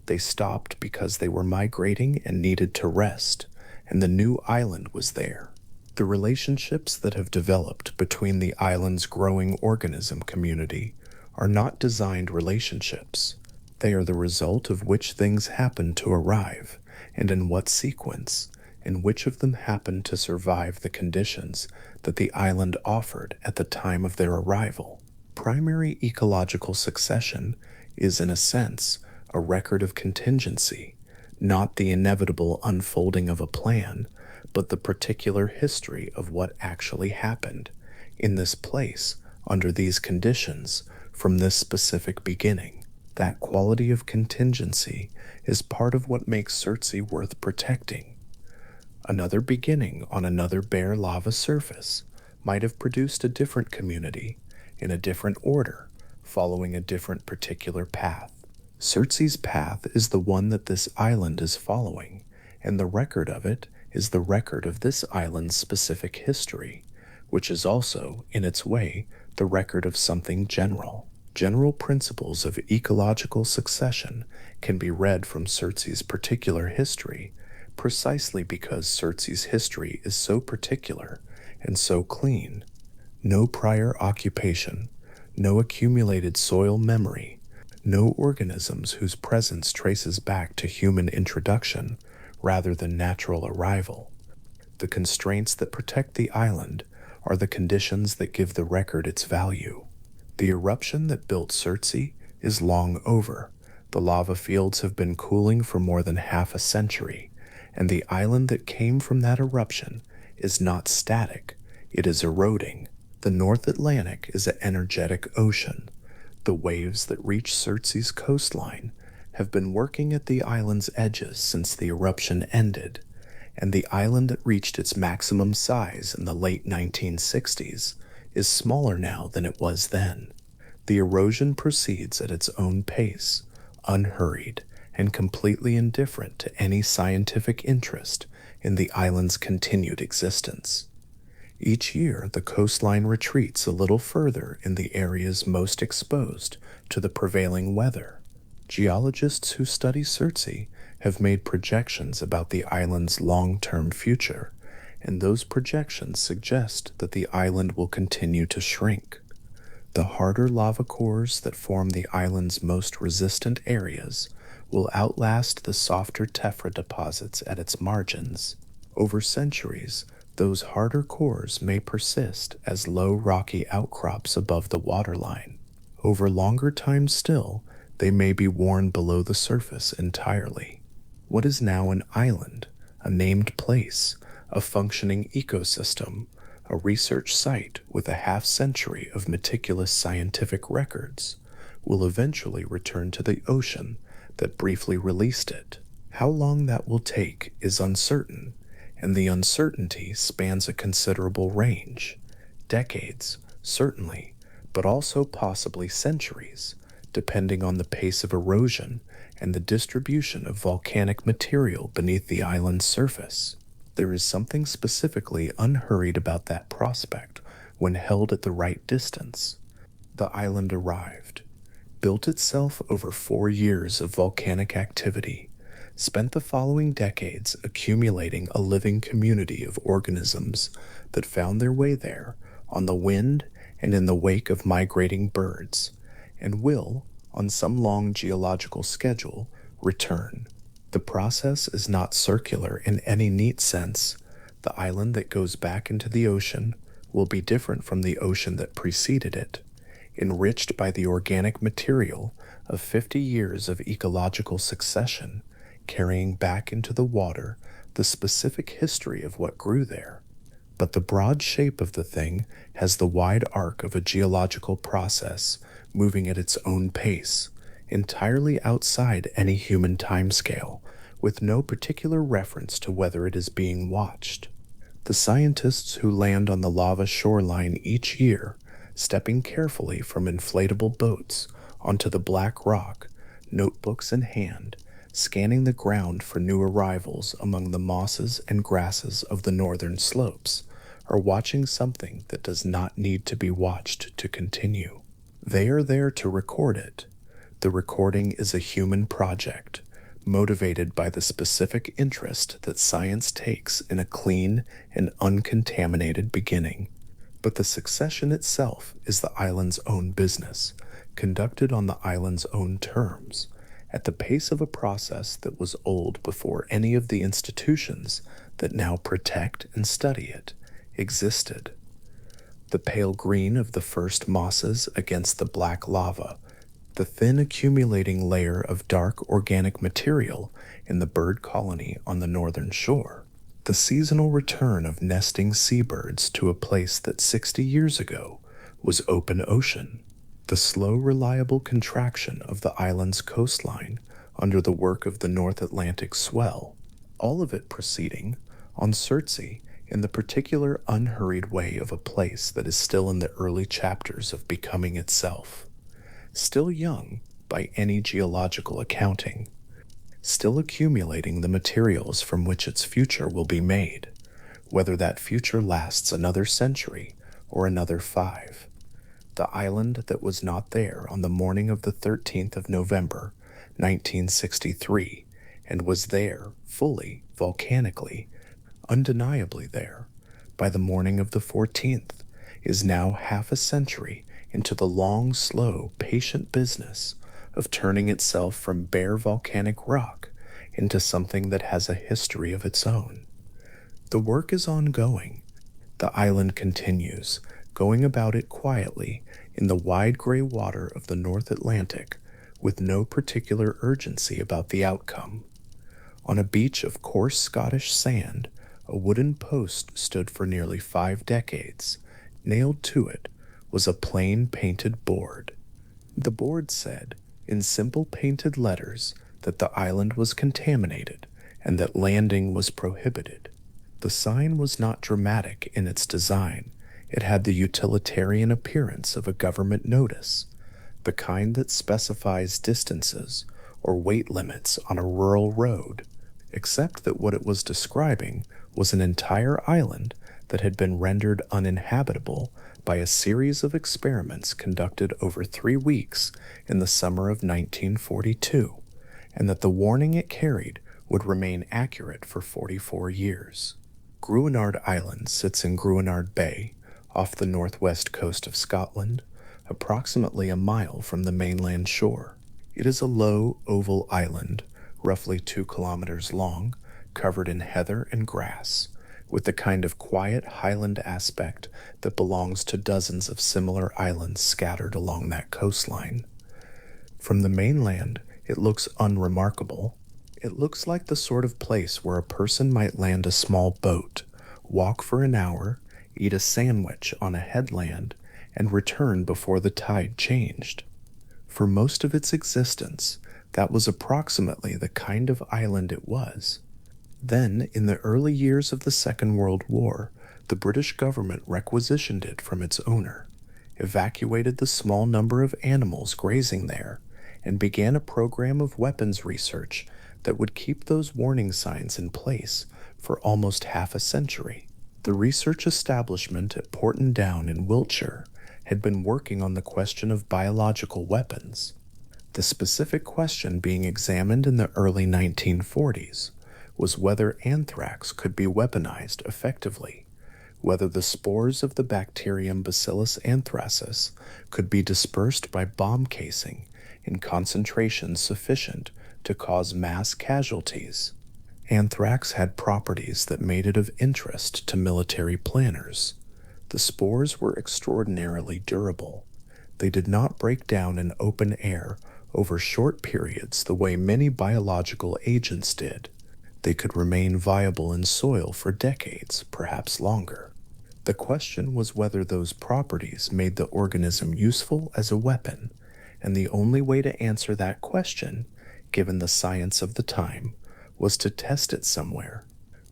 They stopped because they were migrating and needed to rest, and the new island was there. The relationships that have developed between the island's growing organism community are not designed relationships. They are the result of which things happen to arrive, and in what sequence, and which of them happened to survive the conditions that the island offered at the time of their arrival. Primary ecological succession is, in a sense, a record of contingency, not the inevitable unfolding of a plan, but the particular history of what actually happened in this place under these conditions from this specific beginning. That quality of contingency is part of what makes Surtsey worth protecting. Another beginning on another bare lava surface might have produced a different community in a different order, following a different particular path. Surtsey's path is the one that this island is following, and the record of it is the record of this island's specific history, which is also, in its way, the record of something general. General principles of ecological succession can be read from Surtsey's particular history, precisely because Surtsey's history is so particular and so clean. No prior occupation, no accumulated soil memory, no organisms whose presence traces back to human introduction rather than natural arrival. The constraints that protect the island are the conditions that give the record its value. The eruption that built Surtsey is long over. The lava fields have been cooling for more than half a century, and the island that came from that eruption is not static, it is eroding. The North Atlantic is an energetic ocean. The waves that reach Surtsey's coastline have been working at the island's edges since the eruption ended, and the island that reached its maximum size in the late 1960s is smaller now than it was then. The erosion proceeds at its own pace, unhurried, and completely indifferent to any scientific interest in the island's continued existence. Each year, the coastline retreats a little further in the areas most exposed to the prevailing weather. Geologists who study Surtsey have made projections about the island's long-term future, and those projections suggest that the island will continue to shrink. The harder lava cores that form the island's most resistant areas will outlast the softer tephra deposits at its margins. Over centuries, those harder cores may persist as low rocky outcrops above the waterline. Over longer time still, they may be worn below the surface entirely. What is now an island, a named place, a functioning ecosystem, a research site with a half-century of meticulous scientific records, will eventually return to the ocean that briefly released it. How long that will take is uncertain, and the uncertainty spans a considerable range. Decades, certainly, but also possibly centuries, depending on the pace of erosion and the distribution of volcanic material beneath the island's surface. There is something specifically unhurried about that prospect when held at the right distance. The island arrived, built itself over 4 years of volcanic activity, spent the following decades accumulating a living community of organisms that found their way there on the wind and in the wake of migrating birds, and will, on some long geological schedule, return. The process is not circular in any neat sense. The island that goes back into the ocean will be different from the ocean that preceded it, enriched by the organic material of 50 years of ecological succession, carrying back into the water the specific history of what grew there. But the broad shape of the thing has the wide arc of a geological process moving at its own pace, entirely outside any human timescale, with no particular reference to whether it is being watched. The scientists who land on the lava shoreline each year, stepping carefully from inflatable boats onto the black rock, notebooks in hand, scanning the ground for new arrivals among the mosses and grasses of the northern slopes, are watching something that does not need to be watched to continue. They are there to record it. The recording is a human project, motivated by the specific interest that science takes in a clean and uncontaminated beginning. But the succession itself is the island's own business, conducted on the island's own terms, at the pace of a process that was old before any of the institutions that now protect and study it existed. The pale green of the first mosses against the black lava, the thin accumulating layer of dark organic material in the bird colony on the northern shore, the seasonal return of nesting seabirds to a place that 60 years ago was open ocean, the slow, reliable contraction of the island's coastline under the work of the North Atlantic swell, all of it proceeding, on Surtsey, in the particular unhurried way of a place that is still in the early chapters of becoming itself, still young by any geological accounting, still accumulating the materials from which its future will be made, whether that future lasts another century or another 5. The island that was not there on the morning of the 13th of November, 1963, and was there, fully, volcanically, undeniably there, by the morning of the 14th, is now half a century into the long, slow, patient business of turning itself from bare volcanic rock into something that has a history of its own. The work is ongoing. The island continues, going about it quietly in the wide gray water of the North Atlantic, with no particular urgency about the outcome. On a beach of coarse Scottish sand, a wooden post stood for nearly 5 decades. Nailed to it was a plain painted board. The board said, in simple painted letters, that the island was contaminated and that landing was prohibited. The sign was not dramatic in its design. It had the utilitarian appearance of a government notice, the kind that specifies distances or weight limits on a rural road, except that what it was describing was an entire island that had been rendered uninhabitable by a series of experiments conducted over 3 weeks in the summer of 1942, and that the warning it carried would remain accurate for 44 years. Gruinard Island sits in Gruinard Bay, off the northwest coast of Scotland, approximately a mile from the mainland shore. It is a low, oval island, roughly 2 kilometers long, covered in heather and grass, with the kind of quiet highland aspect that belongs to dozens of similar islands scattered along that coastline. From the mainland, it looks unremarkable. It looks like the sort of place where a person might land a small boat, walk for an hour, eat a sandwich on a headland, and return before the tide changed. For most of its existence, that was approximately the kind of island it was. Then, in the early years of the Second World War, the British government requisitioned it from its owner, evacuated the small number of animals grazing there, and began a program of weapons research that would keep those warning signs in place for almost half a century. The research establishment at Porton Down in Wiltshire had been working on the question of biological weapons. The specific question being examined in the early 1940s was whether anthrax could be weaponized effectively, whether the spores of the bacterium Bacillus anthracis could be dispersed by bomb casing in concentrations sufficient to cause mass casualties. Anthrax had properties that made it of interest to military planners. The spores were extraordinarily durable. They did not break down in open air over short periods the way many biological agents did. They could remain viable in soil for decades, perhaps longer. The question was whether those properties made the organism useful as a weapon, and the only way to answer that question, given the science of the time, was to test it somewhere.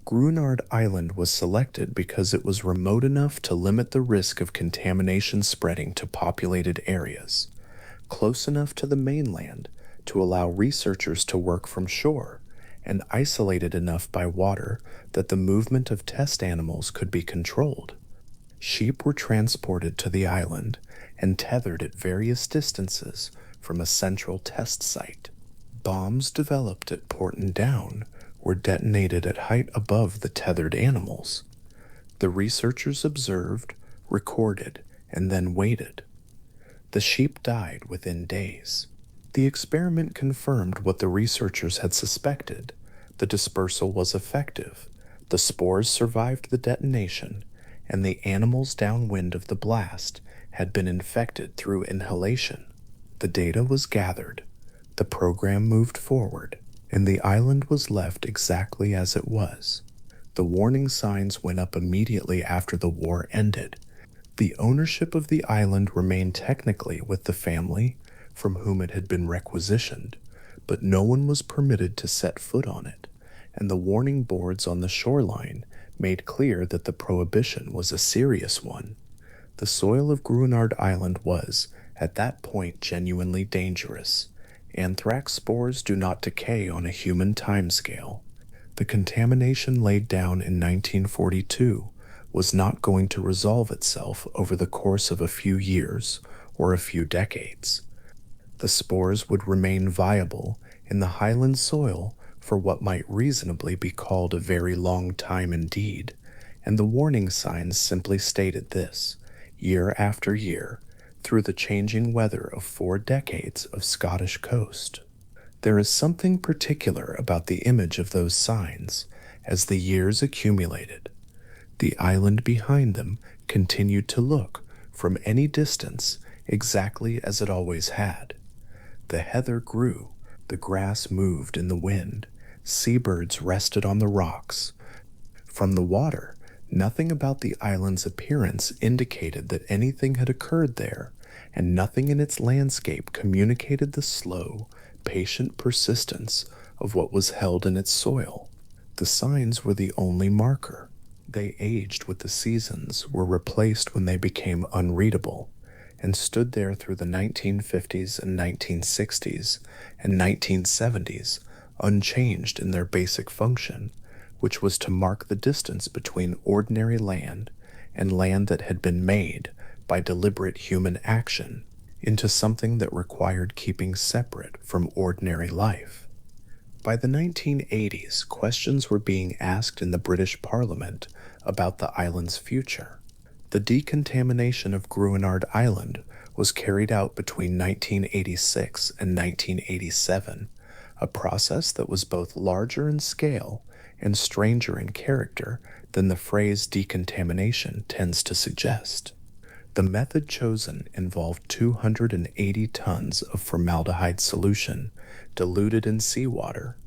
Gruinard Island was selected because it was remote enough to limit the risk of contamination spreading to populated areas, close enough to the mainland to allow researchers to work from shore, and isolated enough by water that the movement of test animals could be controlled. Sheep were transported to the island and tethered at various distances from a central test site. Bombs developed at Porton Down were detonated at height above the tethered animals. The researchers observed, recorded, and then waited. The sheep died within days. The experiment confirmed what the researchers had suspected. The dispersal was effective. The spores survived the detonation, and the animals downwind of the blast had been infected through inhalation. The data was gathered. The program moved forward, and the island was left exactly as it was. The warning signs went up immediately after the war ended. The ownership of the island remained technically with the family from whom it had been requisitioned, but no one was permitted to set foot on it, and the warning boards on the shoreline made clear that the prohibition was a serious one. The soil of Gruinard Island was, at that point, genuinely dangerous. Anthrax spores do not decay on a human timescale. The contamination laid down in 1942 was not going to resolve itself over the course of a few years or a few decades. The spores would remain viable in the highland soil for what might reasonably be called a very long time indeed, and the warning signs simply stated this, year after year, through the changing weather of 4 decades of Scottish coast. There is something particular about the image of those signs as the years accumulated. The island behind them continued to look, from any distance, exactly as it always had. The heather grew, the grass moved in the wind, seabirds rested on the rocks. From the water, nothing about the island's appearance indicated that anything had occurred there, and nothing in its landscape communicated the slow, patient persistence of what was held in its soil. The signs were the only marker. They aged with the seasons, were replaced when they became unreadable, and stood there through the 1950s and 1960s and 1970s, unchanged in their basic function, which was to mark the distance between ordinary land and land that had been made by deliberate human action into something that required keeping separate from ordinary life. By the 1980s, questions were being asked in the British Parliament about the island's future. The decontamination of Gruinard Island was carried out between 1986 and 1987, a process that was both larger in scale and stranger in character than the phrase decontamination tends to suggest. The method chosen involved 280 tons of formaldehyde solution diluted in seawater,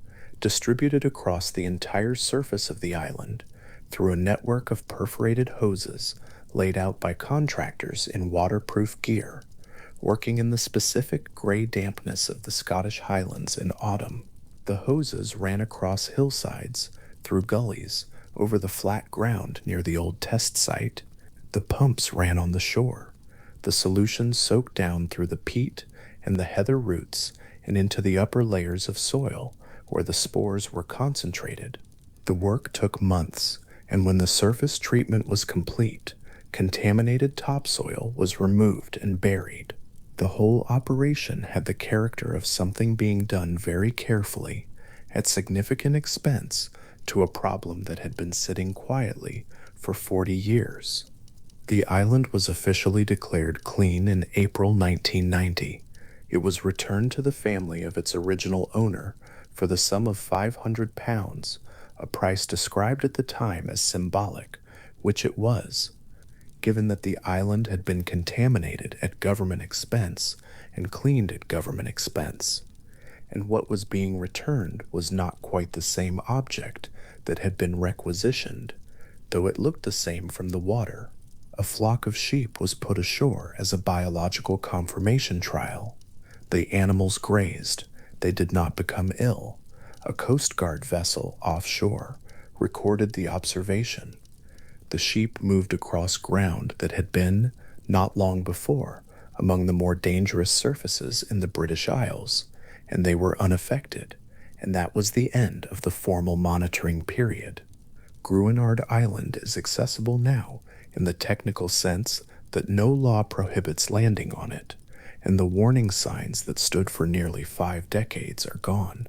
distributed across the entire surface of the island through a network of perforated hoses laid out by contractors in waterproof gear, working in the specific gray dampness of the Scottish Highlands in autumn. The hoses ran across hillsides, through gullies, over the flat ground near the old test site. The pumps ran on the shore. The solution soaked down through the peat and the heather roots and into the upper layers of soil where the spores were concentrated. The work took months, and when the surface treatment was complete, contaminated topsoil was removed and buried. The whole operation had the character of something being done very carefully, at significant expense, to a problem that had been sitting quietly for 40 years. The island was officially declared clean in April 1990. It was returned to the family of its original owner for the sum of £500, a price described at the time as symbolic, which it was, given that the island had been contaminated at government expense and cleaned at government expense, and what was being returned was not quite the same object that had been requisitioned, though it looked the same from the water. A flock of sheep was put ashore as a biological confirmation trial. The animals grazed. They did not become ill. A Coast Guard vessel offshore recorded the observation. The sheep moved across ground that had been, not long before, among the more dangerous surfaces in the British Isles, and they were unaffected, and that was the end of the formal monitoring period. Gruinard Island is accessible now in the technical sense that no law prohibits landing on it, and the warning signs that stood for nearly 5 decades are gone.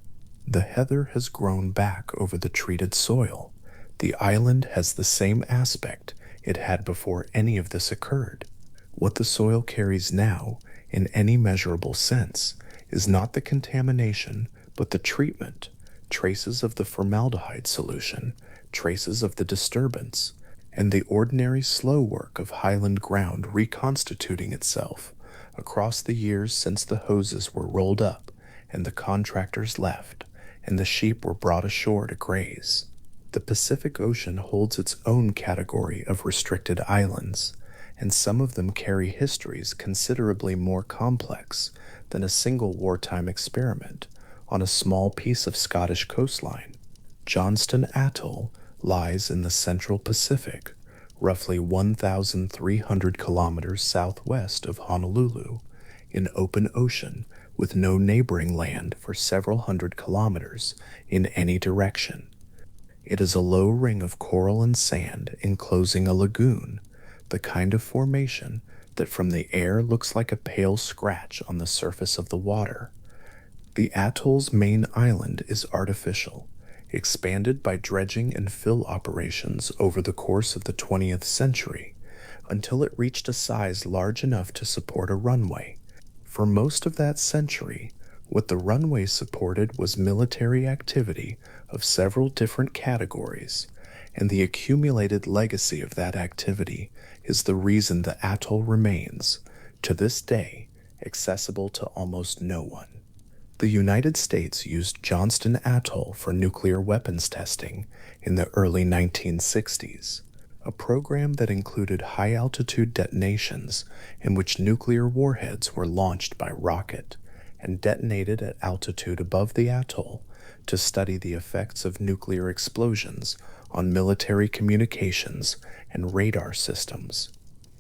The heather has grown back over the treated soil. The island has the same aspect it had before any of this occurred. What the soil carries now, in any measurable sense, is not the contamination, but the treatment, traces of the formaldehyde solution, traces of the disturbance, and the ordinary slow work of highland ground reconstituting itself across the years since the hoses were rolled up and the contractors left and the sheep were brought ashore to graze. The Pacific Ocean holds its own category of restricted islands, and some of them carry histories considerably more complex than a single wartime experiment on a small piece of Scottish coastline. Johnston Atoll lies in the central Pacific, roughly 1,300 kilometers southwest of Honolulu, in open ocean with no neighboring land for several hundred kilometers in any direction. It is a low ring of coral and sand enclosing a lagoon, the kind of formation that from the air looks like a pale scratch on the surface of the water. The atoll's main island is artificial, expanded by dredging and fill operations over the course of the 20th century, until it reached a size large enough to support a runway. For most of that century, what the runway supported was military activity of several different categories, and the accumulated legacy of that activity is the reason the atoll remains, to this day, accessible to almost no one. The United States used Johnston Atoll for nuclear weapons testing in the early 1960s, a program that included high-altitude detonations in which nuclear warheads were launched by rocket and detonated at altitude above the atoll to study the effects of nuclear explosions on military communications and radar systems.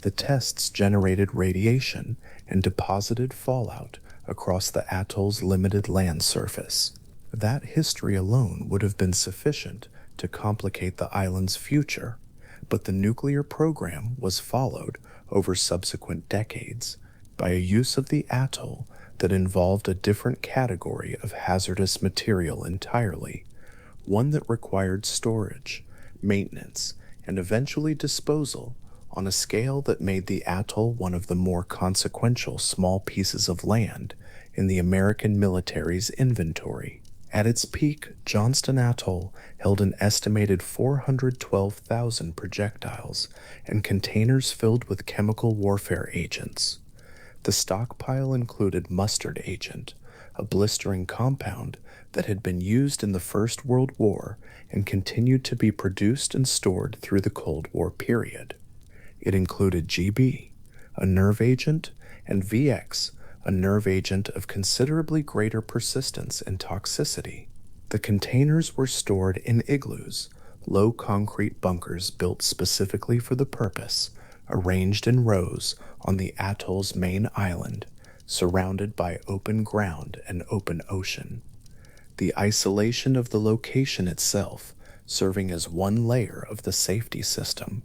The tests generated radiation and deposited fallout across the atoll's limited land surface. That history alone would have been sufficient to complicate the island's future, but the nuclear program was followed over subsequent decades by a use of the atoll that involved a different category of hazardous material entirely, one that required storage, maintenance, and eventually disposal on a scale that made the atoll one of the more consequential small pieces of land in the American military's inventory. At its peak, Johnston Atoll held an estimated 412,000 projectiles and containers filled with chemical warfare agents. The stockpile included mustard agent, a blistering compound that had been used in the First World War and continued to be produced and stored through the Cold War period. It included GB, a nerve agent, and VX, a nerve agent of considerably greater persistence and toxicity. The containers were stored in igloos, low concrete bunkers built specifically for the purpose, arranged in rows on the atoll's main island, surrounded by open ground and open ocean. The isolation of the location itself serving as one layer of the safety system.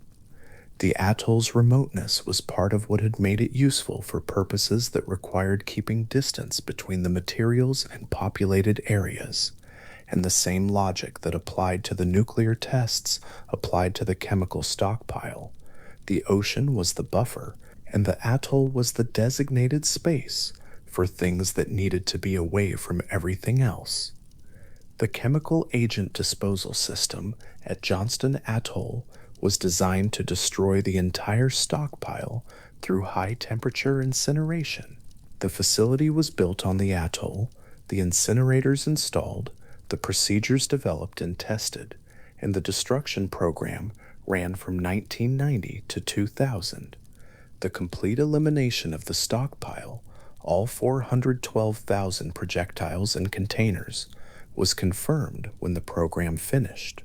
The atoll's remoteness was part of what had made it useful for purposes that required keeping distance between the materials and populated areas, and the same logic that applied to the nuclear tests applied to the chemical stockpile. The ocean was the buffer, and the atoll was the designated space for things that needed to be away from everything else. The chemical agent disposal system at Johnston Atoll was designed to destroy the entire stockpile through high-temperature incineration. The facility was built on the atoll, the incinerators installed, the procedures developed and tested, and the destruction program ran from 1990 to 2000. The complete elimination of the stockpile, all 412,000 projectiles and containers, was confirmed when the program finished.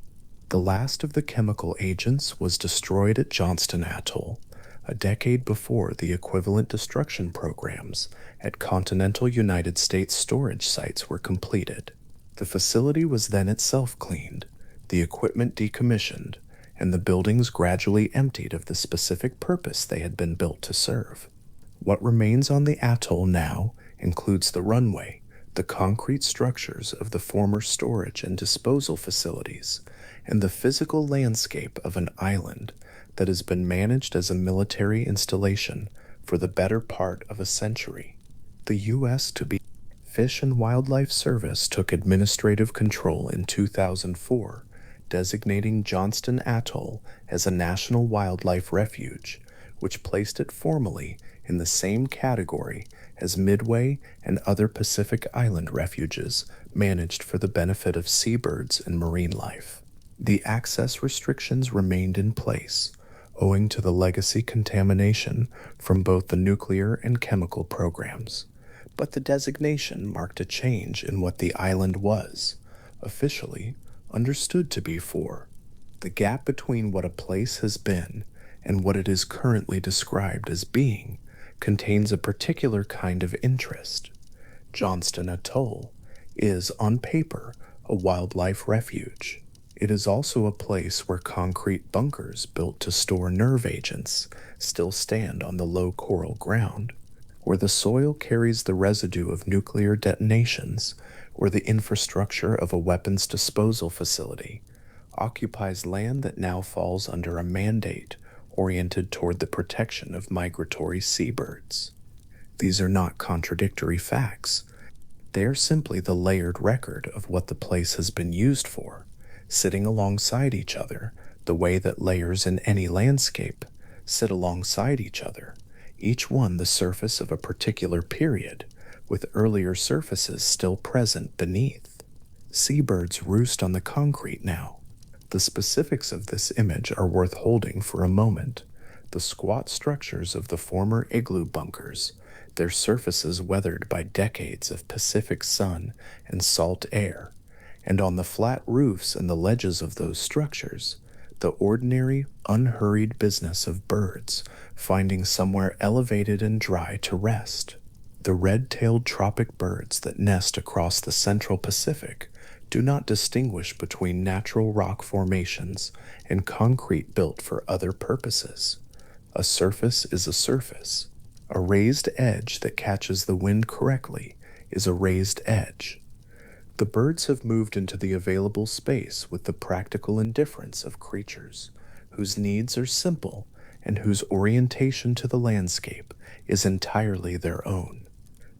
The last of the chemical agents was destroyed at Johnston Atoll, a decade before the equivalent destruction programs at continental United States storage sites were completed. The facility was then itself cleaned, the equipment decommissioned, and the buildings gradually emptied of the specific purpose they had been built to serve. What remains on the atoll now includes the runway, the concrete structures of the former storage and disposal facilities, and the physical landscape of an island that has been managed as a military installation for the better part of a century. The U.S. to be Fish and Wildlife Service took administrative control in 2004, designating Johnston Atoll as a national wildlife refuge, which placed it formally in the same category as Midway and other Pacific Island refuges managed for the benefit of seabirds and marine life. The access restrictions remained in place, owing to the legacy contamination from both the nuclear and chemical programs. But the designation marked a change in what the island was, officially understood to be for. The gap between what a place has been and what it is currently described as being contains a particular kind of interest. Johnston Atoll is, on paper, a wildlife refuge. It is also a place where concrete bunkers built to store nerve agents still stand on the low coral ground, where the soil carries the residue of nuclear detonations, where the infrastructure of a weapons disposal facility occupies land that now falls under a mandate oriented toward the protection of migratory seabirds. These are not contradictory facts. They are simply the layered record of what the place has been used for, sitting alongside each other the way that layers in any landscape sit alongside each other, each one the surface of a particular period, with earlier surfaces still present beneath. Seabirds roost on the concrete now. The specifics of this image are worth holding for a moment. The squat structures of the former igloo bunkers, their surfaces weathered by decades of Pacific sun and salt air, and on the flat roofs and the ledges of those structures, the ordinary, unhurried business of birds finding somewhere elevated and dry to rest. The red-tailed tropic birds that nest across the central Pacific do not distinguish between natural rock formations and concrete built for other purposes. A surface is a surface. A raised edge that catches the wind correctly is a raised edge. The birds have moved into the available space with the practical indifference of creatures whose needs are simple and whose orientation to the landscape is entirely their own.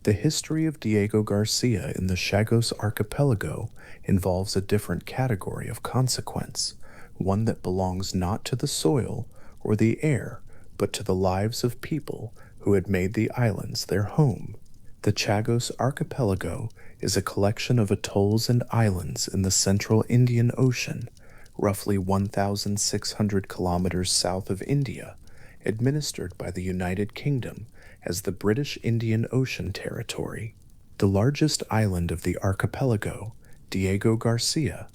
The history of Diego Garcia in the Chagos archipelago involves a different category of consequence, one that belongs not to the soil or the air, but to the lives of people who had made the islands their home. The Chagos archipelago is a collection of atolls and islands in the central Indian Ocean, roughly 1,600 kilometers south of India, administered by the United Kingdom as the British Indian Ocean Territory. The largest island of the archipelago, Diego Garcia,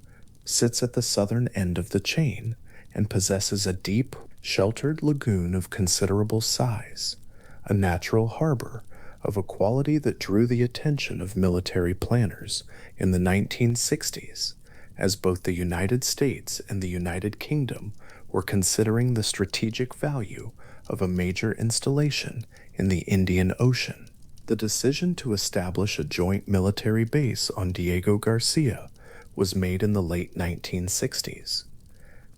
sits at the southern end of the chain and possesses a deep, sheltered lagoon of considerable size, a natural harbor of a quality that drew the attention of military planners in the 1960s, as both the United States and the United Kingdom were considering the strategic value of a major installation in the Indian Ocean. The decision to establish a joint military base on Diego Garcia was made in the late 1960s.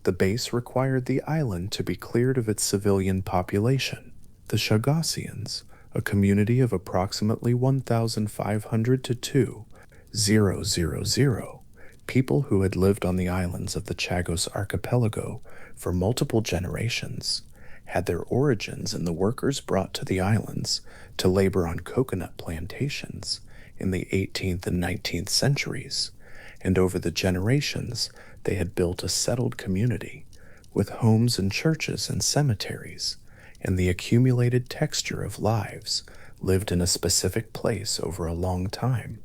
The base required the island to be cleared of its civilian population. The Chagosians, a community of approximately 1,500 to 2,000 people who had lived on the islands of the Chagos archipelago for multiple generations, had their origins in the workers brought to the islands to labor on coconut plantations in the 18th and 19th centuries, and over the generations they had built a settled community with homes and churches and cemeteries, and the accumulated texture of lives lived in a specific place over a long time.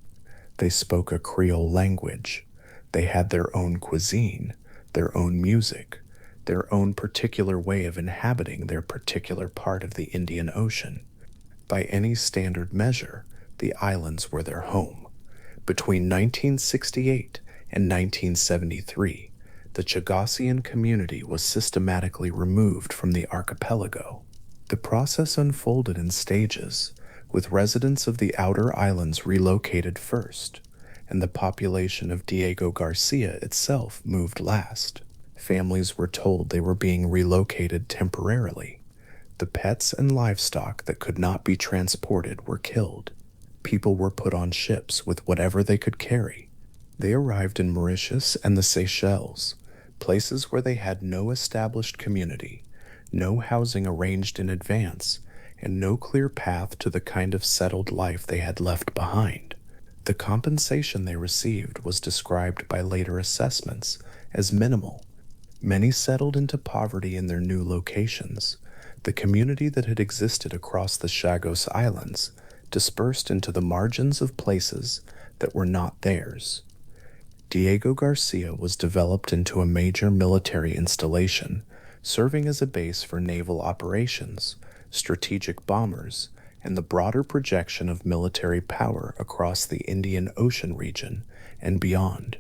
They spoke a Creole language. They had their own cuisine, their own music, their own particular way of inhabiting their particular part of the Indian Ocean. By any standard measure, the islands were their home. Between 1968 and 1973, the Chagosian community was systematically removed from the archipelago. The process unfolded in stages, with residents of the outer islands relocated first, and the population of Diego Garcia itself moved last. Families were told they were being relocated temporarily. The pets and livestock that could not be transported were killed. People were put on ships with whatever they could carry. They arrived in Mauritius and the Seychelles, places where they had no established community, no housing arranged in advance, and no clear path to the kind of settled life they had left behind. The compensation they received was described by later assessments as minimal. Many settled into poverty in their new locations. The community that had existed across the Chagos Islands dispersed into the margins of places that were not theirs. Diego Garcia was developed into a major military installation, serving as a base for naval operations, strategic bombers, and the broader projection of military power across the Indian Ocean region and beyond.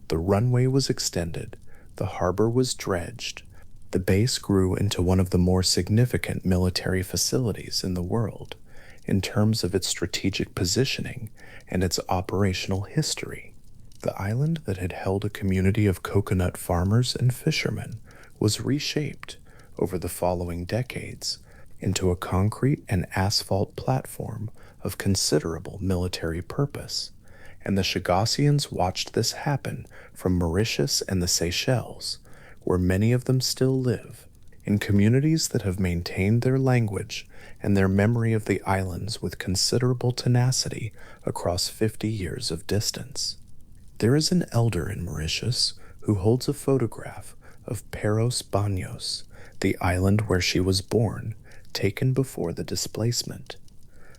The runway was extended, the harbor was dredged. The base grew into one of the more significant military facilities in the world in terms of its strategic positioning and its operational history. The island that had held a community of coconut farmers and fishermen was reshaped over the following decades into a concrete and asphalt platform of considerable military purpose, and the Chagosians watched this happen from Mauritius and the Seychelles, where many of them still live, in communities that have maintained their language and their memory of the islands with considerable tenacity across 50 years of distance. There is an elder in Mauritius who holds a photograph of Peros Banos, the island where she was born, taken before the displacement.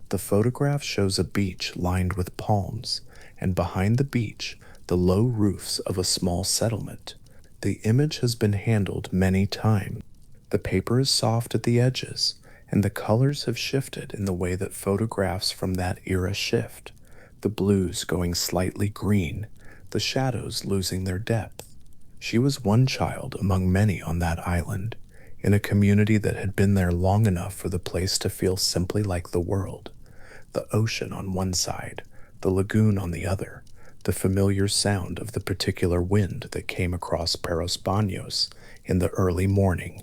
The photograph shows a beach lined with palms, and behind the beach, the low roofs of a small settlement. The image has been handled many times. The paper is soft at the edges, and the colors have shifted in the way that photographs from that era shift, the blues going slightly green, the shadows losing their depth. She was one child among many on that island, in a community that had been there long enough for the place to feel simply like the world. The ocean on one side, the lagoon on the other, the familiar sound of the particular wind that came across Peros Banos in the early morning.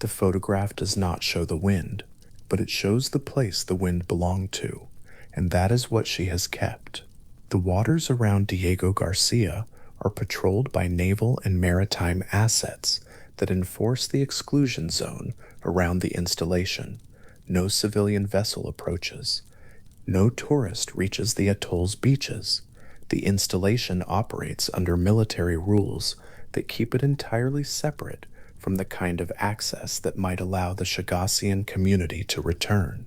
The photograph does not show the wind, but it shows the place the wind belonged to, and that is what she has kept. The waters around Diego Garcia are patrolled by naval and maritime assets that enforce the exclusion zone around the installation. No civilian vessel approaches. No tourist reaches the atoll's beaches. The installation operates under military rules that keep it entirely separate from the kind of access that might allow the Chagosian community to return,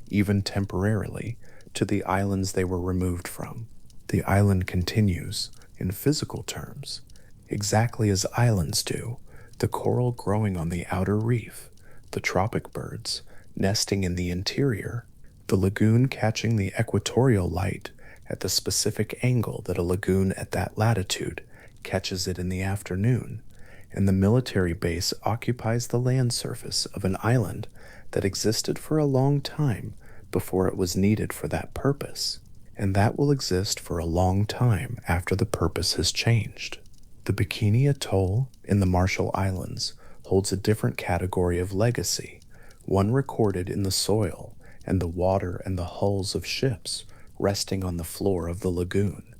even temporarily, to the islands they were removed from. The island continues, in physical terms, exactly as islands do, the coral growing on the outer reef, the tropic birds nesting in the interior, the lagoon catching the equatorial light at the specific angle that a lagoon at that latitude catches it in the afternoon, and the military base occupies the land surface of an island that existed for a long time before it was needed for that purpose, and that will exist for a long time after the purpose has changed. The Bikini Atoll in the Marshall Islands holds a different category of legacy, one recorded in the soil and the water and the hulls of ships resting on the floor of the lagoon.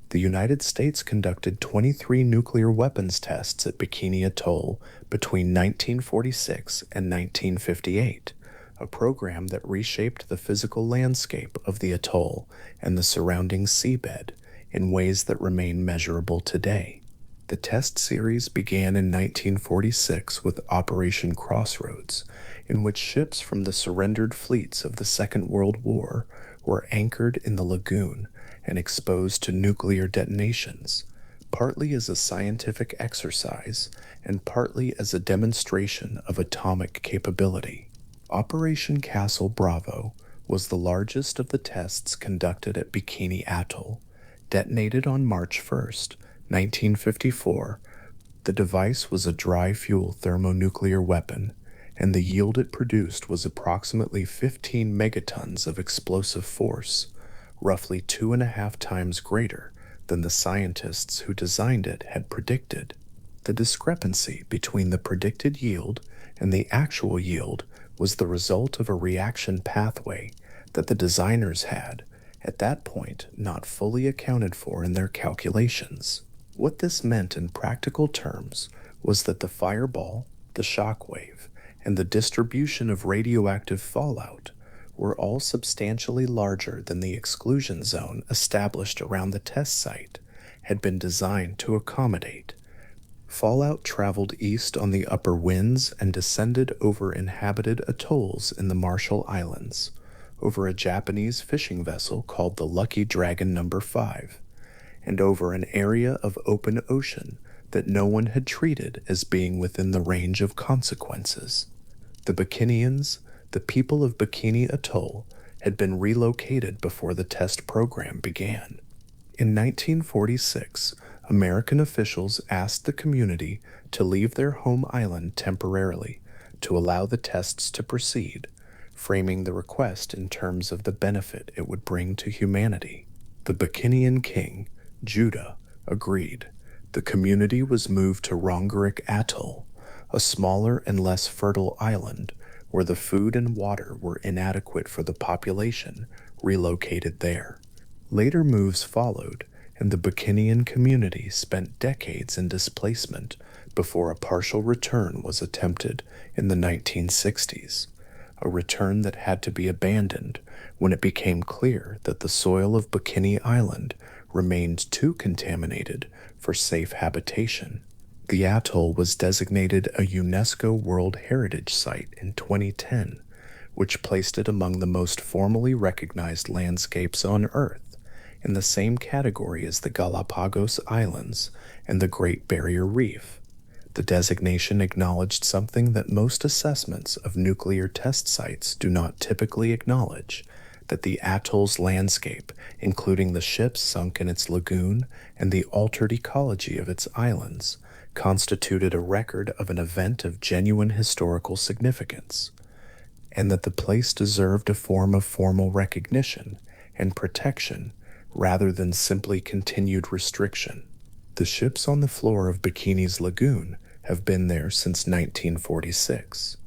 The United States conducted 23 nuclear weapons tests at Bikini Atoll between 1946 and 1958, a program that reshaped the physical landscape of the atoll and the surrounding seabed in ways that remain measurable today. The test series began in 1946 with Operation Crossroads, in which ships from the surrendered fleets of the Second World War were anchored in the lagoon and exposed to nuclear detonations, partly as a scientific exercise and partly as a demonstration of atomic capability. Operation Castle Bravo was the largest of the tests conducted at Bikini Atoll. Detonated on March 1st, 1954, the device was a dry-fuel thermonuclear weapon and the yield it produced was approximately 15 megatons of explosive force, roughly 2.5 times greater than the scientists who designed it had predicted. The discrepancy between the predicted yield and the actual yield was the result of a reaction pathway that the designers had, at that point, not fully accounted for in their calculations. What this meant in practical terms was that the fireball, the shockwave, and the distribution of radioactive fallout were all substantially larger than the exclusion zone established around the test site had been designed to accommodate. Fallout traveled east on the upper winds and descended over inhabited atolls in the Marshall Islands, over a Japanese fishing vessel called the Lucky Dragon No. 5, and over an area of open ocean that no one had treated as being within the range of consequences. The Bikinians, the people of Bikini Atoll, had been relocated before the test program began. In 1946, American officials asked the community to leave their home island temporarily to allow the tests to proceed, framing the request in terms of the benefit it would bring to humanity. The Bikinian king, Judah, agreed. The community was moved to Rongerik Atoll, a smaller and less fertile island where the food and water were inadequate for the population relocated there. Later moves followed, and the Bikinian community spent decades in displacement before a partial return was attempted in the 1960s, a return that had to be abandoned when it became clear that the soil of Bikini Island remained too contaminated for safe habitation. The atoll was designated a UNESCO World Heritage Site in 2010, which placed it among the most formally recognized landscapes on Earth, in the same category as the Galapagos Islands and the Great Barrier Reef. The designation acknowledged something that most assessments of nuclear test sites do not typically acknowledge, that the atoll's landscape, including the ships sunk in its lagoon and the altered ecology of its islands, constituted a record of an event of genuine historical significance, and that the place deserved a form of formal recognition and protection rather than simply continued restriction. The ships on the floor of Bikini's lagoon have been there since 1946.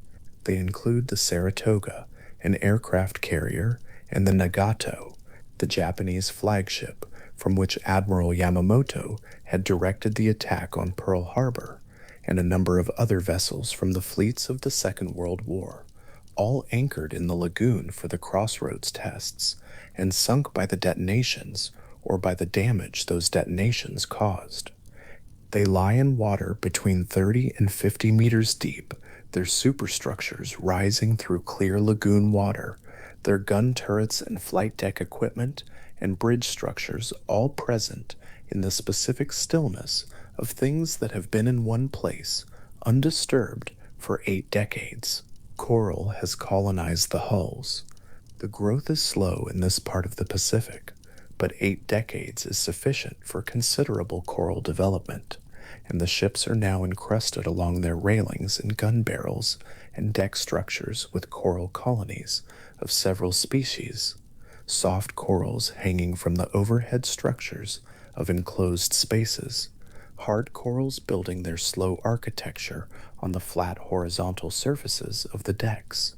They include the Saratoga, an aircraft carrier, and the Nagato, the Japanese flagship from which Admiral Yamamoto had directed the attack on Pearl Harbor, and a number of other vessels from the fleets of the Second World War, all anchored in the lagoon for the crossroads tests and sunk by the detonations or by the damage those detonations caused. They lie in water between 30 and 50 meters deep, their superstructures rising through clear lagoon water, their gun turrets and flight deck equipment and bridge structures all present in the specific stillness of things that have been in one place, undisturbed, for 8 decades. Coral has colonized the hulls. The growth is slow in this part of the Pacific, but 8 decades is sufficient for considerable coral development, and the ships are now encrusted along their railings and gun barrels and deck structures with coral colonies of several species, soft corals hanging from the overhead structures of enclosed spaces, hard corals building their slow architecture on the flat horizontal surfaces of the decks.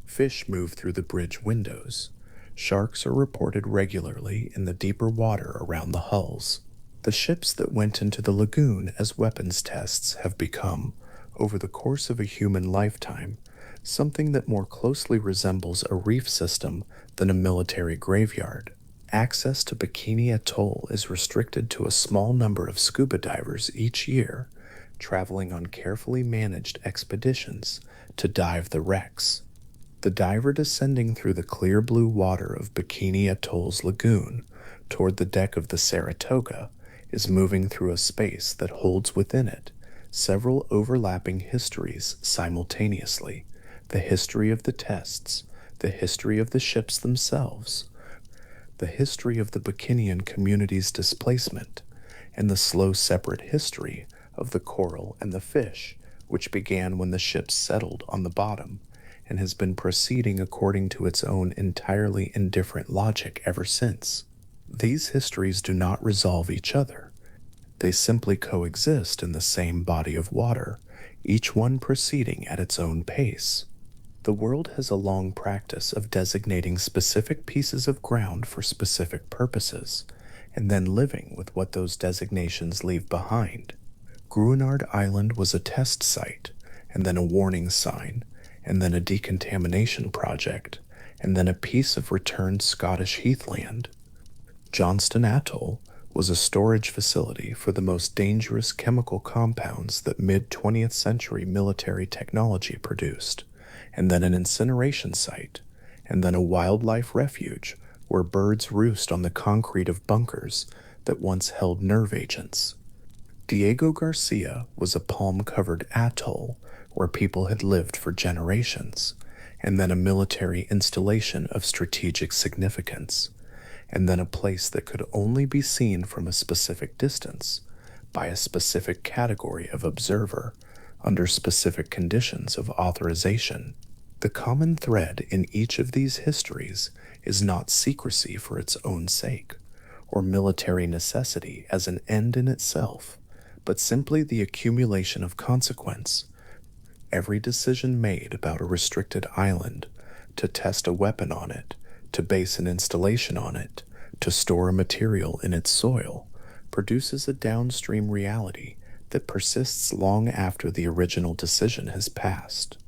Fish move through the bridge windows. Sharks are reported regularly in the deeper water around the hulls. The ships that went into the lagoon as weapons tests have become, over the course of a human lifetime, something that more closely resembles a reef system than a military graveyard. Access to Bikini Atoll is restricted to a small number of scuba divers each year, traveling on carefully managed expeditions to dive the wrecks. The diver descending through the clear blue water of Bikini Atoll's lagoon toward the deck of the Saratoga is moving through a space that holds within it several overlapping histories simultaneously: the history of the tests, the history of the ships themselves, the history of the Bikinian community's displacement, and the slow separate history of the coral and the fish which began when the ship settled on the bottom and has been proceeding according to its own entirely indifferent logic ever since. These histories do not resolve each other. They simply coexist in the same body of water, each one proceeding at its own pace. The world has a long practice of designating specific pieces of ground for specific purposes, and then living with what those designations leave behind. Gruinard Island was a test site, and then a warning sign, and then a decontamination project, and then a piece of returned Scottish heathland. Johnston Atoll was a storage facility for the most dangerous chemical compounds that mid-20th century military technology produced, and then an incineration site, and then a wildlife refuge where birds roost on the concrete of bunkers that once held nerve agents. Diego Garcia was a palm-covered atoll where people had lived for generations, and then a military installation of strategic significance, and then a place that could only be seen from a specific distance by a specific category of observer under specific conditions of authorization. The common thread in each of these histories is not secrecy for its own sake, or military necessity as an end in itself, but simply the accumulation of consequence. Every decision made about a restricted island, to test a weapon on it, to base an installation on it, to store a material in its soil, produces a downstream reality that persists long after the original decision has passed.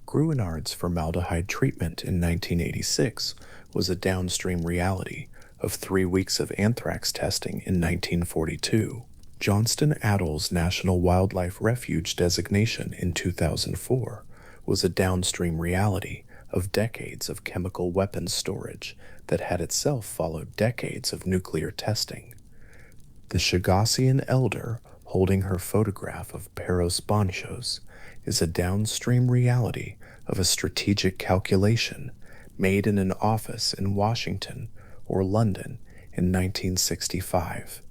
Gruinard's formaldehyde treatment in 1986 was a downstream reality of 3 weeks of anthrax testing in 1942. Johnston Atoll's National Wildlife Refuge designation in 2004 was a downstream reality of decades of chemical weapons storage that had itself followed decades of nuclear testing. The Chagassian elder holding her photograph of Peros Bonchos is a downstream reality of a strategic calculation made in an office in Washington or London in 1965.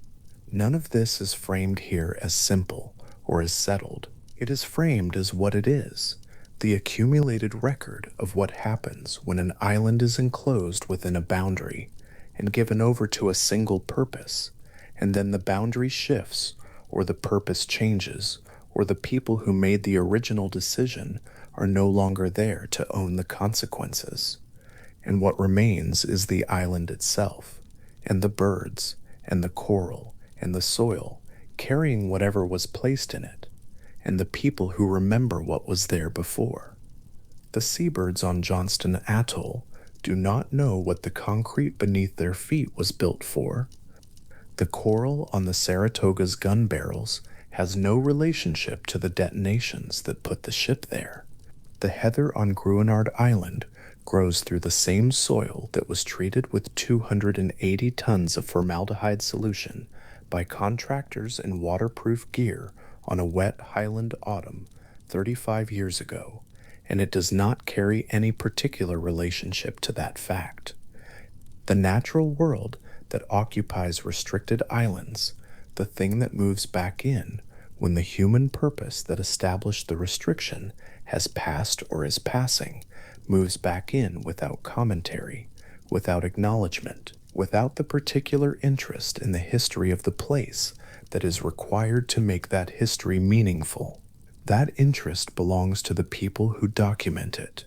None of this is framed here as simple or as settled. It is framed as what it is, the accumulated record of what happens when an island is enclosed within a boundary and given over to a single purpose, and then the boundary shifts, or the purpose changes, or the people who made the original decision are no longer there to own the consequences. And what remains is the island itself, and the birds, and the coral, and the soil, carrying whatever was placed in it, and the people who remember what was there before. The seabirds on Johnston Atoll do not know what the concrete beneath their feet was built for. The coral on the Saratoga's gun barrels has no relationship to the detonations that put the ship there. The heather on Gruinard Island grows through the same soil that was treated with 280 tons of formaldehyde solution by contractors in waterproof gear on a wet Highland autumn 35 years ago, and it does not carry any particular relationship to that fact. The natural world that occupies restricted islands, the thing that moves back in when the human purpose that established the restriction has passed or is passing, moves back in without commentary, without acknowledgement, without the particular interest in the history of the place that is required to make that history meaningful. That interest belongs to the people who document it,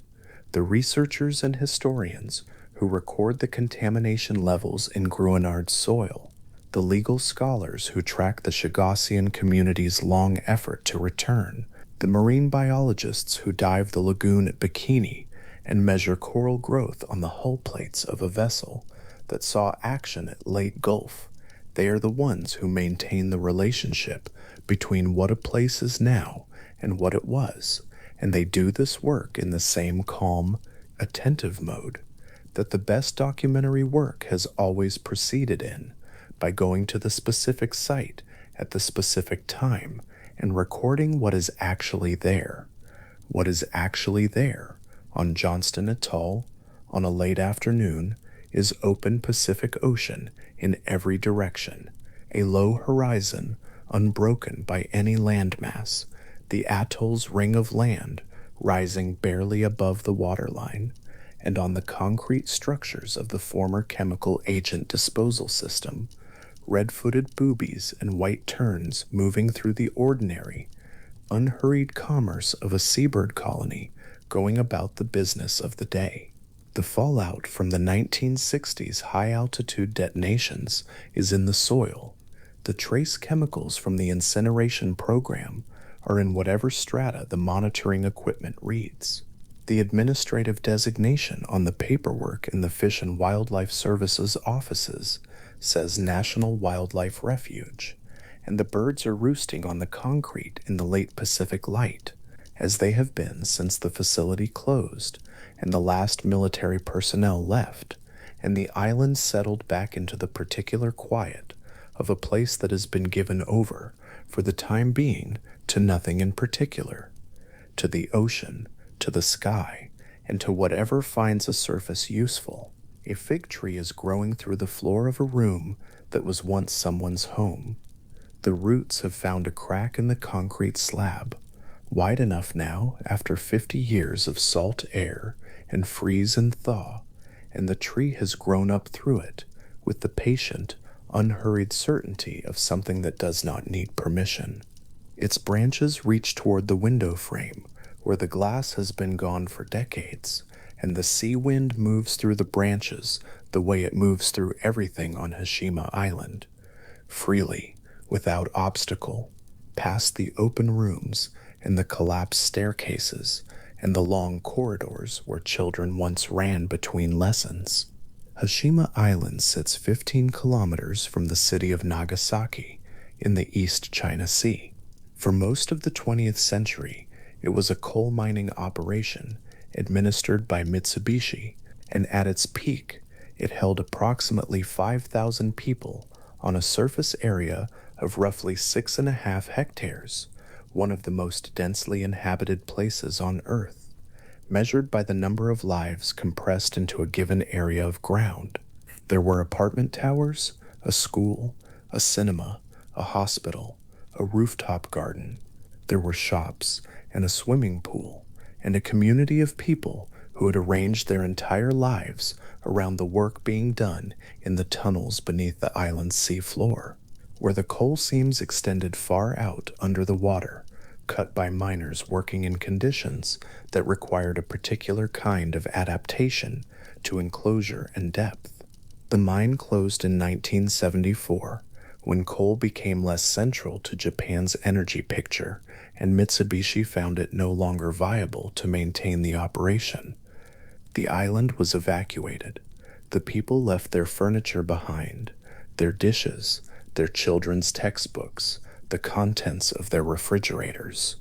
the researchers and historians who record the contamination levels in Gruinard's soil, the legal scholars who track the Chagassian community's long effort to return, the marine biologists who dive the lagoon at Bikini and measure coral growth on the hull plates of a vessel that saw action at Lake Gulf. They are the ones who maintain the relationship between what a place is now and what it was, and they do this work in the same calm, attentive mode that the best documentary work has always proceeded in, by going to the specific site at the specific time and recording what is actually there. What is actually there on Johnston Atoll on a late afternoon is open Pacific Ocean in every direction, a low horizon unbroken by any landmass, the atoll's ring of land rising barely above the waterline, and on the concrete structures of the former chemical agent disposal system, red-footed boobies and white terns moving through the ordinary, unhurried commerce of a seabird colony going about the business of the day. The fallout from the 1960s high-altitude detonations is in the soil. The trace chemicals from the incineration program are in whatever strata the monitoring equipment reads. The administrative designation on the paperwork in the Fish and Wildlife Service's offices says National Wildlife Refuge, and the birds are roosting on the concrete in the late Pacific Light, as they have been since the facility closed and the last military personnel left, and the island settled back into the particular quiet of a place that has been given over, for the time being, to nothing in particular, to the ocean, to the sky, and to whatever finds a surface useful. A fig tree is growing through the floor of a room that was once someone's home. The roots have found a crack in the concrete slab, wide enough now after 50 years of salt air and freeze and thaw, and the tree has grown up through it with the patient, unhurried certainty of something that does not need permission. Its branches reach toward the window frame, where the glass has been gone for decades, and the sea wind moves through the branches the way it moves through everything on Hashima Island, freely, without obstacle, past the open rooms and the collapsed staircases and the long corridors where children once ran between lessons. Hashima Island sits 15 kilometers from the city of Nagasaki in the East China Sea. For most of the 20th century, it was a coal mining operation administered by Mitsubishi, and at its peak, it held approximately 5,000 people on a surface area of roughly 6.5 hectares, one of the most densely inhabited places on Earth, measured by the number of lives compressed into a given area of ground. There were apartment towers, a school, a cinema, a hospital, a rooftop garden. There were shops and a swimming pool, and a community of people who had arranged their entire lives around the work being done in the tunnels beneath the island's sea floor, where the coal seams extended far out under the water, cut by miners working in conditions that required a particular kind of adaptation to enclosure and depth. The mine closed in 1974, when coal became less central to Japan's energy picture and Mitsubishi found it no longer viable to maintain the operation. The island was evacuated. The people left their furniture behind, their dishes, their children's textbooks, the contents of their refrigerators.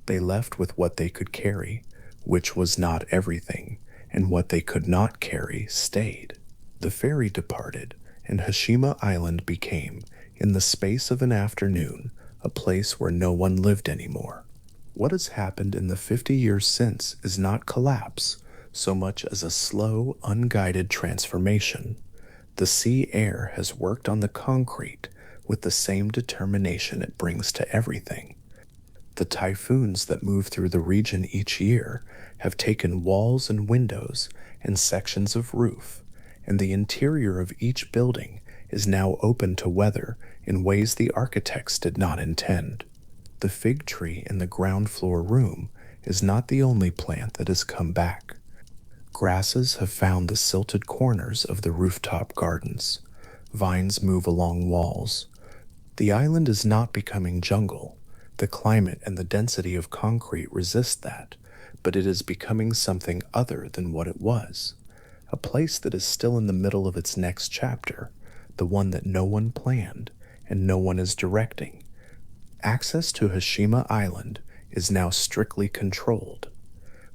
They left with what they could carry, which was not everything, and what they could not carry stayed. The ferry departed, and Hashima Island became, in the space of an afternoon, a place where no one lived anymore. What has happened in the 50 years since is not collapse, so much as a slow, unguided transformation. The sea air has worked on the concrete with the same determination it brings to everything. The typhoons that move through the region each year have taken walls and windows and sections of roof, and the interior of each building is now open to weather in ways the architects did not intend. The fig tree in the ground floor room is not the only plant that has come back. Grasses have found the silted corners of the rooftop gardens. Vines move along walls. The island is not becoming jungle. The climate and the density of concrete resist that, but it is becoming something other than what it was. A place that is still in the middle of its next chapter, the one that no one planned and no one is directing. Access to Hashima Island is now strictly controlled.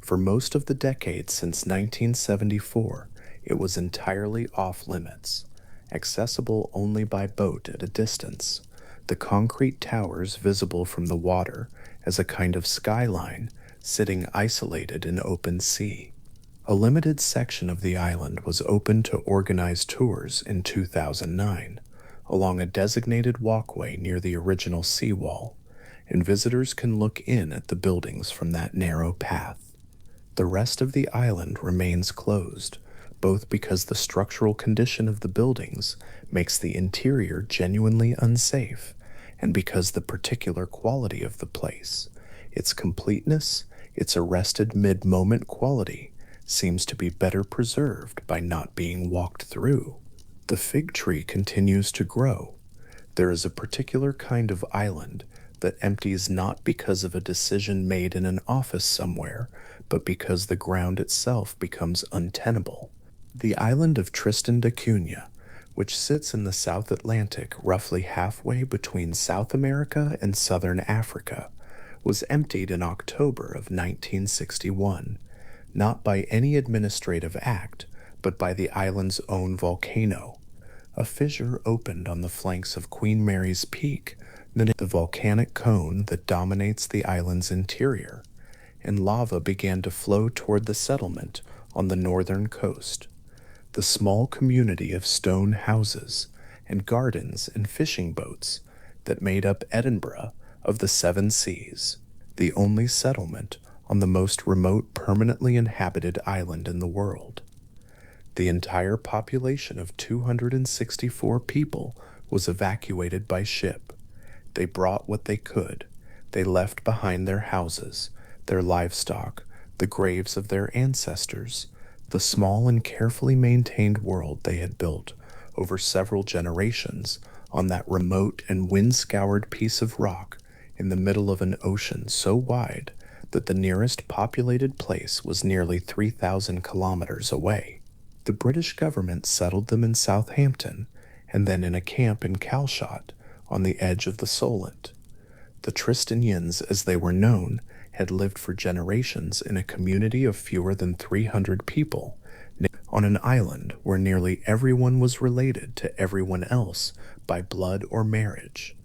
For most of the decades since 1974, it was entirely off limits, accessible only by boat at a distance. The concrete towers visible from the water as a kind of skyline, sitting isolated in open sea. A limited section of the island was open to organized tours in 2009, along a designated walkway near the original seawall, and visitors can look in at the buildings from that narrow path. The rest of the island remains closed, both because the structural condition of the buildings makes the interior genuinely unsafe, and because the particular quality of the place, its completeness, its arrested mid-moment quality, seems to be better preserved by not being walked through. The fig tree continues to grow. There is a particular kind of island that empties not because of a decision made in an office somewhere, but because the ground itself becomes untenable. The island of Tristan da Cunha, which sits in the South Atlantic roughly halfway between South America and Southern Africa, was emptied in October of 1961, not by any administrative act, but by the island's own volcano. A fissure opened on the flanks of Queen Mary's Peak, the volcanic cone that dominates the island's interior, and lava began to flow toward the settlement on the northern coast. The small community of stone houses and gardens and fishing boats that made up Edinburgh of the Seven Seas, the only settlement on the most remote permanently inhabited island in the world. The entire population of 264 people was evacuated by ship. They brought what they could. They left behind their houses, their livestock, the graves of their ancestors, the small and carefully maintained world they had built over several generations on that remote and wind-scoured piece of rock in the middle of an ocean so wide that the nearest populated place was nearly 3,000 kilometers away. The British government settled them in Southampton and then in a camp in Calshot on the edge of the Solent. The Tristanians, as they were known, had lived for generations in a community of fewer than 300 people, on an island where nearly everyone was related to everyone else by blood or marriage,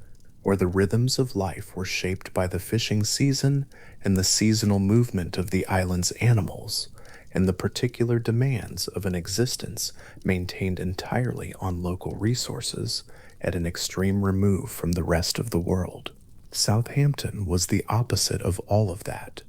where the rhythms of life were shaped by the fishing season and the seasonal movement of the island's animals, and the particular demands of an existence maintained entirely on local resources at an extreme remove from the rest of the world. Southampton was the opposite of all of that.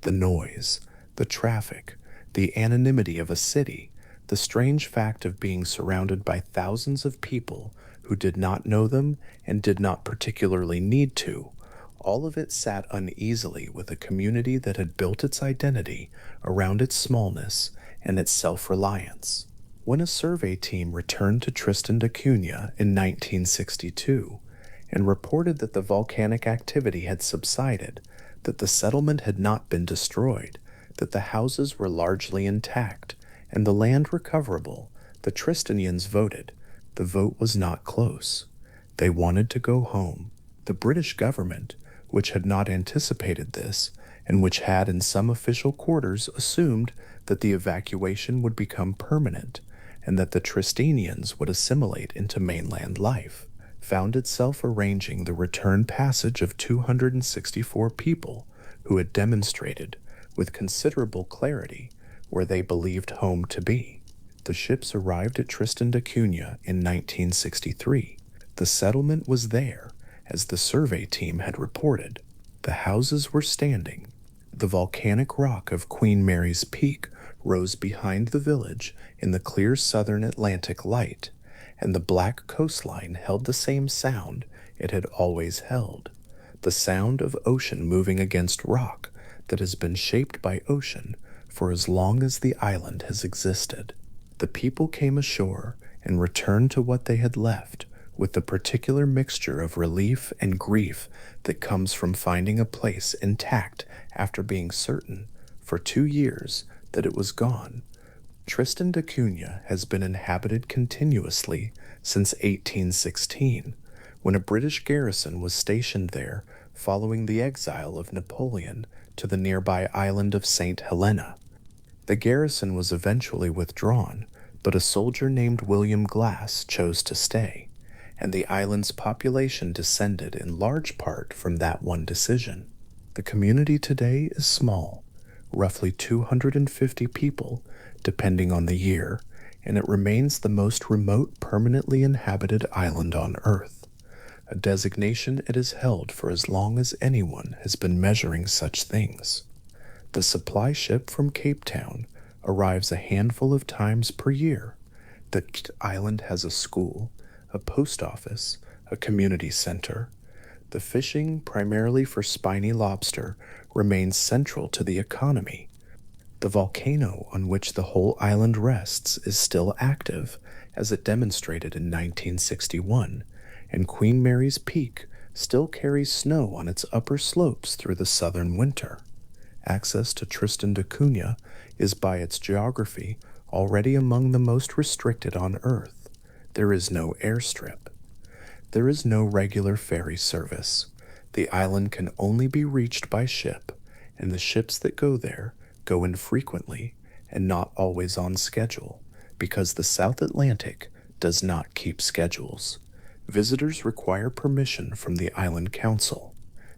The noise, the traffic, the anonymity of a city, the strange fact of being surrounded by thousands of people who did not know them and did not particularly need to, all of it sat uneasily with a community that had built its identity around its smallness and its self-reliance. When a survey team returned to Tristan da Cunha in 1962, and reported that the volcanic activity had subsided, that the settlement had not been destroyed, that the houses were largely intact, and the land recoverable, the Tristanians voted. The vote was not close. They wanted to go home. The British government, which had not anticipated this, and which had in some official quarters assumed that the evacuation would become permanent, and that the Tristanians would assimilate into mainland life, found itself arranging the return passage of 264 people who had demonstrated, with considerable clarity, where they believed home to be. The ships arrived at Tristan da Cunha in 1963. The settlement was there, as the survey team had reported. The houses were standing. The volcanic rock of Queen Mary's Peak rose behind the village in the clear southern Atlantic light, and the black coastline held the same sound it had always held, the sound of ocean moving against rock that has been shaped by ocean for as long as the island has existed. The people came ashore and returned to what they had left with the particular mixture of relief and grief that comes from finding a place intact after being certain, for 2 years, that it was gone. Tristan da Cunha has been inhabited continuously since 1816, when a British garrison was stationed there following the exile of Napoleon to the nearby island of St. Helena. The garrison was eventually withdrawn, but a soldier named William Glass chose to stay, and the island's population descended in large part from that one decision. The community today is small, roughly 250 people, depending on the year, and it remains the most remote permanently inhabited island on Earth. a designation it has held for as long as anyone has been measuring such things. The supply ship from Cape Town arrives a handful of times per year. The island has a school, a post office, a community center. The fishing, primarily for spiny lobster, remains central to the economy. The volcano on which the whole island rests is still active, as it demonstrated in 1961, and Queen Mary's Peak still carries snow on its upper slopes through the southern winter. Access to Tristan da Cunha is, by its geography, already among the most restricted on Earth. There is no airstrip. There is no regular ferry service. The island can only be reached by ship, and the ships that go there go infrequently and not always on schedule, because the South Atlantic does not keep schedules. Visitors require permission from the Island Council.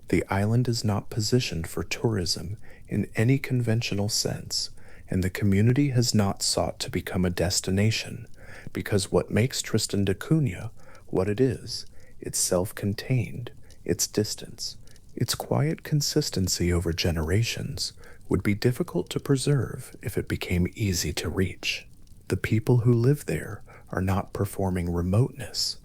The island is not positioned for tourism in any conventional sense, and the community has not sought to become a destination, because what makes Tristan da Cunha what it is, its self-contained, its distance, its quiet consistency over generations, would be difficult to preserve if it became easy to reach. The people who live there are not performing remoteness.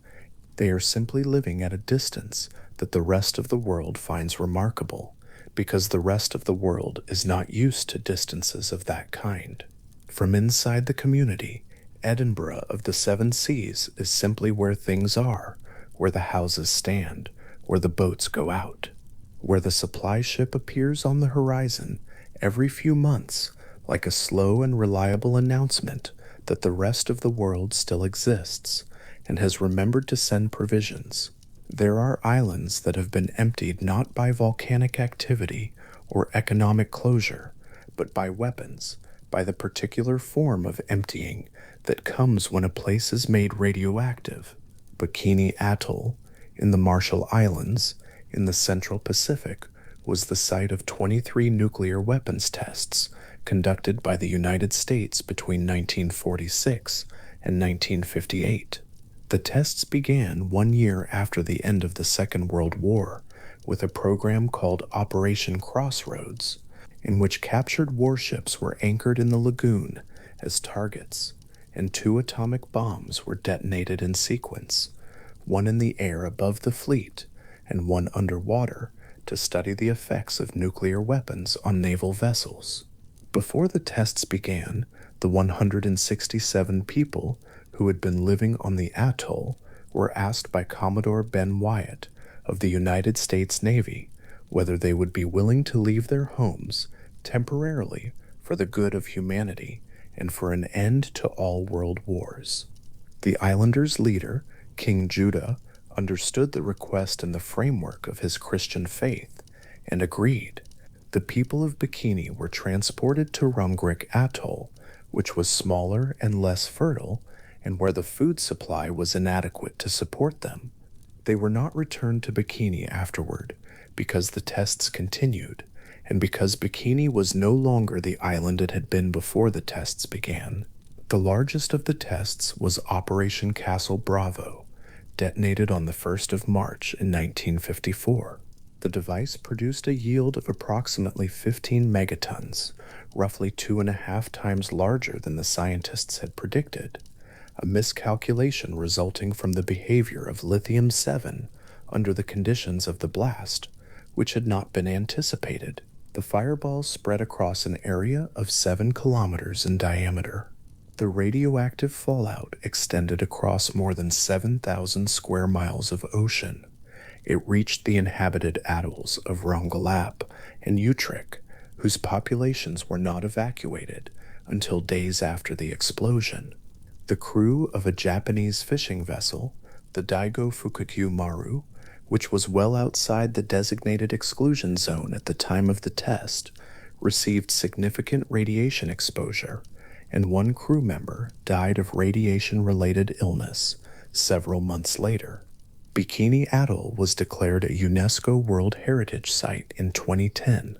They are simply living at a distance that the rest of the world finds remarkable, because the rest of the world is not used to distances of that kind. From inside the community, Edinburgh of the Seven Seas is simply where things are, where the houses stand, where the boats go out, where the supply ship appears on the horizon every few months, like a slow and reliable announcement that the rest of the world still exists and has remembered to send provisions. There are islands that have been emptied not by volcanic activity or economic closure, but by weapons, by the particular form of emptying that comes when a place is made radioactive. Bikini Atoll, in the Marshall Islands, in the Central Pacific, was the site of 23 nuclear weapons tests conducted by the United States between 1946 and 1958. The tests began 1 year after the end of the Second World War with a program called Operation Crossroads, in which captured warships were anchored in the lagoon as targets, and 2 atomic bombs were detonated in sequence, one in the air above the fleet and one underwater, to study the effects of nuclear weapons on naval vessels. Before the tests began, the 167 people who had been living on the atoll were asked by Commodore Ben Wyatt of the United States Navy whether they would be willing to leave their homes temporarily for the good of humanity and for an end to all world wars. The islanders' leader, King Judah, understood the request in the framework of his Christian faith and agreed. The people of Bikini were transported to Rumgrick Atoll, which was smaller and less fertile, and where the food supply was inadequate to support them. They were not returned to Bikini afterward, because the tests continued, and because Bikini was no longer the island it had been before the tests began. The largest of the tests was Operation Castle Bravo, detonated on the 1st of March in 1954. The device produced a yield of approximately 15 megatons, roughly 2.5 times larger than the scientists had predicted, a miscalculation resulting from the behavior of lithium-7 under the conditions of the blast, which had not been anticipated. The fireballs spread across an area of 7 kilometers in diameter. The radioactive fallout extended across more than 7,000 square miles of ocean. It reached the inhabited atolls of Rongelap and Utrecht, whose populations were not evacuated until days after the explosion. The crew of a Japanese fishing vessel, the Daigo Fukukyu Maru, which was well outside the designated exclusion zone at the time of the test, received significant radiation exposure, and 1 crew member died of radiation-related illness several months later. Bikini Atoll was declared a UNESCO World Heritage Site in 2010.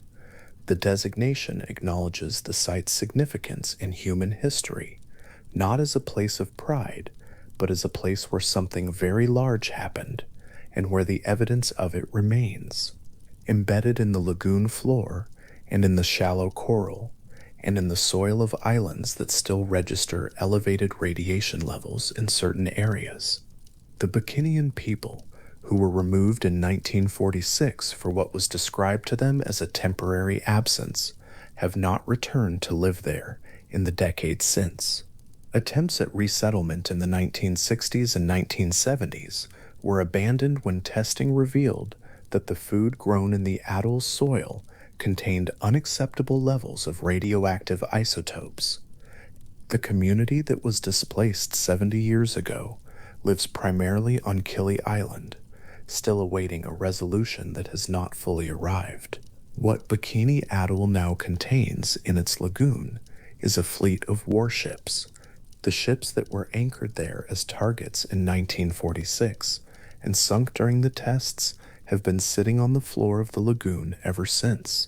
The designation acknowledges the site's significance in human history, not as a place of pride, but as a place where something very large happened, and where the evidence of it remains, embedded in the lagoon floor and in the shallow coral and in the soil of islands that still register elevated radiation levels in certain areas. The Bikinian people, who were removed in 1946 for what was described to them as a temporary absence, have not returned to live there in the decades since. Attempts at resettlement in the 1960s and 1970s were abandoned when testing revealed that the food grown in the atoll's soil contained unacceptable levels of radioactive isotopes. The community that was displaced 70 years ago lives primarily on Kili Island, still awaiting a resolution that has not fully arrived. What Bikini Atoll now contains in its lagoon is a fleet of warships, the ships that were anchored there as targets in 1946 and sunk during the tests have been sitting on the floor of the lagoon ever since.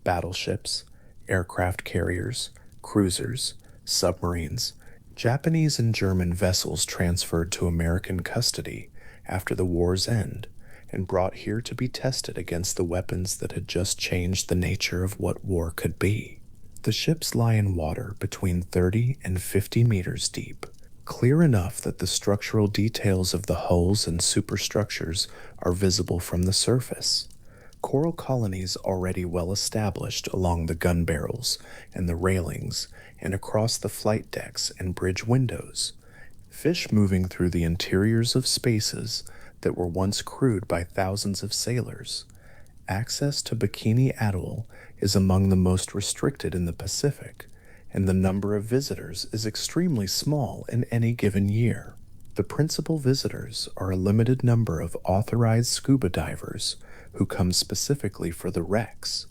Battleships, aircraft carriers, cruisers, submarines, Japanese and German vessels transferred to American custody after the war's end and brought here to be tested against the weapons that had just changed the nature of what war could be. The ships lie in water between 30 and 50 meters deep, clear enough that the structural details of the hulls and superstructures are visible from the surface. Coral colonies already well established along the gun barrels and the railings and across the flight decks and bridge windows. Fish moving through the interiors of spaces that were once crewed by thousands of sailors. Access to Bikini Atoll is among the most restricted in the Pacific, and the number of visitors is extremely small in any given year. The principal visitors are a limited number of authorized scuba divers who come specifically for the wrecks.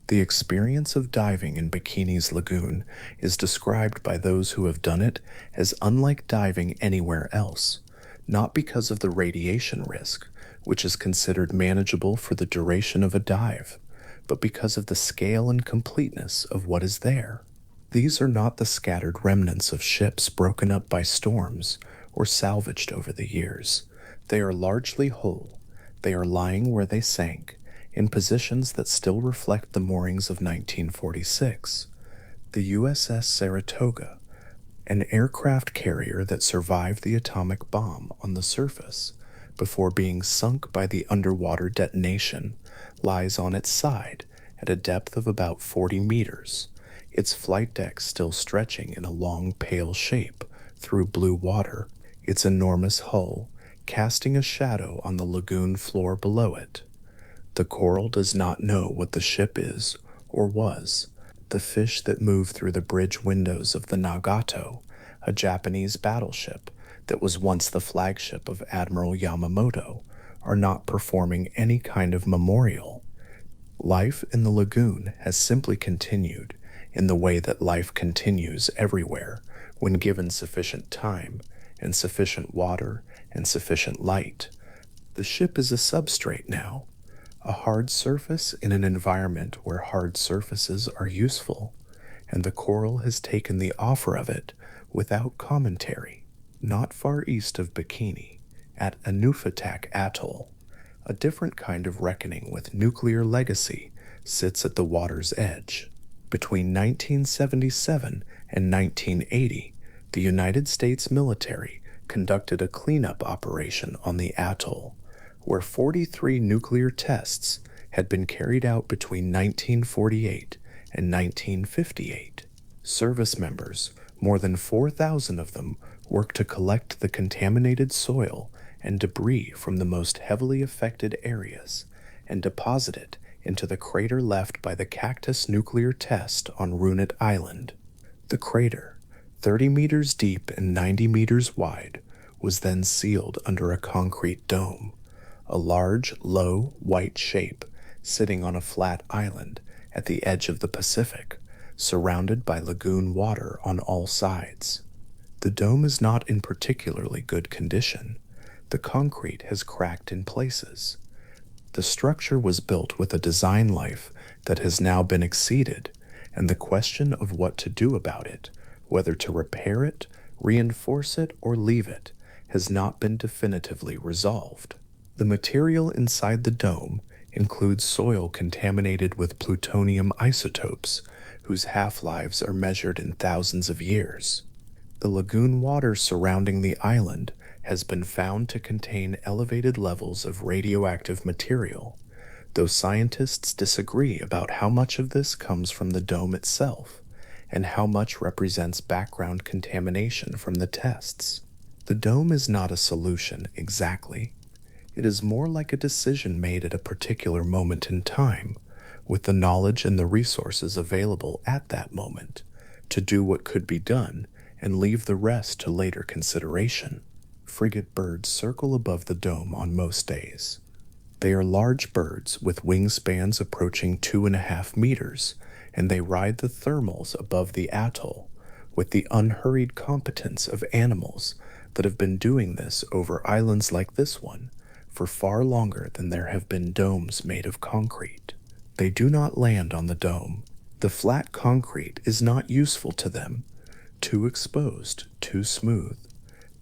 The experience of diving in Bikini's lagoon is described by those who have done it as unlike diving anywhere else, not because of the radiation risk, which is considered manageable for the duration of a dive, but because of the scale and completeness of what is there. These are not the scattered remnants of ships broken up by storms or salvaged over the years. They are largely whole. They are lying where they sank, in positions that still reflect the moorings of 1946. The USS Saratoga, an aircraft carrier that survived the atomic bomb on the surface before being sunk by the underwater detonation, lies on its side at a depth of about 40 meters, its flight deck still stretching in a long pale shape through blue water, its enormous hull casting a shadow on the lagoon floor below it. The coral does not know what the ship is or was. The fish that move through the bridge windows of the Nagato, a Japanese battleship that was once the flagship of Admiral Yamamoto, are not performing any kind of memorial. Life in the lagoon has simply continued in the way that life continues everywhere when given sufficient time and sufficient water and sufficient light. The ship is a substrate now, a hard surface in an environment where hard surfaces are useful, and the coral has taken the offer of it without commentary. Not far east of Bikini, at Anufatak Atoll, a different kind of reckoning with nuclear legacy sits at the water's edge. Between 1977 and 1980, the United States military conducted a cleanup operation on the atoll, where 43 nuclear tests had been carried out between 1948 and 1958. Service members, more than 4,000 of them, worked to collect the contaminated soil and debris from the most heavily affected areas and deposit it into the crater left by the Cactus nuclear test on Runit Island. The crater, 30 meters deep and 90 meters wide, was then sealed under a concrete dome, a large, low, white shape sitting on a flat island at the edge of the Pacific, surrounded by lagoon water on all sides. The dome is not in particularly good condition. The concrete has cracked in places. The structure was built with a design life that has now been exceeded, and the question of what to do about it, whether to repair it, reinforce it, or leave it, has not been definitively resolved. The material inside the dome includes soil contaminated with plutonium isotopes, whose half-lives are measured in thousands of years. The lagoon water surrounding the island has been found to contain elevated levels of radioactive material, though scientists disagree about how much of this comes from the dome itself and how much represents background contamination from the tests. The dome is not a solution exactly. It is more like a decision made at a particular moment in time, with the knowledge and the resources available at that moment, to do what could be done and leave the rest to later consideration. Frigate birds circle above the dome on most days. They are large birds with wingspans approaching 2.5 meters, and they ride the thermals above the atoll with the unhurried competence of animals that have been doing this over islands like this one for far longer than there have been domes made of concrete. They do not land on the dome. The flat concrete is not useful to them. Too exposed, too smooth.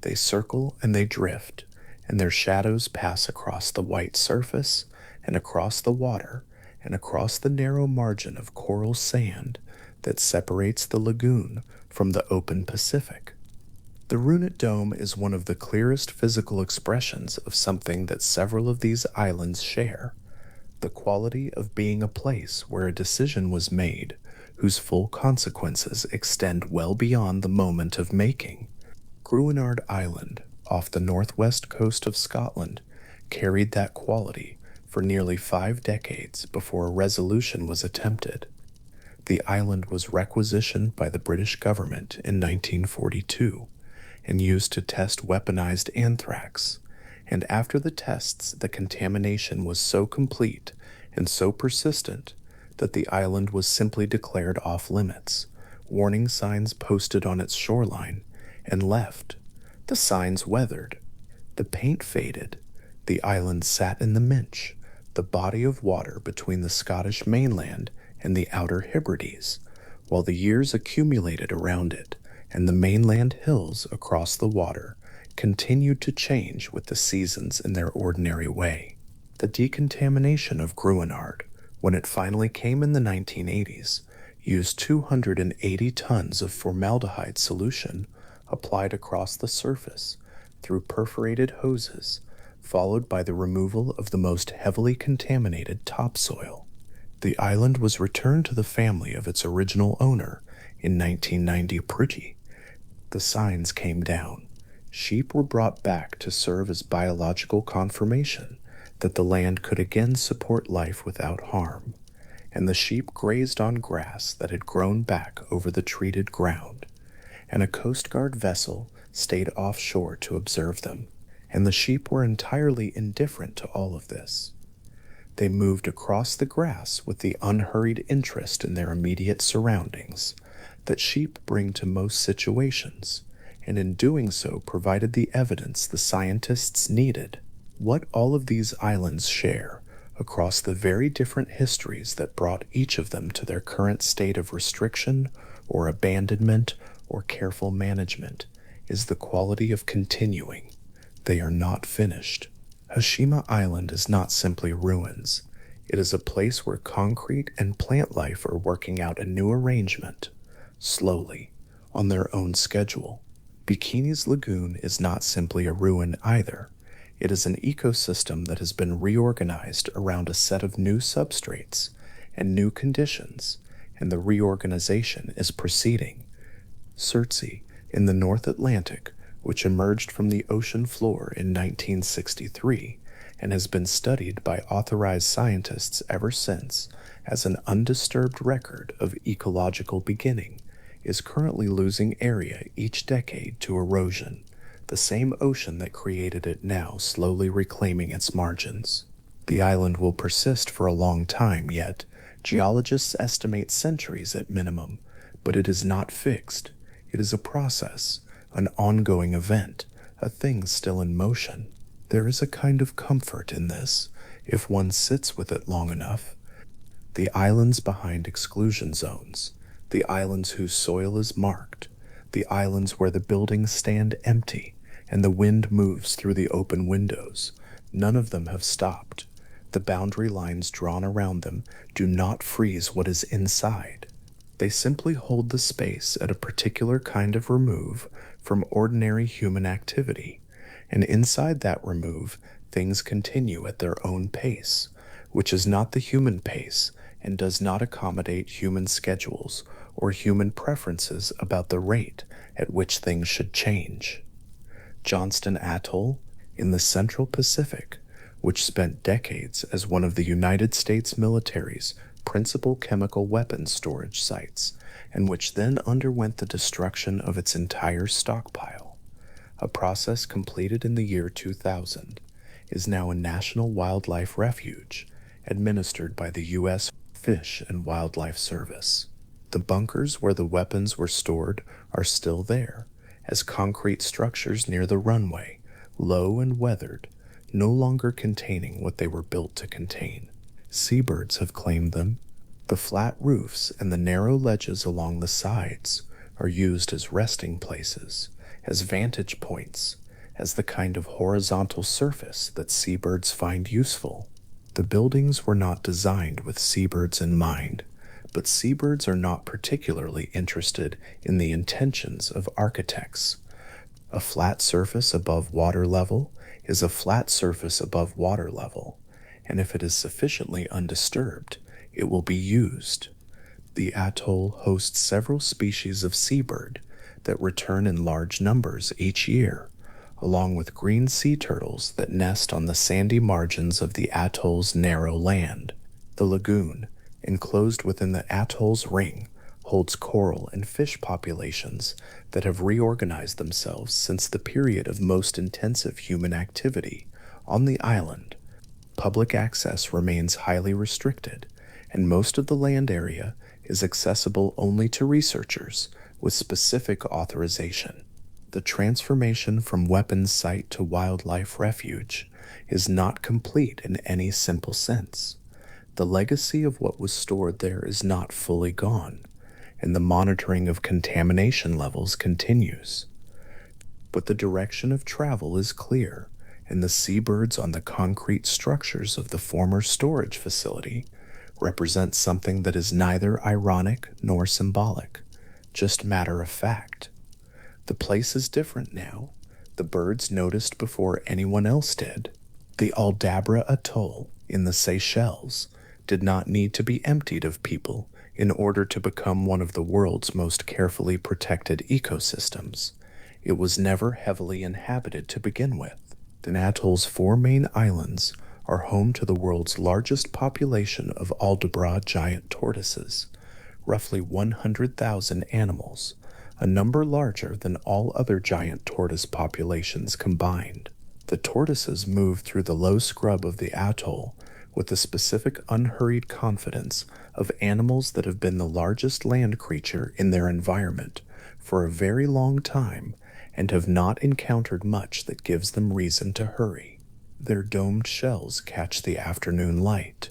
They circle and they drift, and their shadows pass across the white surface and across the water and across the narrow margin of coral sand that separates the lagoon from the open Pacific. The Runit Dome is one of the clearest physical expressions of something that several of these islands share: the quality of being a place where a decision was made whose full consequences extend well beyond the moment of making. Gruinard Island, off the northwest coast of Scotland, carried that quality for nearly 5 decades before a resolution was attempted. The island was requisitioned by the British government in 1942 and used to test weaponized anthrax, and after the tests, the contamination was so complete and so persistent that the island was simply declared off limits, warning signs posted on its shoreline, and left. The signs weathered. The paint faded. The island sat in the Minch, the body of water between the Scottish mainland and the Outer Hebrides, while the years accumulated around it, and the mainland hills across the water continued to change with the seasons in their ordinary way. The decontamination of Gruinard, when it finally came in the 1980s, used 280 tons of formaldehyde solution applied across the surface through perforated hoses, followed by the removal of the most heavily contaminated topsoil. The island was returned to the family of its original owner in 1990 pretty. The signs came down. Sheep were brought back to serve as biological confirmation that the land could again support life without harm, and the sheep grazed on grass that had grown back over the treated ground, and a Coast Guard vessel stayed offshore to observe them, and the sheep were entirely indifferent to all of this. They moved across the grass with the unhurried interest in their immediate surroundings that sheep bring to most situations, and in doing so provided the evidence the scientists needed. What all of these islands share, across the very different histories that brought each of them to their current state of restriction or abandonment or careful management, is the quality of continuing. They are not finished. Hashima Island is not simply ruins. It is a place where concrete and plant life are working out a new arrangement, slowly, on their own schedule. Bikini's Lagoon is not simply a ruin either. It is an ecosystem that has been reorganized around a set of new substrates and new conditions, and the reorganization is proceeding. Surtsey, in the North Atlantic, which emerged from the ocean floor in 1963 and has been studied by authorized scientists ever since as an undisturbed record of ecological beginning, is currently losing area each decade to erosion, the same ocean that created it now slowly reclaiming its margins. The island will persist for a long time yet. Geologists estimate centuries at minimum, but it is not fixed. It is a process, an ongoing event, a thing still in motion. There is a kind of comfort in this, if one sits with it long enough. The islands behind exclusion zones, the islands whose soil is marked, the islands where the buildings stand empty and the wind moves through the open windows, None of them have stopped. The boundary lines drawn around them do not freeze what is inside. They simply hold the space at a particular kind of remove from ordinary human activity, and inside that remove, things continue at their own pace, which is not the human pace and does not accommodate human schedules or human preferences about the rate at which things should change. Johnston Atoll in the Central Pacific, which spent decades as one of the United States military's principal chemical weapons storage sites, and which then underwent the destruction of its entire stockpile, a process completed in the year 2000, is now a national wildlife refuge administered by the U.S. Fish and Wildlife Service. The bunkers where the weapons were stored are still there, as concrete structures near the runway, low and weathered, no longer containing what they were built to contain. Seabirds have claimed them. The flat roofs and the narrow ledges along the sides are used as resting places, as vantage points, as the kind of horizontal surface that seabirds find useful. The buildings were not designed with seabirds in mind, but seabirds are not particularly interested in the intentions of architects. A flat surface above water level is a flat surface above water level, and if it is sufficiently undisturbed, it will be used. The atoll hosts several species of seabird that return in large numbers each year, along with green sea turtles that nest on the sandy margins of the atoll's narrow land. The lagoon, enclosed within the atoll's ring, holds coral and fish populations that have reorganized themselves since the period of most intensive human activity on the island. Public access remains highly restricted, and most of the land area is accessible only to researchers with specific authorization. The transformation from weapons site to wildlife refuge is not complete in any simple sense. The legacy of what was stored there is not fully gone, and the monitoring of contamination levels continues. But the direction of travel is clear, and the seabirds on the concrete structures of the former storage facility represent something that is neither ironic nor symbolic, just matter of fact. The place is different now. The birds noticed before anyone else did. The Aldabra Atoll in the Seychelles did not need to be emptied of people in order to become one of the world's most carefully protected ecosystems. It was never heavily inhabited to begin with. The atoll's 4 main islands are home to the world's largest population of Aldabra giant tortoises, roughly 100,000 animals, a number larger than all other giant tortoise populations combined. The tortoises move through the low scrub of the atoll with the specific unhurried confidence of animals that have been the largest land creature in their environment for a very long time and have not encountered much that gives them reason to hurry. Their domed shells catch the afternoon light.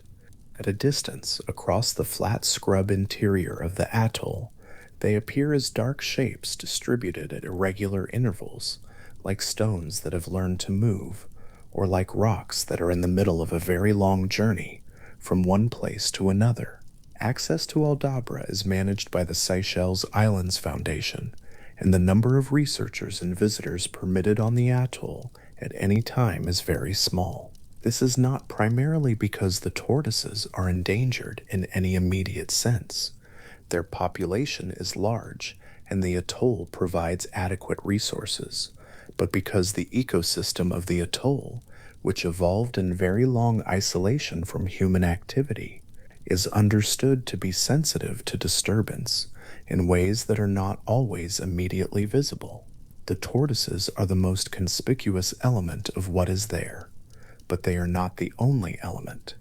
At a distance, across the flat scrub interior of the atoll, they appear as dark shapes distributed at irregular intervals, like stones that have learned to move, or like rocks that are in the middle of a very long journey from one place to another. Access to Aldabra is managed by the Seychelles Islands Foundation, and the number of researchers and visitors permitted on the atoll at any time is very small. This is not primarily because the tortoises are endangered in any immediate sense. Their population is large, and the atoll provides adequate resources, but because the ecosystem of the atoll, which evolved in very long isolation from human activity, is understood to be sensitive to disturbance in ways that are not always immediately visible. The tortoises are the most conspicuous element of what is there, but they are not the only element.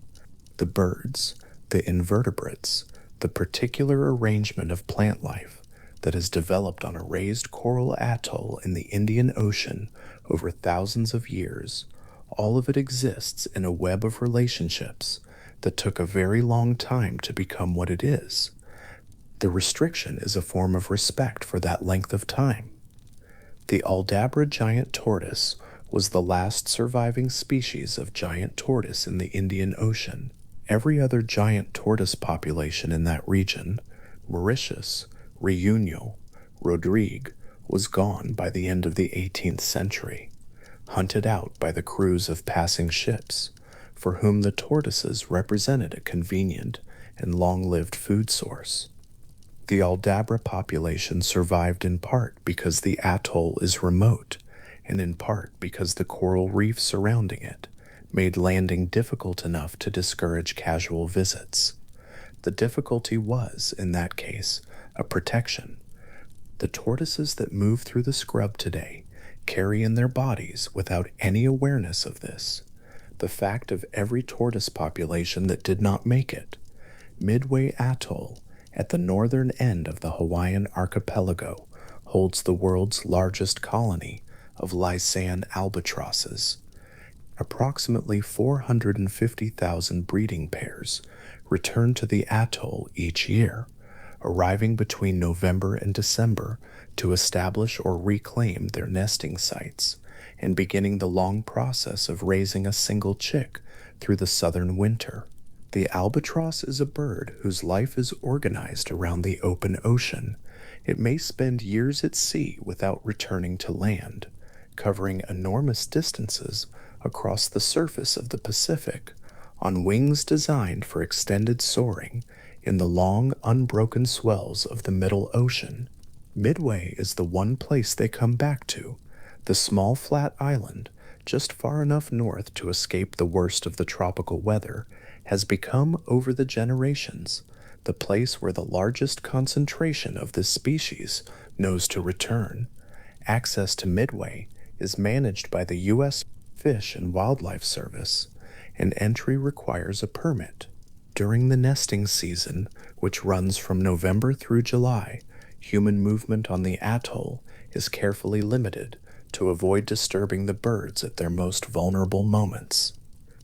The birds, the invertebrates, the particular arrangement of plant life that has developed on a raised coral atoll in the Indian Ocean over thousands of years, all of it exists in a web of relationships that took a very long time to become what it is. The restriction is a form of respect for that length of time. The Aldabra giant tortoise was the last surviving species of giant tortoise in the Indian Ocean. Every other giant tortoise population in that region, Mauritius, Reunion, Rodrigue, was gone by the end of the 18th century, hunted out by the crews of passing ships, for whom the tortoises represented a convenient and long-lived food source. The Aldabra population survived in part because the atoll is remote, and in part because the coral reef surrounding it made landing difficult enough to discourage casual visits. The difficulty was, in that case, a protection. The tortoises that move through the scrub today carry in their bodies, without any awareness of this, the fact of every tortoise population that did not make it. Midway Atoll, at the northern end of the Hawaiian archipelago, holds the world's largest colony of Lysan albatrosses. Approximately 450,000 breeding pairs return to the atoll each year, arriving between November and December to establish or reclaim their nesting sites, and beginning the long process of raising a single chick through the southern winter. The albatross is a bird whose life is organized around the open ocean. It may spend years at sea without returning to land, covering enormous distances across the surface of the Pacific on wings designed for extended soaring in the long, unbroken swells of the Middle Ocean. Midway is the one place they come back to, the small flat island, just far enough north to escape the worst of the tropical weather, has become, over the generations, the place where the largest concentration of this species knows to return. Access to Midway is managed by the U.S. Fish and Wildlife Service, and entry requires a permit. During the nesting season, which runs from November through July, human movement on the atoll is carefully limited to avoid disturbing the birds at their most vulnerable moments.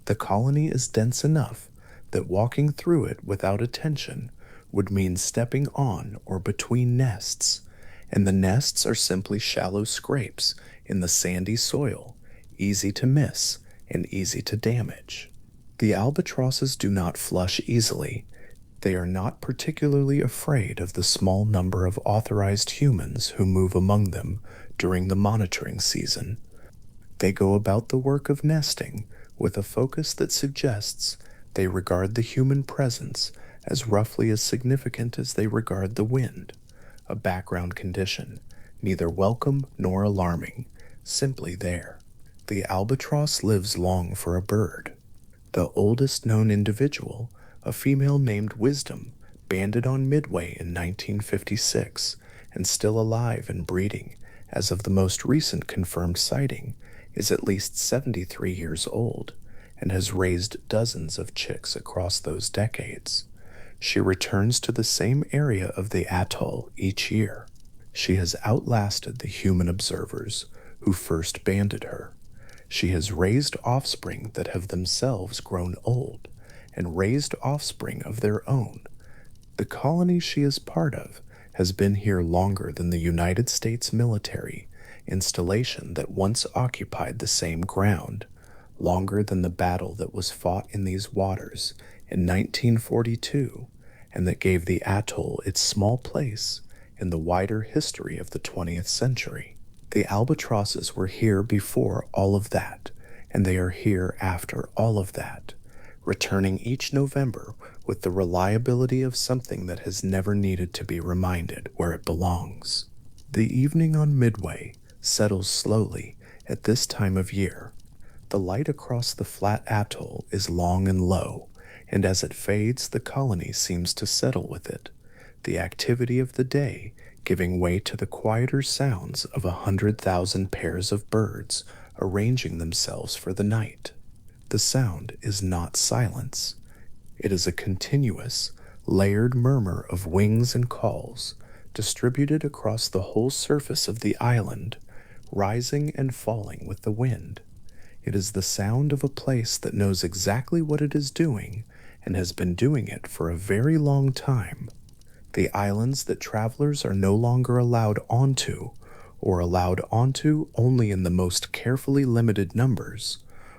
The colony is dense enough that walking through it without attention would mean stepping on or between nests, and the nests are simply shallow scrapes in the sandy soil, easy to miss and easy to damage. The albatrosses do not flush easily. They are not particularly afraid of the small number of authorized humans who move among them during the monitoring season. They go about the work of nesting with a focus that suggests they regard the human presence as roughly as significant as they regard the wind, a background condition, neither welcome nor alarming, simply there. The albatross lives long for a bird. The oldest known individual, a female named Wisdom, banded on Midway in 1956 and still alive and breeding as of the most recent confirmed sighting, is at least 73 years old and has raised dozens of chicks across those decades. She returns to the same area of the atoll each year. She has outlasted the human observers who first banded her. She has raised offspring that have themselves grown old and raised offspring of their own. The colony she is part of has been here longer than the United States military installation that once occupied the same ground, longer than the battle that was fought in these waters in 1942 and that gave the atoll its small place in the wider history of the 20th century. The albatrosses were here before all of that, and they are here after all of that, returning each November with the reliability of something that has never needed to be reminded where it belongs. The evening on Midway settles slowly at this time of year. The light across the flat atoll is long and low, and as it fades, the colony seems to settle with it, the activity of the day giving way to the quieter sounds of 100,000 pairs of birds arranging themselves for the night. The sound is not silence. It is a continuous, layered murmur of wings and calls, distributed across the whole surface of the island, rising and falling with the wind. It is the sound of a place that knows exactly what it is doing and has been doing it for a very long time. The islands that travelers are no longer allowed onto or allowed onto only in the most carefully limited numbers,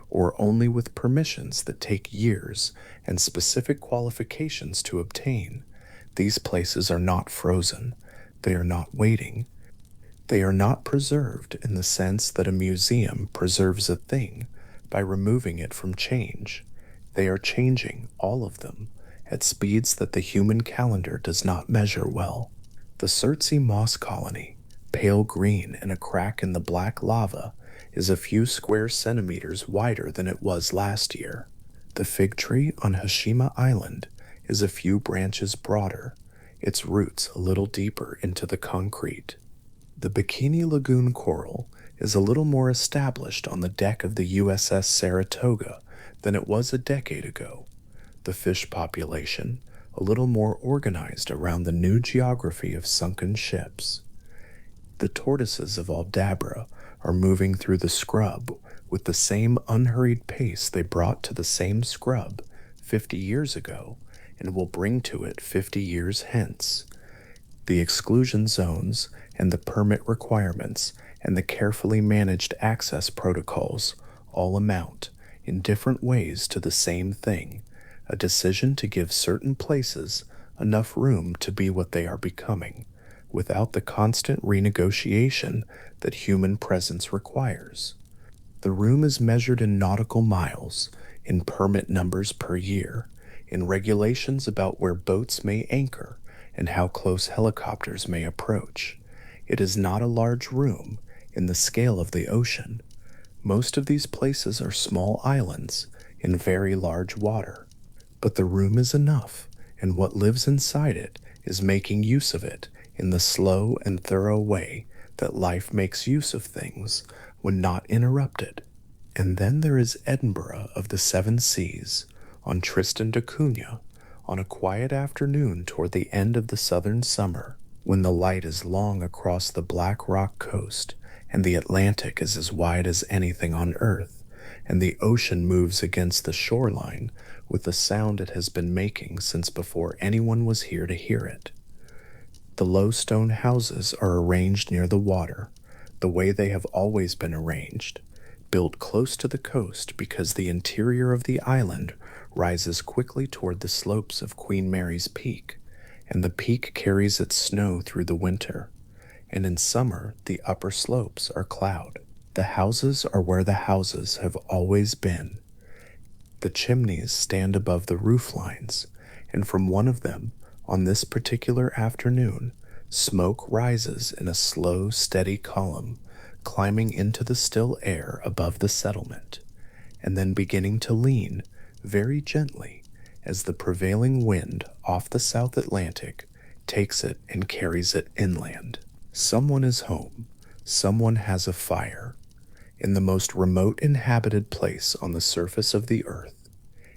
or only with permissions that take years and specific qualifications to obtain. These places are not frozen. They are not waiting. They are not preserved in the sense that a museum preserves a thing by removing it from change. They are changing, all of them, at speeds that the human calendar does not measure well. The Surtsey moss colony, pale green and a crack in the black lava, is a few square centimeters wider than it was last year. The fig tree on Hashima Island is a few branches broader, its roots a little deeper into the concrete. The Bikini Lagoon coral is a little more established on the deck of the USS Saratoga than it was a decade ago. The fish population a little more organized around the new geography of sunken ships. The tortoises of Aldabra are moving through the scrub with the same unhurried pace they brought to the same scrub 50 years ago and will bring to it 50 years hence. The exclusion zones and the permit requirements and the carefully managed access protocols all amount, in different ways, to the same thing: a decision to give certain places enough room to be what they are becoming, without the constant renegotiation that human presence requires. The room is measured in nautical miles, in permit numbers per year, in regulations about where boats may anchor and how close helicopters may approach. It is not a large room in the scale of the ocean. Most of these places are small islands in very large water, but the room is enough, and what lives inside it is making use of it in the slow and thorough way that life makes use of things when not interrupted. And then there is Edinburgh of the Seven Seas, on Tristan da Cunha, on a quiet afternoon toward the end of the southern summer, when the light is long across the Black Rock coast, and the Atlantic is as wide as anything on earth, and the ocean moves against the shoreline with the sound it has been making since before anyone was here to hear it. The low stone houses are arranged near the water, the way they have always been arranged, built close to the coast because the interior of the island rises quickly toward the slopes of Queen Mary's Peak, and the peak carries its snow through the winter, and in summer the upper slopes are cloud. The houses are where the houses have always been. The chimneys stand above the roof lines, and from one of them, on this particular afternoon, smoke rises in a slow, steady column, climbing into the still air above the settlement, and then beginning to lean very gently as the prevailing wind off the South Atlantic takes it and carries it inland. Someone is home. Someone has a fire. In the most remote inhabited place on the surface of the earth,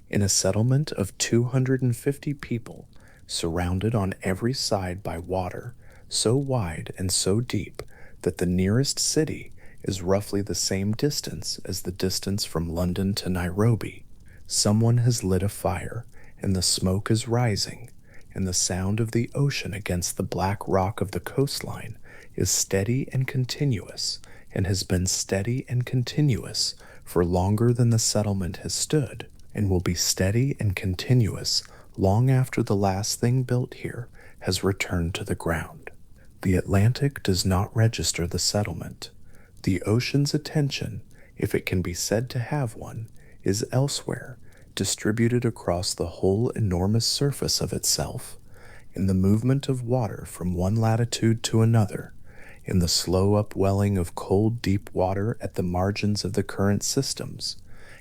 in a settlement of 250 people, surrounded on every side by water so wide and so deep that the nearest city is roughly the same distance as the distance from London to Nairobi, someone has lit a fire, and the smoke is rising, and the sound of the ocean against the black rock of the coastline is steady and continuous, and has been steady and continuous for longer than the settlement has stood, and will be steady and continuous long after the last thing built here has returned to the ground. The Atlantic does not register the settlement. The ocean's attention, if it can be said to have one, is elsewhere, distributed across the whole enormous surface of itself, in the movement of water from one latitude to another, in the slow upwelling of cold deep water at the margins of the current systems,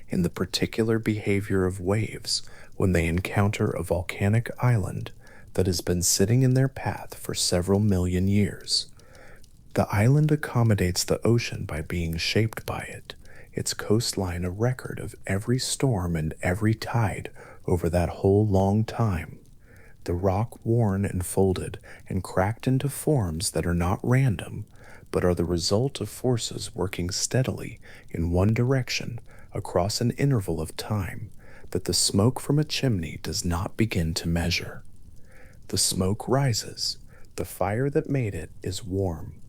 in the particular behavior of waves when they encounter a volcanic island that has been sitting in their path for several million years. The island accommodates the ocean by being shaped by it, its coastline a record of every storm and every tide over that whole long time. The rock worn and folded and cracked into forms that are not random, but are the result of forces working steadily in one direction across an interval of time that the smoke from a chimney does not begin to measure. The smoke rises. The fire that made it is warm,